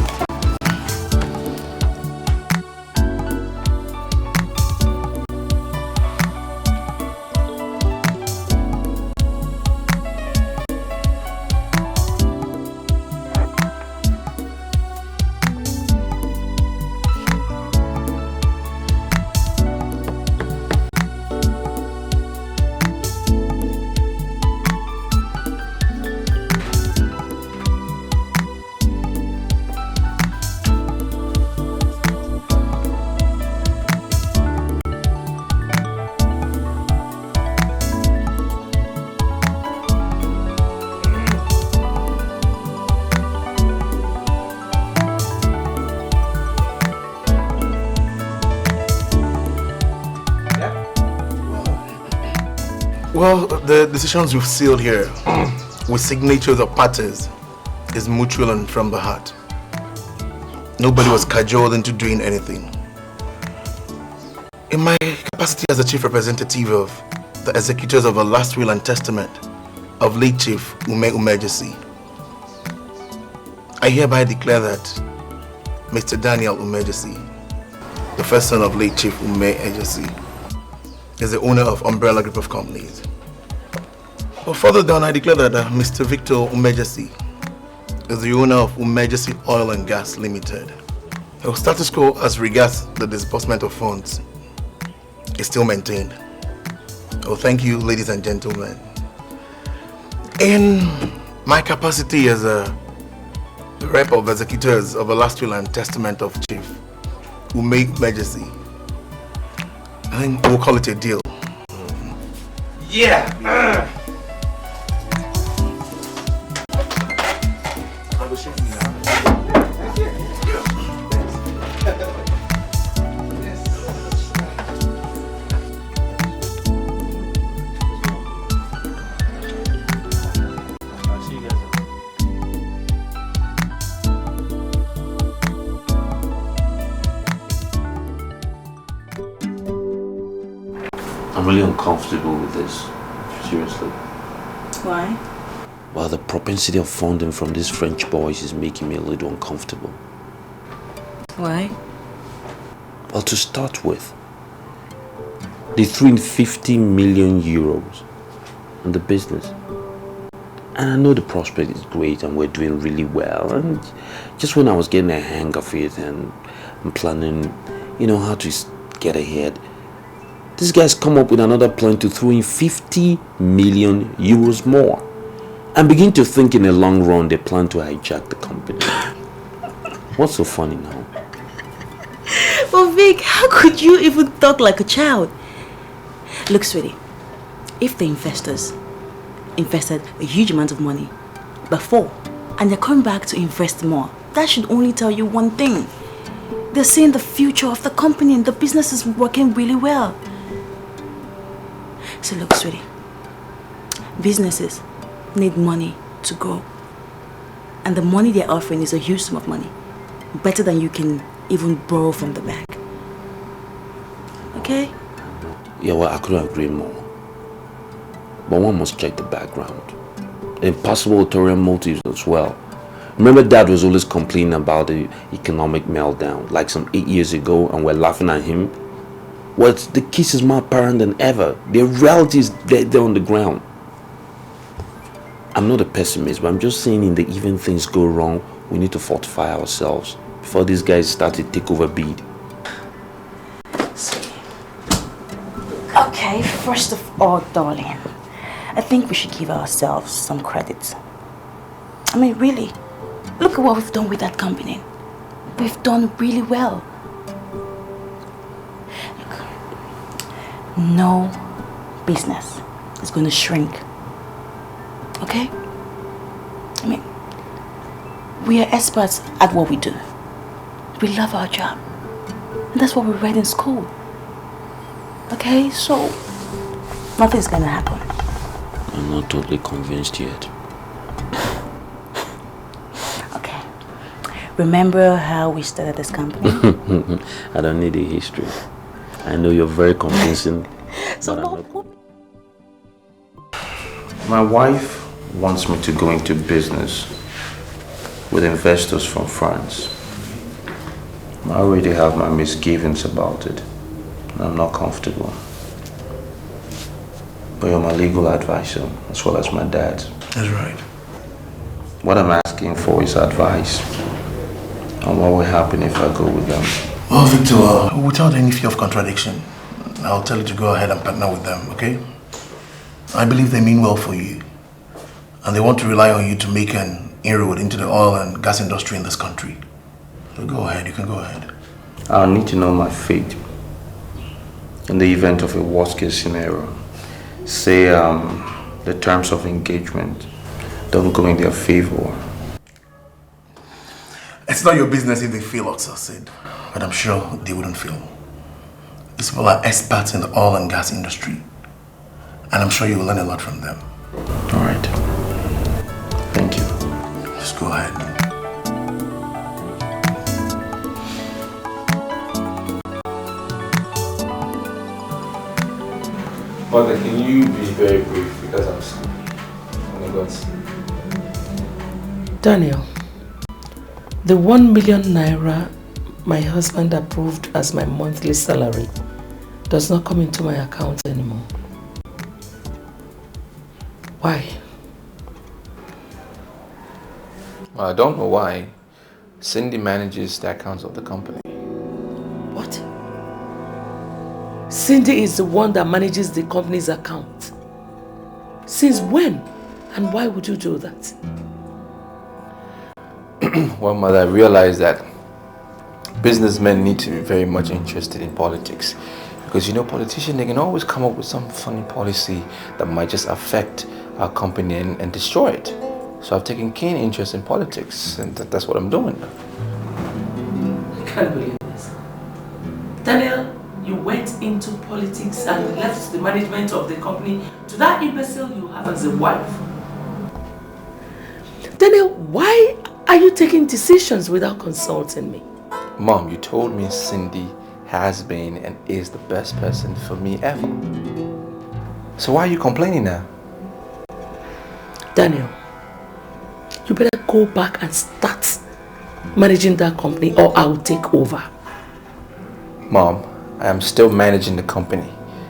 Well, the decisions we've sealed here with signatures of parties is mutual and from the heart. Nobody was cajoled into doing anything. In my capacity as the chief representative of the executors of a last will and testament of late Chief Umejesi, I hereby declare that Mr. Daniel Umejesi, the first son of late Chief Umejesi, is the owner of Umbrella Group of Companies. But further down, I declare that Mr. Victor Umejesi is the owner of Umejesi Oil and Gas Limited. The status quo as regards the disbursement of funds is still maintained. Oh, thank you, ladies and gentlemen. In my capacity as a rep of executors of a last will and testament of Chief Umejesi, I think we'll call it a deal. Yeah! I'm really uncomfortable with this. Seriously. Why? Well, the propensity of funding from these French boys is making me a little uncomfortable. Why? Well, to start with, they threw in 50 million euros in the business. And I know the prospect is great and we're doing really well. And just when I was getting a hang of it and I'm planning, how to get ahead, these guys come up with another plan to throw in 50 million euros more. And begin to think in the long run they plan to hijack the company. What's so funny now? Well, Vic, how could you even talk like a child? Look, sweetie, if the investors invested a huge amount of money before and they're coming back to invest more, that should only tell you one thing. They're seeing the future of the company and the business is working really well. So look, sweetie, businesses need money to grow. And the money they're offering is a huge sum of money. Better than you can even borrow from the bank. Okay? Yeah, well, I couldn't agree more. But one must check the background. And possible ulterior motives as well. Remember, Dad was always complaining about the economic meltdown, like some 8 years ago, and we're laughing at him. Well, the case is more apparent than ever. The reality is there on the ground. I'm not a pessimist, but I'm just saying in the event things go wrong, we need to fortify ourselves before these guys start to take over bid. Okay, first of all, darling, I think we should give ourselves some credit. I mean, really, look at what we've done with that company. We've done really well. Look, no business is going to shrink. Okay? I mean, we are experts at what we do. We love our job. And that's what we read in school. Okay, so nothing's gonna happen. I'm not totally convinced yet. Okay. Remember how we started this company? I don't need a history. I know you're very convincing. So My wife wants me to go into business with investors from France. I already have my misgivings about it. I'm not comfortable. But you're my legal advisor, as well as my dad. That's right. What I'm asking for is advice on what will happen if I go with them. Well, Victor, without any fear of contradiction, I'll tell you to go ahead and partner with them, okay? I believe they mean well for you. And they want to rely on you to make an inroad into the oil and gas industry in this country. So go ahead, you can go ahead. I'll need to know my fate. In the event of a worst case scenario, say the terms of engagement don't go in their favor. It's not your business if they fail or succeed, but I'm sure they wouldn't fail. These people are experts in the oil and gas industry. And I'm sure you will learn a lot from them. All right. Thank you. Just go ahead. Mother, can you be very brief because I'm sorry. Oh my God. Daniel, the 1 million naira my husband approved as my monthly salary does not come into my account anymore. Why? Well, I don't know why. Cindy manages the accounts of the company. What? Cindy is the one that manages the company's account. Since when? And why would you do that? Well, Mother, I realize that businessmen need to be very much interested in politics. Because, you know, politicians, they can always come up with some funny policy that might just affect our company and destroy it. So I've taken keen interest in politics, and that's what I'm doing. I can't believe this. Daniel, you went into politics and left the management of the company to that imbecile you have as a wife. Daniel, why are you taking decisions without consulting me? Mom, you told me Cindy has been and is the best person for me ever. So why are you complaining now? Daniel, you better go back and start managing that company or I'll take over. Mom, I am still managing the company.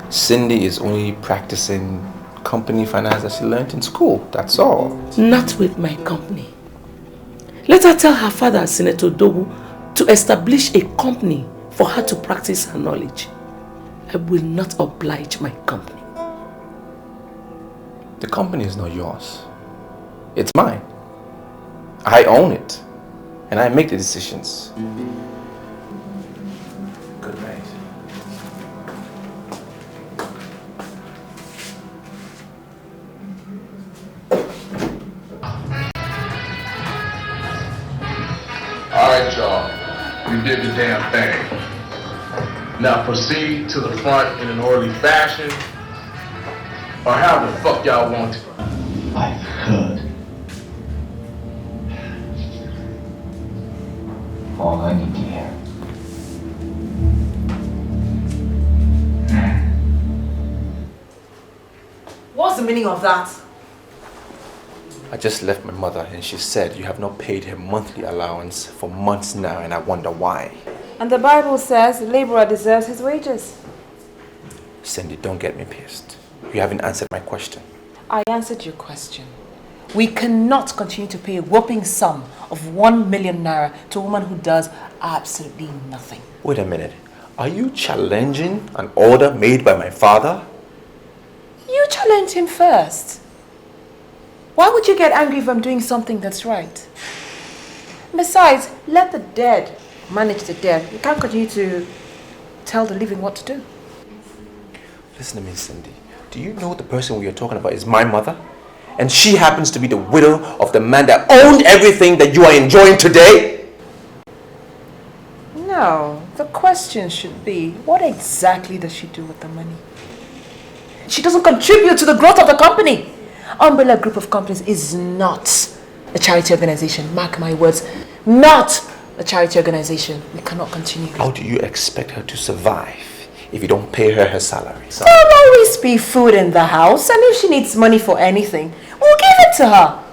Cindy is only practicing company finance that she learned in school, that's all. Not with my company. Let her tell her father, Senator Dogu, to establish a company for her to practice her knowledge. I will not oblige my company. The company is not yours. It's mine. I own it. And I make the decisions. Good night. Alright, y'all. We did the damn thing. Now proceed to the front in an orderly fashion. Or how the fuck y'all want it. I've heard. All I need to hear. What's the meaning of that? I just left my mother and she said you have not paid her monthly allowance for months now and I wonder why. And the Bible says the laborer deserves his wages. Cindy, don't get me pissed. You haven't answered my question. I answered your question. We cannot continue to pay a whopping sum of 1 million naira to a woman who does absolutely nothing. Wait a minute. Are you challenging an order made by my father? You challenge him first. Why would you get angry if I'm doing something that's right? Besides, let the dead manage the dead. You can't continue to tell the living what to do. Listen to me, Cindy. Do you know the person we are talking about is my mother? And she happens to be the widow of the man that owned everything that you are enjoying today? No, the question should be, what exactly does she do with the money? She doesn't contribute to the growth of the company. Umbrella Group of Companies is not a charity organization. Mark my words, not a charity organization. We cannot continue. How do you expect her to survive if you don't pay her salary? There'll always be food in the house, and if she needs money for anything, we'll give it to her.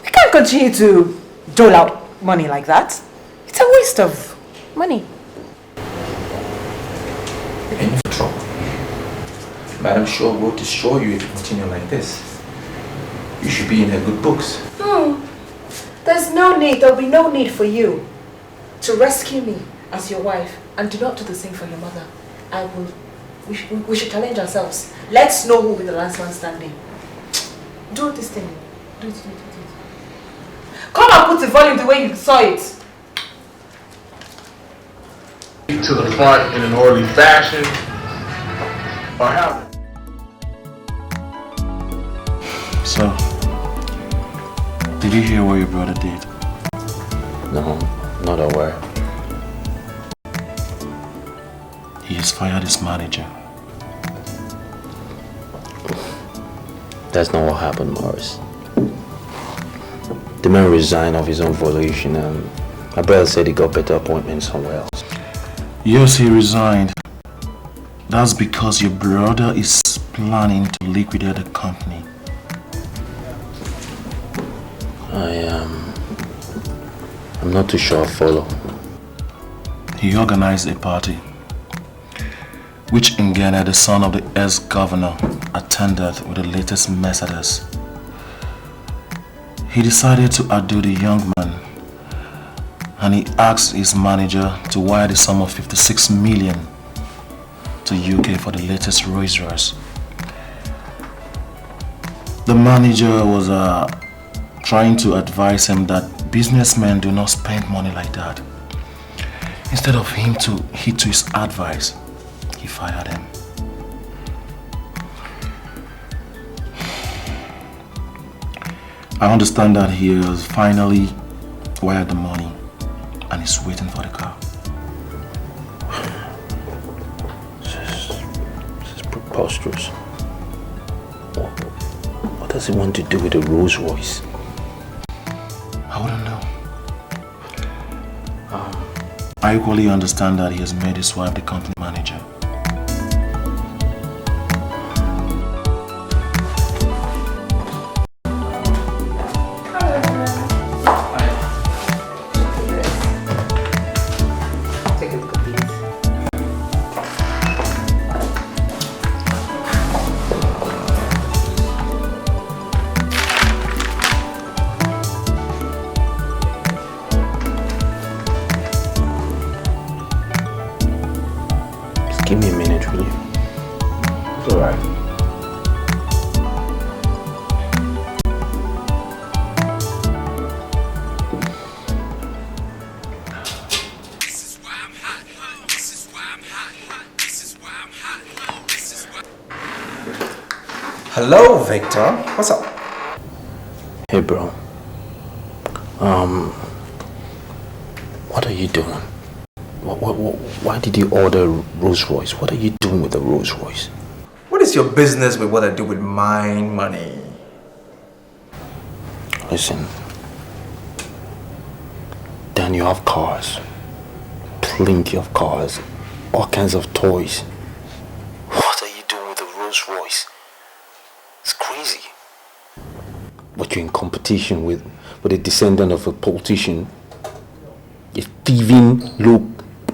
We can't continue to dole out money like that. It's a waste of money. You're in for trouble. Madam Shaw will destroy you if you continue like this. You should be in her good books. There's no need, there'll be no need for you to rescue me as your wife, and do not do the same for your mother. We should challenge ourselves. Let's know who will be the last man standing. Do this thing. Do it. Come and put the volume the way you saw it. To the front in an orderly fashion. Or how? So, did you hear what your brother did? No, not aware. He has fired his manager. That's not what happened, Morris. The man resigned of his own volition and my brother said he got better appointment somewhere else. Yes, he resigned. That's because your brother is planning to liquidate the company. I'm not too sure I follow. He organized a party, which Ngene, the son of the ex-governor, attended with the latest Mercedes. He decided to outdo the young man, and he asked his manager to wire the sum of 56 million to UK for the latest Rolls Royce. The manager was trying to advise him that businessmen do not spend money like that. Instead of him to heed to his advice, he fired him. I understand that he has finally wired the money and is waiting for the car. This is preposterous. What does he want to do with a Rolls Royce? I wouldn't know. I equally understand that he has made his wife the company manager. Give me a minute, will you? It's alright. Hello, Victor. What's up? Hey, bro. What are you doing? Why did you order a Rolls Royce? What are you doing with the Rolls Royce? What is your business with what I do with my money? Listen. Dan, you have cars. Plenty of cars. All kinds of toys. What are you doing with the Rolls Royce? It's crazy. But you're in competition with a descendant of a politician. A thieving low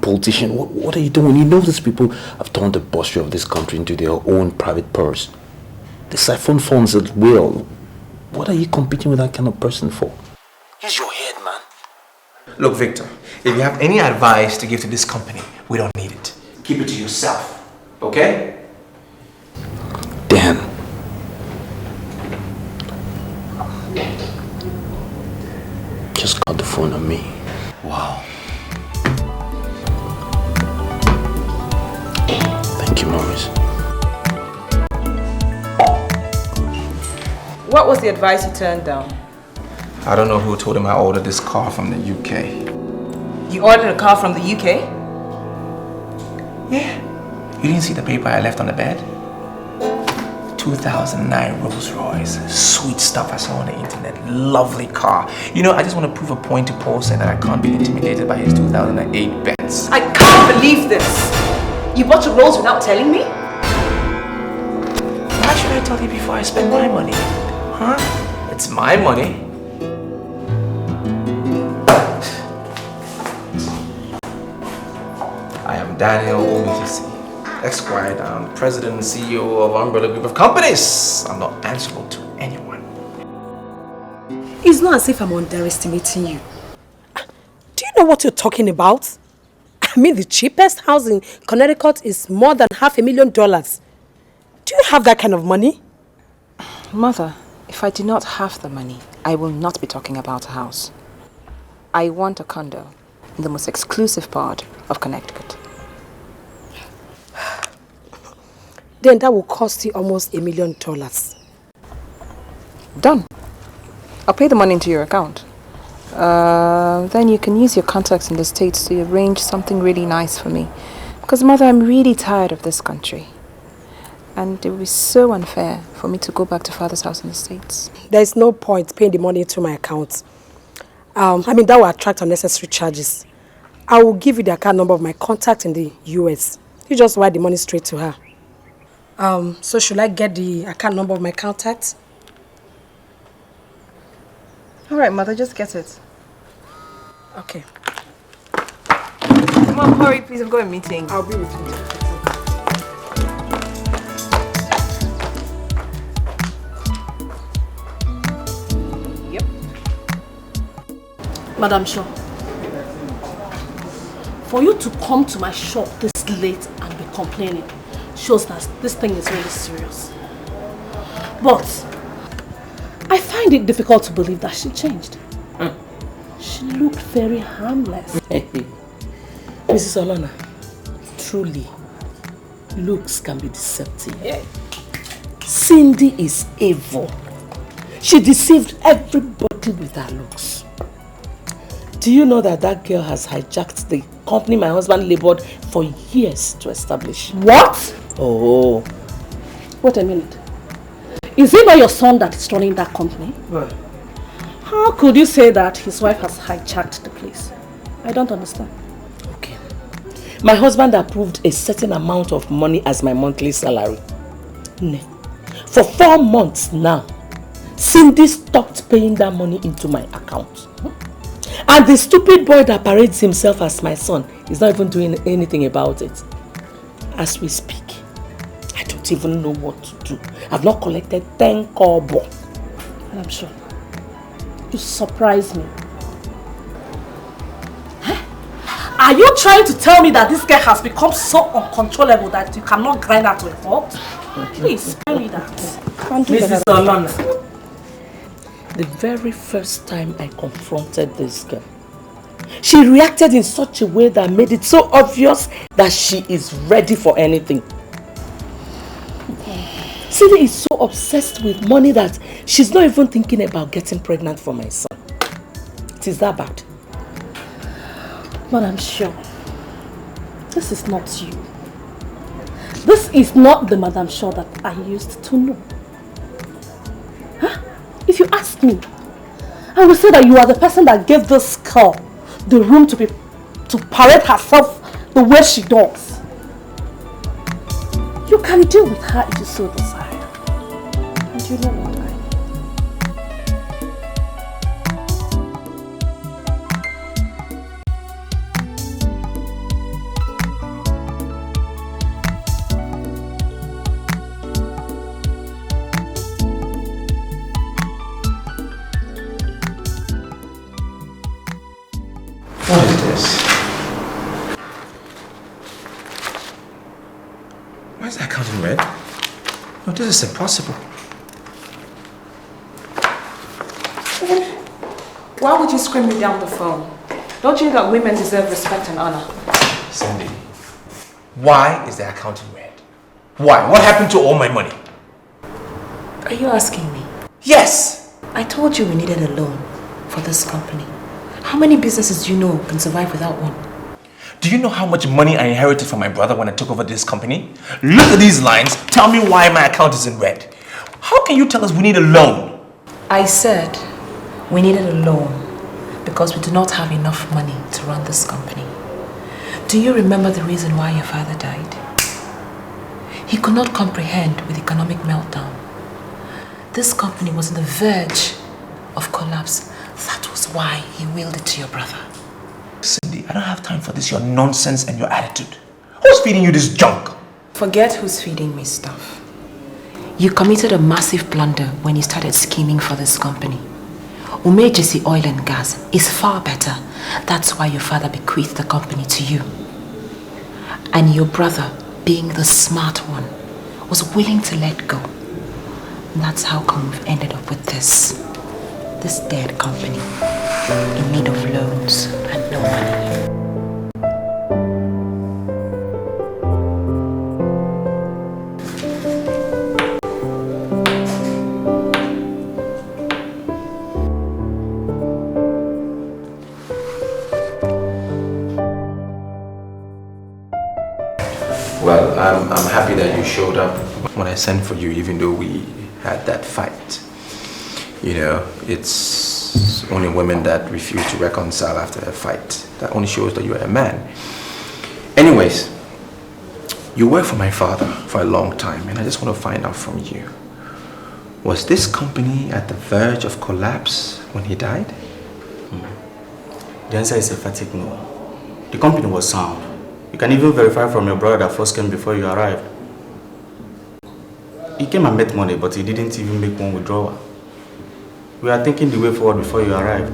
politician. What are you doing? You know these people have turned the bursary of this country into their own private purse. They siphon funds at will. What are you competing with that kind of person for? Use your head, man. Look, Victor, if you have any advice to give to this company, we don't need it. Keep it to yourself, okay? Dan. Just got the phone on me. Wow. Thank you, Morris. What was the advice you turned down? I don't know who told him I ordered this car from the UK. You ordered a car from the UK? Yeah. You didn't see the paper I left on the bed? 2009 Rolls Royce. Sweet stuff I saw on the internet. Lovely car. You know, I just want to prove a point to Paul saying that I can't be intimidated by his 2008 Benz. I can't believe this! You bought a Rolls without telling me? Why should I tell you before I spend my money? Huh? It's my money. I am Daniel Omitisi, Esquire, I'm President and CEO of Umbrella Group of Companies. I'm not answerable to anyone. It's not as if I'm underestimating you. Do you know what you're talking about? I mean, the cheapest house in Connecticut is more than $500,000. Do you have that kind of money? Mother, if I do not have the money, I will not be talking about a house. I want a condo in the most exclusive part of Connecticut. Then that will cost you almost $1 million. Done. I'll pay the money into your account. Then you can use your contacts in the States to arrange something really nice for me. Because, Mother, I'm really tired of this country. And it would be so unfair for me to go back to father's house in the States. There's no point paying the money into my account. I mean, that will attract unnecessary charges. I will give you the account number of my contact in the US. You just wire the money straight to her. So should I get the account number of my contact? All right, mother, just get it. Okay. Mom, hurry, please. I've got a meeting. I'll be with you. Yep. Madam Shaw, for you to come to my shop this late and be complaining shows that this thing is really serious. But I find it difficult to believe that she changed. She looked very harmless. Mrs. Olana, truly, looks can be deceptive. Cindy is evil. She deceived everybody with her looks. Do you know that that girl has hijacked the company my husband labored for years to establish? What? Oh. Wait a minute. Is it not your son that is running that company? What? How could you say that his wife has hijacked the place? I don't understand. Okay. My husband approved a certain amount of money as my monthly salary. For 4 months now, Cindy stopped paying that money into my account. And the stupid boy that parades himself as my son is not even doing anything about it. As we speak, I don't even know what to do. I've not collected 10 kobo. And I'm sure you surprise me. Are you trying to tell me that this girl has become so uncontrollable that you cannot grind her to a halt? Please, spare me that. Mrs. Olana, the very first time I confronted this girl, she reacted in such a way that made it so obvious that she is ready for anything. Cindy is so obsessed with money that she's not even thinking about getting pregnant for my son. It is that bad. But I'm sure this is not you. This is not the Madam Shaw that I used to know. Huh? If you ask me, I will say that you are the person that gave this girl the room to parade herself the way she does. You can deal with her if you so desire. And you know what I mean. What is this? Why is that account in red? No, this is impossible. Why would you scream me down the phone? Don't you know that women deserve respect and honor? Cindy, why is the account in red? Why? What happened to all my money? Are you asking me? Yes! I told you we needed a loan for this company. How many businesses do you know can survive without one? Do you know how much money I inherited from my brother when I took over this company? Look at these lines. Tell me why my account is in red. How can you tell us we need a loan? I said we needed a loan because we do not have enough money to run this company. Do you remember the reason why your father died? He could not comprehend with economic meltdown. This company was on the verge of collapse. That was why he willed it to your brother. Cindy, I don't have time for this, your nonsense and your attitude. Who's feeding you this junk? Forget who's feeding me stuff. You committed a massive blunder when you started scheming for this company. Umejesi Oil and Gas is far better. That's why your father bequeathed the company to you. And your brother, being the smart one, was willing to let go. And that's how come we've ended up with this dead company in need of loans and no money. Well, Well, I'm happy that you showed up when I sent for you, even though we had that fight. You know, it's only women that refuse to reconcile after a fight. That only shows that you're a man. Anyways, you worked for my father for a long time, and I just want to find out from you. Was this company at the verge of collapse when he died? The answer is emphatic no. The company was sound. You can even verify from your brother that first came before you arrived. He came and met money, but he didn't even make one withdrawal. We are thinking the way forward before you arrived.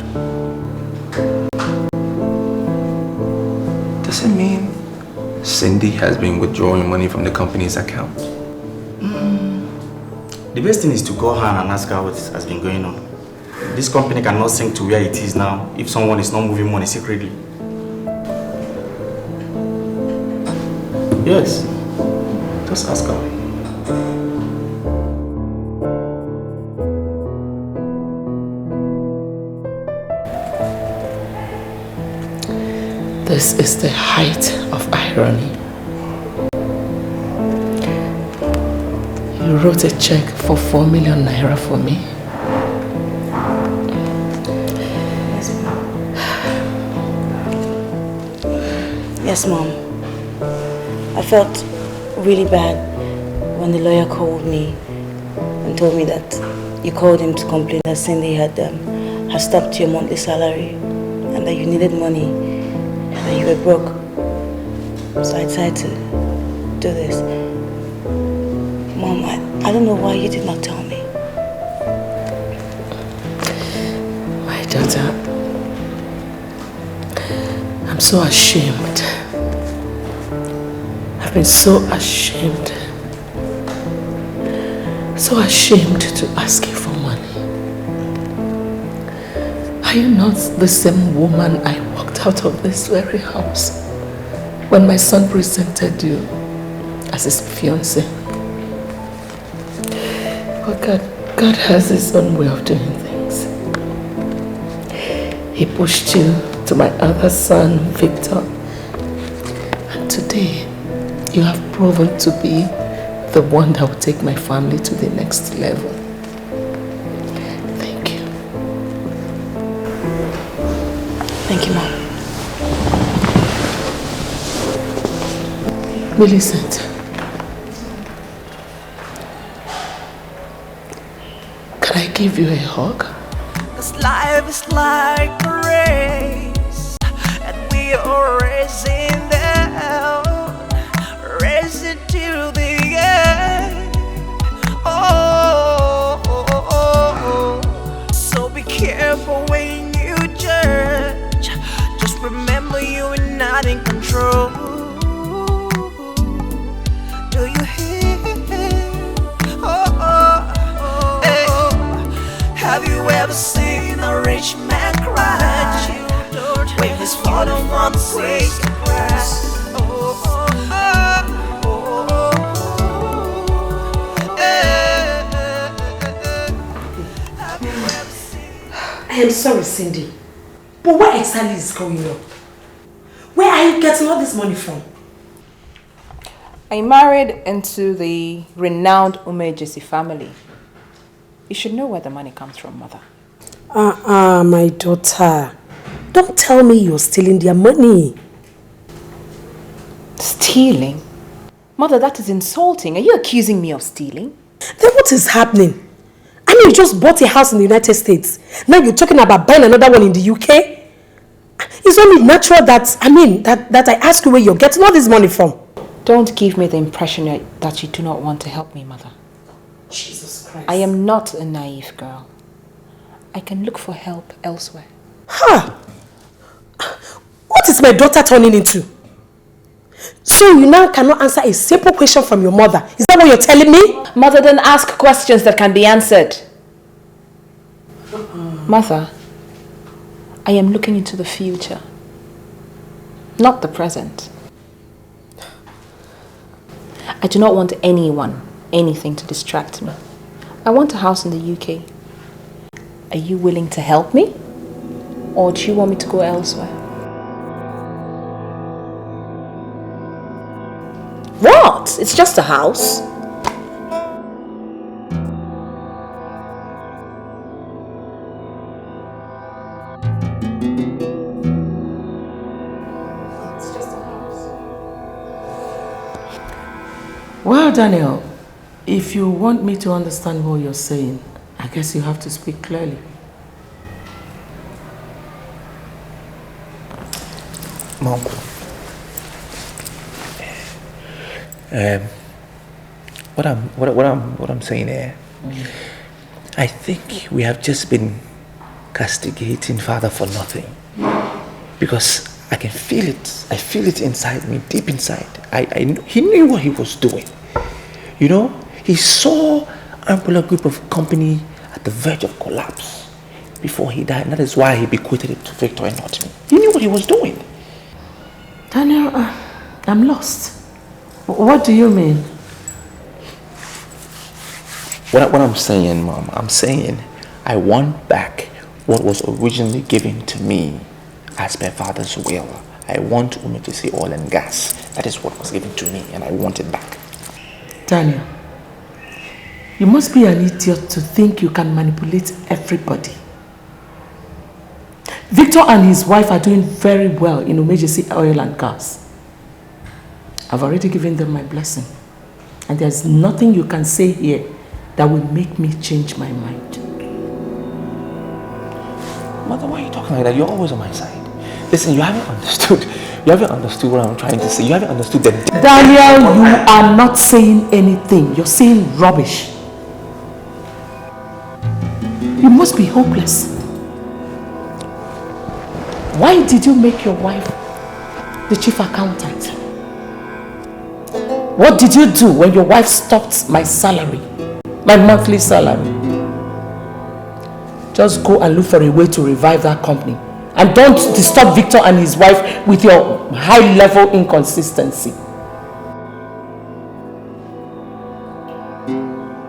Does it mean Cindy has been withdrawing money from the company's account? The best thing is to call her and ask her what has been going on. This company cannot sink to where it is now if someone is not moving money secretly. Yes, just ask her. This is the height of irony. You wrote a check for 4 million naira for me. Yes, Mom. I felt really bad when the lawyer called me and told me that you called him to complain that Cindy had stopped your monthly salary and that you needed money and that you were broke. So I decided to do this. Mom, I don't know why you did not tell me. My daughter, I'm so ashamed. I've been so ashamed. So ashamed to ask you for money. Are you not the same woman I walked out of this very house when my son presented you as his fiancé? But God has his own way of doing things. He pushed you to my other son, Victor. And today, you have proven to be the one that will take my family to the next level. Thank you. Thank you, Mom. Millicent. Can I give you a hug? This life is like a race, and we are racing down, racing to the end. So be careful when you judge. Just remember you are not in control. Do you hear? Have you ever seen a rich man cry when he's falling from the great grass? I am sorry, Cindy, but what exactly is going on? Where are you getting all this money from? I married into the renowned Umejesi family. You should know where the money comes from, Mother. My daughter. Don't tell me you're stealing their money. Stealing? Mother, that is insulting. Are you accusing me of stealing? Then what is happening? I mean, you just bought a house in the United States. Now you're talking about buying another one in the UK? It's only natural that I ask you where you're getting all this money from. Don't give me the impression that you do not want to help me, Mother. Jesus Christ. I am not a naive girl. I can look for help elsewhere. Huh? What is my daughter turning into? So you now cannot answer a simple question from your mother. Is that what you're telling me? Mother, then ask questions that can be answered. Mother, I am looking into the future, not the present. I do not want anything to distract me. I want a house in the UK. Are you willing to help me? Or do you want me to go elsewhere? What? house. It's just a house. Well, Daniel, if you want me to understand what you're saying, I guess you have to speak clearly. Mom. What I'm saying here, I think we have just been castigating Father for nothing. Because I can feel it. I feel it inside me, deep inside. He knew what he was doing. You know, he saw Ampulla Group of Company at the verge of collapse before he died. And that is why he bequeathed it to Victor and not me. He knew what he was doing. Daniel, I'm lost. What do you mean? What I'm saying, Mom, I'm saying I want back what was originally given to me as per Father's will. I want Umejesi oil and gas. That is what was given to me, and I want it back. Daniel, you must be an idiot to think you can manipulate everybody. Victor and his wife are doing very well in Umejesi oil and gas. I've already given them my blessing. And there's nothing you can say here that will make me change my mind. Mother, why are you talking like that? You're always on my side. Listen, you haven't understood. You haven't understood what I'm trying to say. You haven't understood the... Daniel, you are not saying anything. You're saying rubbish. You must be hopeless. Why did you make your wife the chief accountant? What did you do when your wife stopped my salary? My monthly salary? Just go and look for a way to revive that company. And don't disturb Victor and his wife with your high-level inconsistency.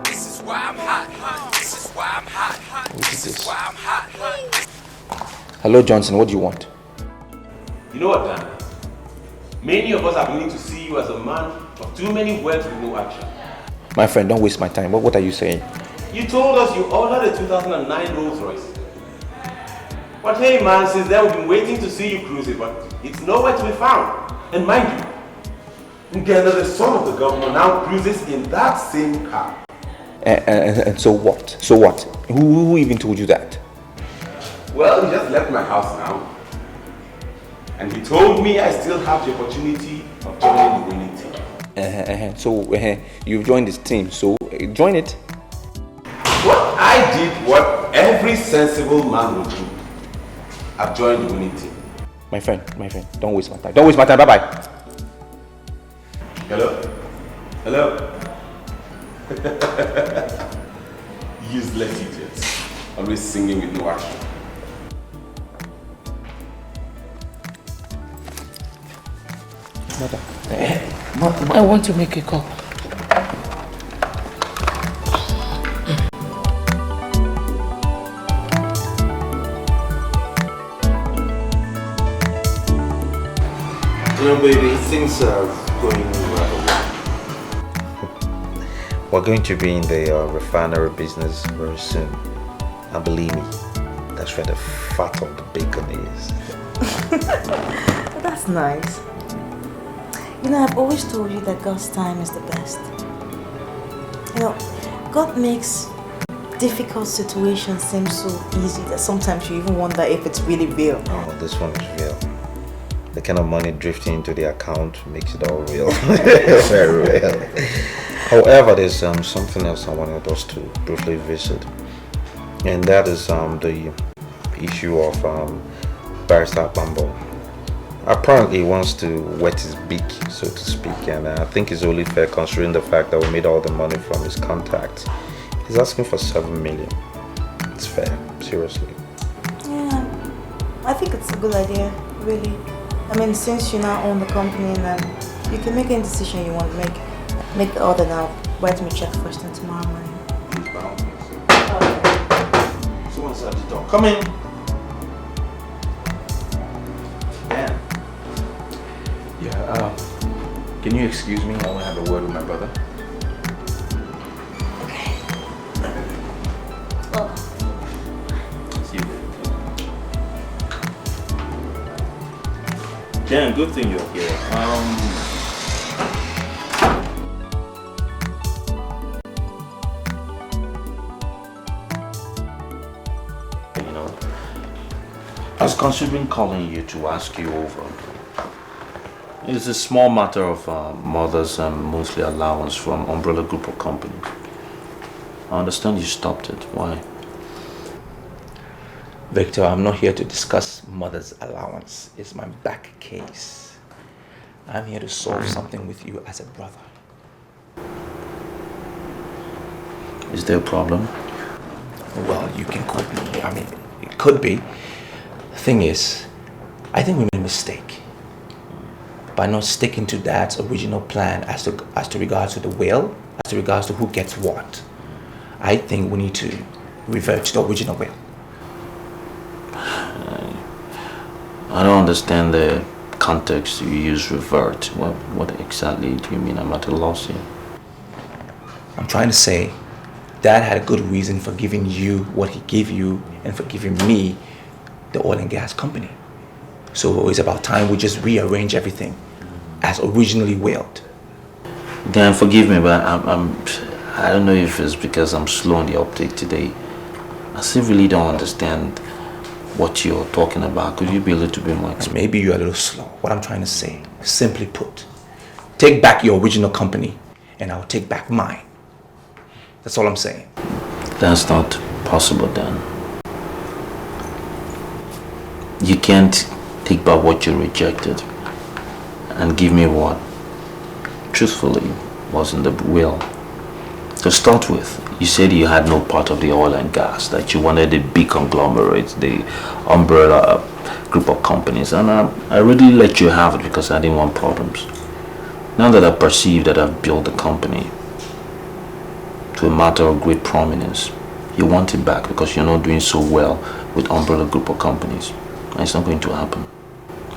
This is why I'm hot. This is why I'm hot. This is why I'm hot. Hello, Johnson, what do you want? You know what, Dan? Many of us are beginning to see you as a man of too many words with no action. My friend, don't waste my time. What are you saying? You told us you ordered a 2009 Rolls Royce. But hey man, since then we've been waiting to see you cruise it, but it's nowhere to be found. And mind you, Ngenda, the son of the governor, now cruises in that same car. And so what? So what? Who even told you that? Well, he just left my house now. And he told me I still have the opportunity of joining the winning team. So you've joined this team, so join it. What I did, what every sensible man would do. I've joined the winning team. My friend, don't waste my time. Don't waste my time, bye-bye. Hello? Hello? Useless idiots. Always singing with no action. Mother, I want to make a call. You know, baby, things are going rather well. We're going to be in the refinery business very soon. And believe me, that's where the fat of the bacon is. That's nice. You know, I've always told you that God's time is the best. You know, God makes difficult situations seem so easy that sometimes you even wonder if it's really real. Oh, this one is real. The kind of money drifting into the account makes it all real. Very real. However, there's something else I wanted us to briefly visit. And that is the issue of Barrister Bambo. Apparently he wants to wet his beak, so to speak, and I think it's only fair considering the fact that we made all the money from his contacts. He's asking for 7 million. It's fair, seriously. Yeah, I think it's a good idea, really. I mean, since you now own the company, and you can make any decision you want to make. Make the order now. Write me a check first and tomorrow morning. Someone's at the door. Come in. Can you excuse me? I want to have a word with my brother. Oh. See you. Dan, good thing you're here. I was considering calling you to ask you over. It's a small matter of mother's monthly allowance from umbrella group of companies. I understand you stopped it. Why? Victor, I'm not here to discuss mother's allowance. It's my back case. I'm here to solve something with you as a brother. Is there a problem? Well, you can quote me. I mean, it could be. The thing is, I think we made a mistake by not sticking to Dad's original plan as to regards to the will, as to regards to who gets what. I think we need to revert to the original will. I don't understand the context you use revert. What exactly do you mean? I'm at a loss here. I'm trying to say, Dad had a good reason for giving you what he gave you and for giving me the oil and gas company. So it's about time we just rearrange everything as originally willed. Dan, forgive me, but I don't know if it's because I'm slow on the uptake today. I still really don't understand what you're talking about. Could you be a little bit more explicit? Maybe you're a little slow. What I'm trying to say, simply put, take back your original company and I'll take back mine. That's all I'm saying. That's not possible, Dan. You can't take back what you rejected and give me what, truthfully, was in the will. To start with, you said you had no part of the oil and gas, that you wanted the big conglomerates, the umbrella group of companies, and I really let you have it because I didn't want problems. Now that I perceive that I've built the company to a matter of great prominence, you want it back because you're not doing so well with umbrella group of companies. And it's not going to happen.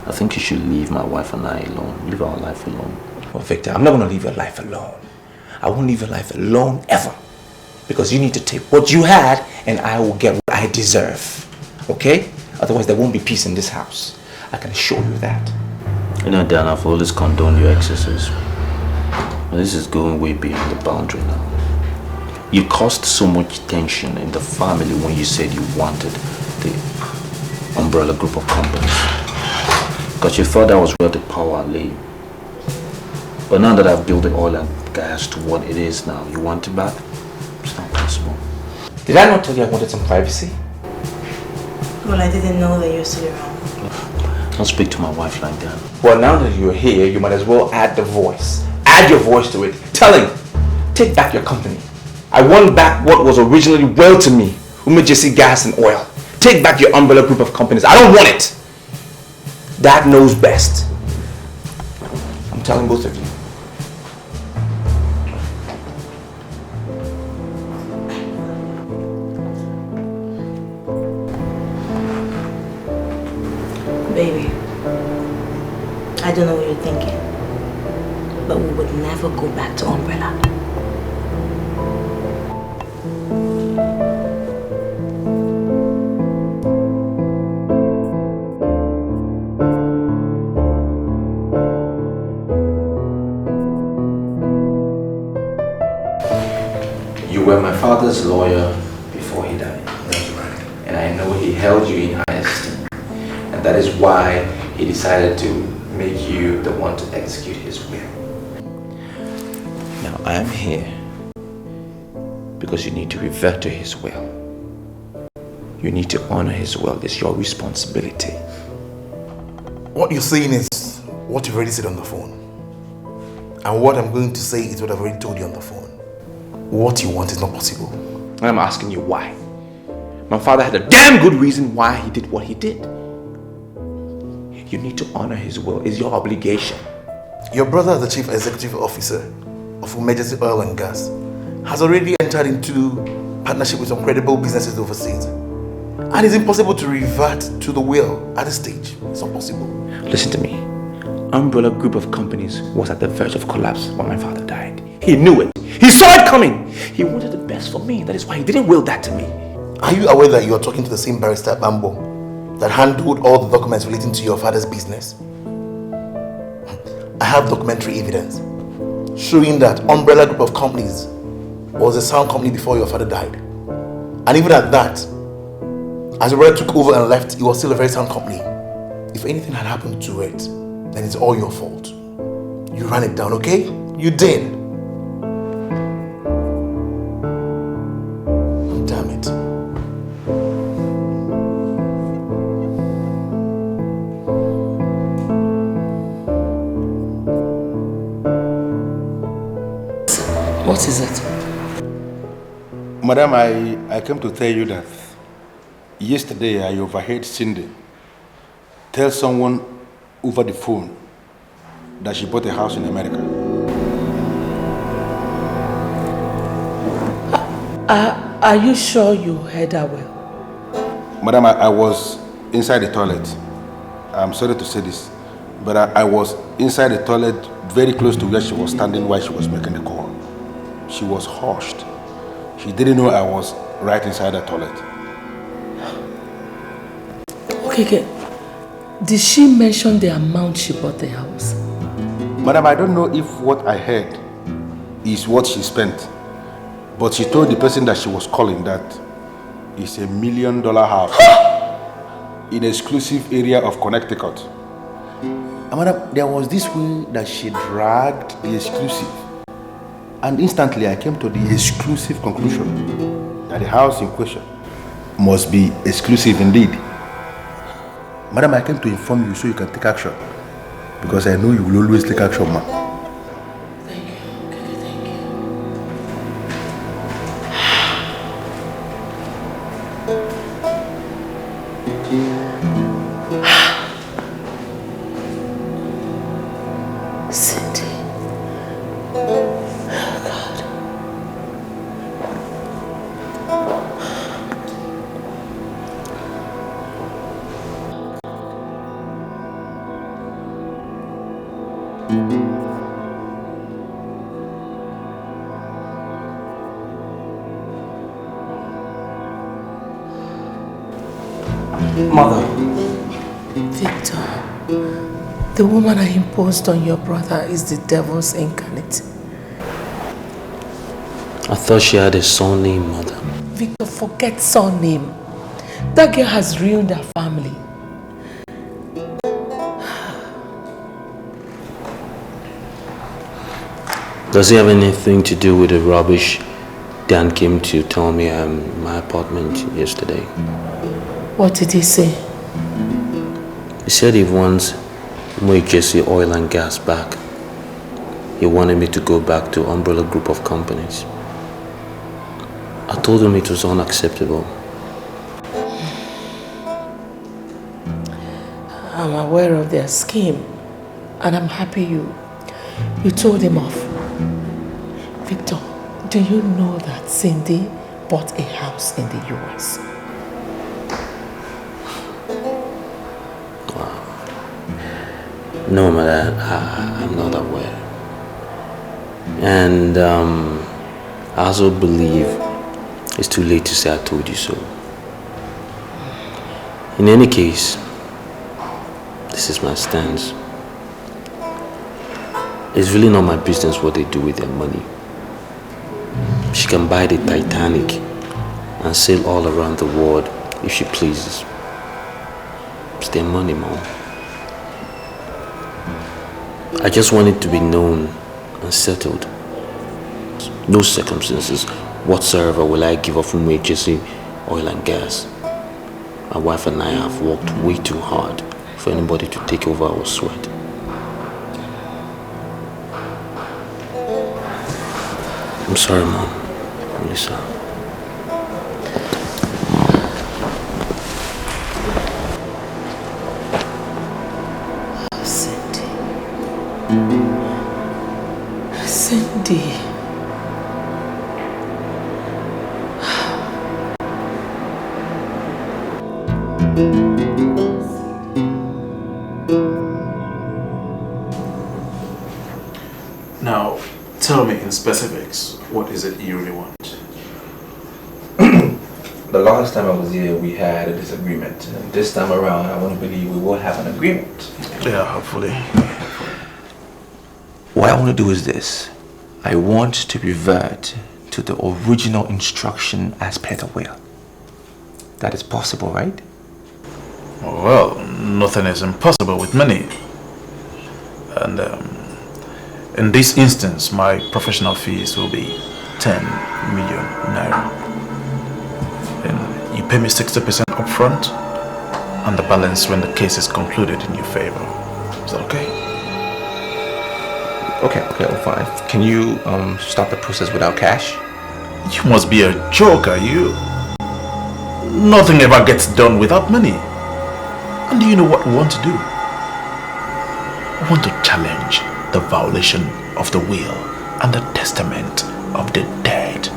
I think you should leave my wife and I alone. Leave our life alone. Well, Victor, I'm not going to leave your life alone. I won't leave your life alone ever. Because you need to take what you had and I will get what I deserve. Okay? Otherwise there won't be peace in this house. I can assure you that. You know, Dan, I've always condoned your excesses. But this is going way beyond the boundary now. You caused so much tension in the family when you said you wanted the umbrella group of companies. Because you thought that was where the power lay. But now that I've built the oil and gas to what it is now, you want it back? It's not possible. Did I not tell you I wanted some privacy? Well, I didn't know that you're still around. Don't speak to my wife like that. Well, now that you're here, you might as well add the voice. Add your voice to it. Tell him, take back your company. I want back what was originally well to me. Umejesi gas and oil. Take back your umbrella group of companies. I don't want it. Dad knows best. I'm telling both of you. Baby, I don't know what you're thinking, but we would never go back to umbrella. You were my father's lawyer before he died. That's right. And I know he held you in high esteem. And that is why he decided to make you the one to execute his will. Now I'm here because you need to revert to his will. You need to honor his will. It's your responsibility. What you're saying is what you've already said on the phone. And what I'm going to say is what I've already told you on the phone. What you want is not possible. And I'm asking you why. My father had a damn good reason why he did what he did. You need to honor his will. It's your obligation. Your brother, the chief executive officer of Umejesi Oil and Gas, has already entered into partnership with some credible businesses overseas. And it's impossible to revert to the will at this stage. It's not possible. Listen to me. umbrella group of companies was at the verge of collapse when my father died. He knew it. He saw it coming. He wanted the best for me. That is why he didn't will that to me. Are you aware that you are talking to the same barrister Bambo that handled all the documents relating to your father's business? I have documentary evidence showing that umbrella group of companies was a sound company before your father died. And even at that, as your brother took over and left, it was still a very sound company. If anything had happened to it, then it's all your fault. You ran it down, okay? You did. Damn it. What is it? Madam, I came to tell you that yesterday I overheard Cindy tell someone over the phone that she bought a house in America. Are you sure you heard her well? Madam, I was inside the toilet. I'm sorry to say this, but I was inside the toilet very close to where she was standing while she was making the call. She was hushed. She didn't know I was right inside the toilet. Okay. Did she mention the amount she bought the house? Madam, I don't know if what I heard is what she spent, but she told the person that she was calling that it's $1 million house in an exclusive area of Connecticut. And madam, there was this way that she dragged the exclusive. And instantly I came to the exclusive conclusion that the house in question must be exclusive indeed. Madam, I came to inform you so you can take action. Because I know you will always take action, ma. Thank you. Okay, thank you. Cindy. Mother. Victor, the woman I imposed on your brother is the devil's incarnate. I thought she had a surname, Mother. Victor, forget surname. That girl has ruined her family. Does it have anything to do with the rubbish Dan came to tell me in my apartment yesterday? What did he say? He said he wants Jesse oil and gas back. He wanted me to go back to Umbrella Group of Companies. I told him it was unacceptable. I'm aware of their scheme, and I'm happy you told him off. Victor, do you know that Cindy bought a house in the US? Wow. No, Mother, I'm not aware. And I also believe it's too late to say I told you so. In any case, this is my stance. It's really not my business what they do with their money. She can buy the Titanic and sail all around the world if she pleases. It's their money, Mom. I just want it to be known and settled. No circumstances whatsoever will I give up from Jesse oil and gas. My wife and I have worked way too hard for anybody to take over our sweat. I'm sorry, Mom. I'm really sorry. Cindy. Cindy. specifics. What is it you really want? The last time I was here, we had a disagreement. And this time around, I want to believe we will have an agreement. Yeah, hopefully. What I want to do is this. I want to revert to the original instruction as per the will. That is possible, right? Well, nothing is impossible with many. And in this instance, my professional fees will be 10 million naira. And you pay me 60% upfront, and the balance when the case is concluded in your favor. Is that okay? Okay, fine. Can you start the process without cash? You must be a joker, you. Nothing ever gets done without money. And do you know what we want to do? We want to challenge the violation of the will and the testament of the dead.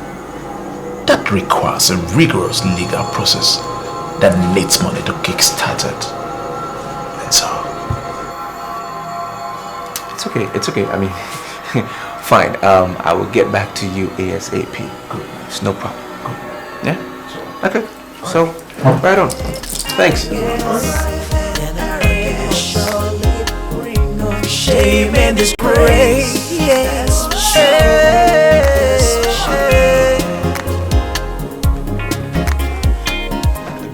That requires a rigorous legal process that needs money to kickstart it. And so... It's okay. I mean, fine. I will get back to you ASAP. Good. It's no problem. Good. Yeah? Okay. So, right on. Thanks. Shame and disgrace. Yes,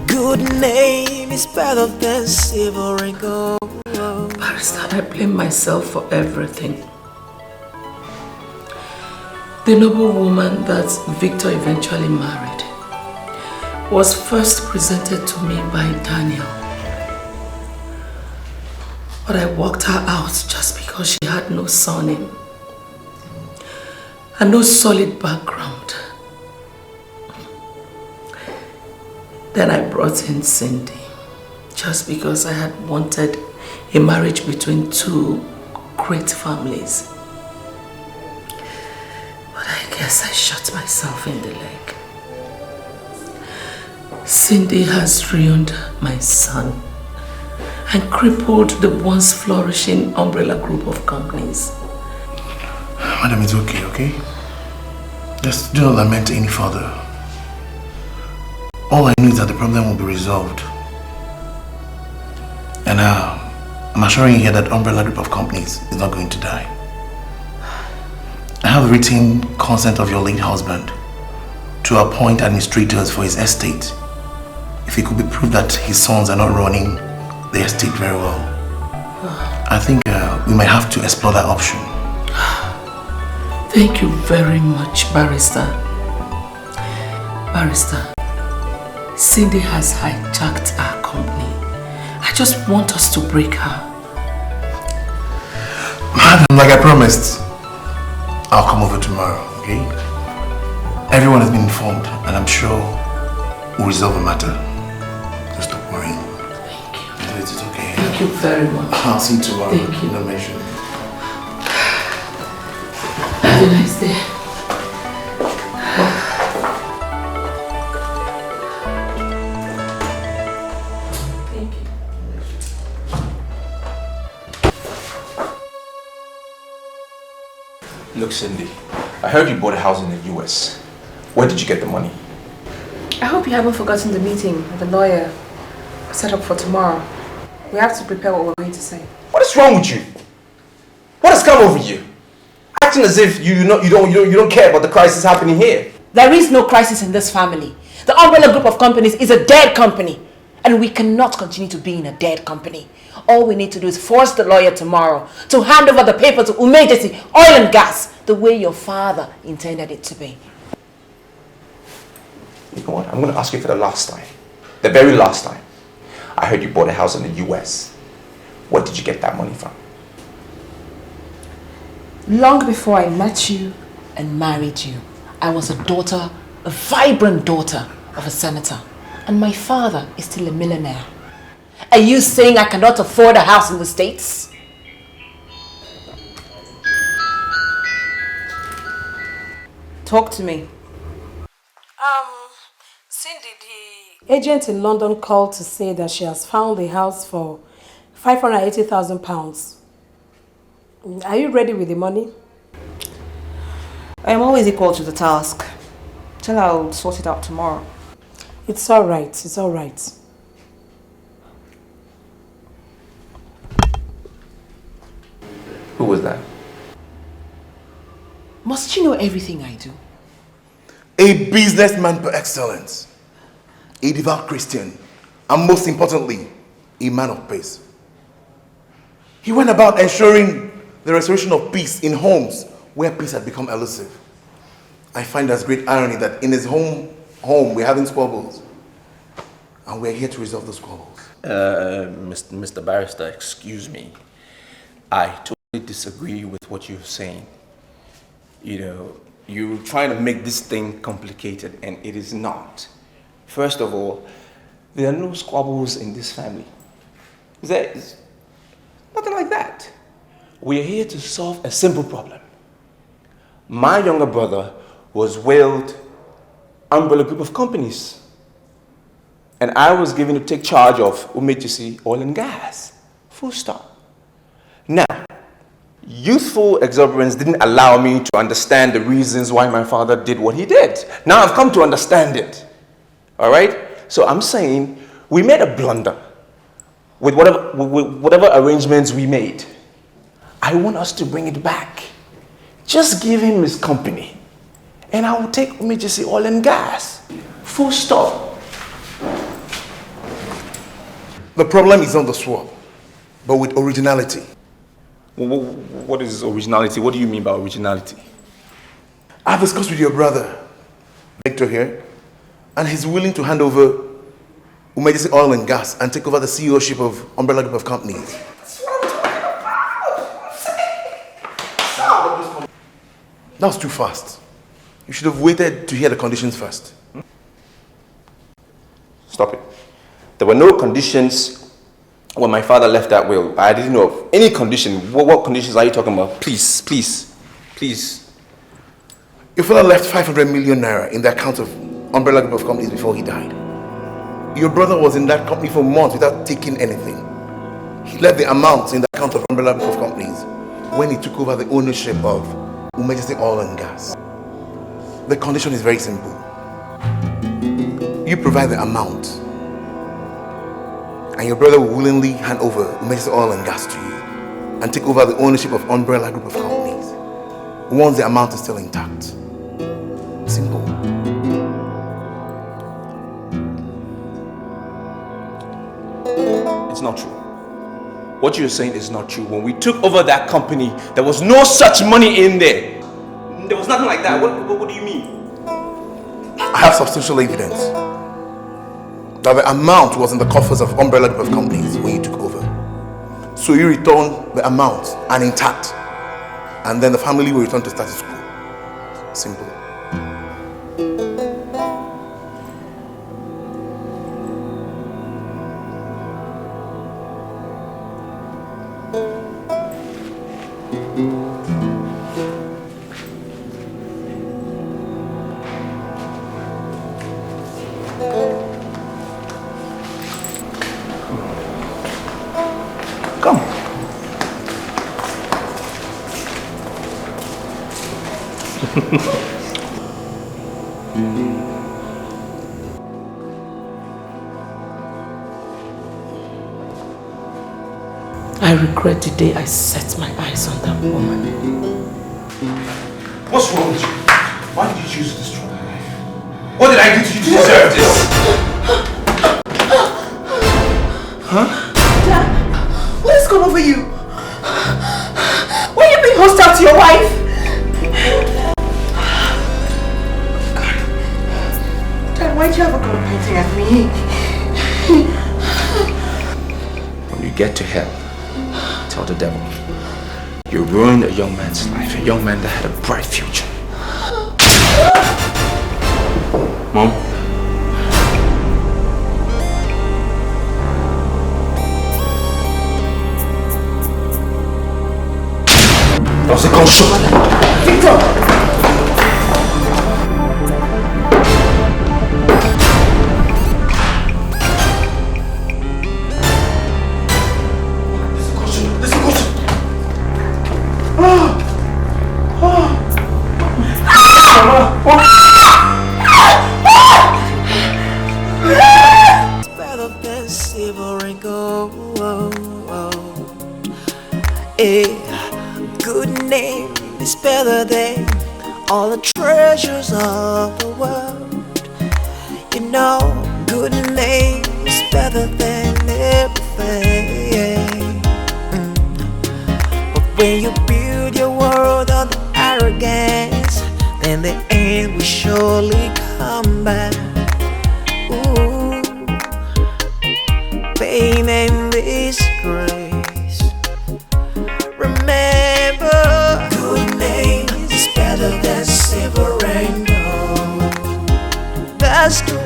good name is better than silver and gold. Barrister, I blame myself for everything. The noble woman that Victor eventually married was first presented to me by Daniel. But I walked her out just because she had no surname and no solid background. Then I brought in Cindy just because I had wanted a marriage between two great families. But I guess I shot myself in the leg. Cindy has ruined my son and crippled the once flourishing umbrella group of companies. Madam, it's okay? Just do not lament any further. All I know is that the problem will be resolved. And I'm assuring you here that umbrella group of companies is not going to die. I have written consent of your late husband to appoint administrators for his estate if it could be proved that his sons are not running the estate very well. I think we might have to explore that option. Thank you very much, Barrister. Barrister, Cindy has hijacked our company. I just want us to break her. Madam, like I promised, I'll come over tomorrow, okay? Everyone has been informed and I'm sure we'll resolve the matter. Just stop worrying. Thank you. It's okay. Thank you very much. I'll see you tomorrow. Thank you. No mention. Have a nice day. Thank you. Look, Cindy, I heard you bought a house in the US. Where did you get the money? I hope you haven't forgotten the meeting with the lawyer set up for tomorrow. We have to prepare what we're going to say. What is wrong with you? What has come over you? Acting as if you don't care about the crisis happening here. There is no crisis in this family. The umbrella group of companies is a dead company. And we cannot continue to be in a dead company. All we need to do is force the lawyer tomorrow to hand over the paper to Umejesi Oil and Gas the way your father intended it to be. You know what? I'm going to ask you for the last time. The very last time. I heard you bought a house in the US. Where did you get that money from? Long before I met you and married you, I was a daughter, a vibrant daughter of a senator. And my father is still a millionaire. Are you saying I cannot afford a house in the States? Talk to me. Cindy, the agent in London called to say that she has found the house for £580,000. Are you ready with the money? I am always equal to the task. Tell her I'll sort it out tomorrow. It's alright, it's alright. Who was that? Must she know everything I do? A businessman per excellence, a devout Christian, and most importantly, a man of peace. He went about ensuring the restoration of peace in homes where peace had become elusive. I find as great irony that in his home we're having squabbles, and we're here to resolve the squabbles. Mr. Barrister, excuse me. I totally disagree with what you're saying. You know, you're trying to make this thing complicated, and it is not. First of all, there are no squabbles in this family. There's nothing like that. We're here to solve a simple problem. My younger brother was willed umbrella group of companies, and I was given to take charge of Umejisi Oil and Gas. Full stop. Now, youthful exuberance didn't allow me to understand the reasons why my father did what he did. Now I've come to understand it. All right? So I'm saying we made a blunder with whatever arrangements we made. I want us to bring it back. Just give him his company, and I will take Umejisi Oil and Gas. Full stop. The problem is not the swap, but with originality. What is originality? What do you mean by originality? I've discussed with your brother, Victor here, and he's willing to hand over Umejisi Oil and Gas and take over the CEO-ship of Umbrella Group of Companies. That's what I'm talking about. That was too fast. You should have waited to hear the conditions first. Stop it. There were no conditions when my father left that will. I didn't know of any condition. What conditions are you talking about? Please, please, please. Your father left 500 million naira in the account of Umbrella Group of Companies before he died. Your brother was in that company for months without taking anything. He left the amount in the account of Umbrella Group of Companies when he took over the ownership of Umejisi Oil and Gas. The condition is very simple. You provide the amount, and your brother will willingly hand over Umejisi Oil and Gas to you and take over the ownership of Umbrella Group of Companies once the amount is still intact. Simple. It's not true. What you're saying is not true. When we took over that company, there was no such money in there. There was nothing like that. What do you mean? I have substantial evidence that the amount was in the coffers of Umbrella Group of Companies when you took over. So you return the amount and intact, and then the family will return to status quo. Simple. I regret the day I set my eyes on that woman. What's wrong with you? Why did you choose to destroy my life? What did I do to you to deserve this? Huh? Dad, what has gone over you? Why are you being hostile to your wife? Dad, why did you have a gun pointing at me? When you get to hell, tell the devil, you ruined a young man's life, a young man that had a bright future. Mom? That was a gunshot. Victor! It's better than silver and gold. A good name is better than all the treasures of the world. You know, good name is better than everything. But when you build your world on the arrogance, then the end will surely come back. Ooh, pain and disgrace. Remember, good name is better than silver and gold. That's the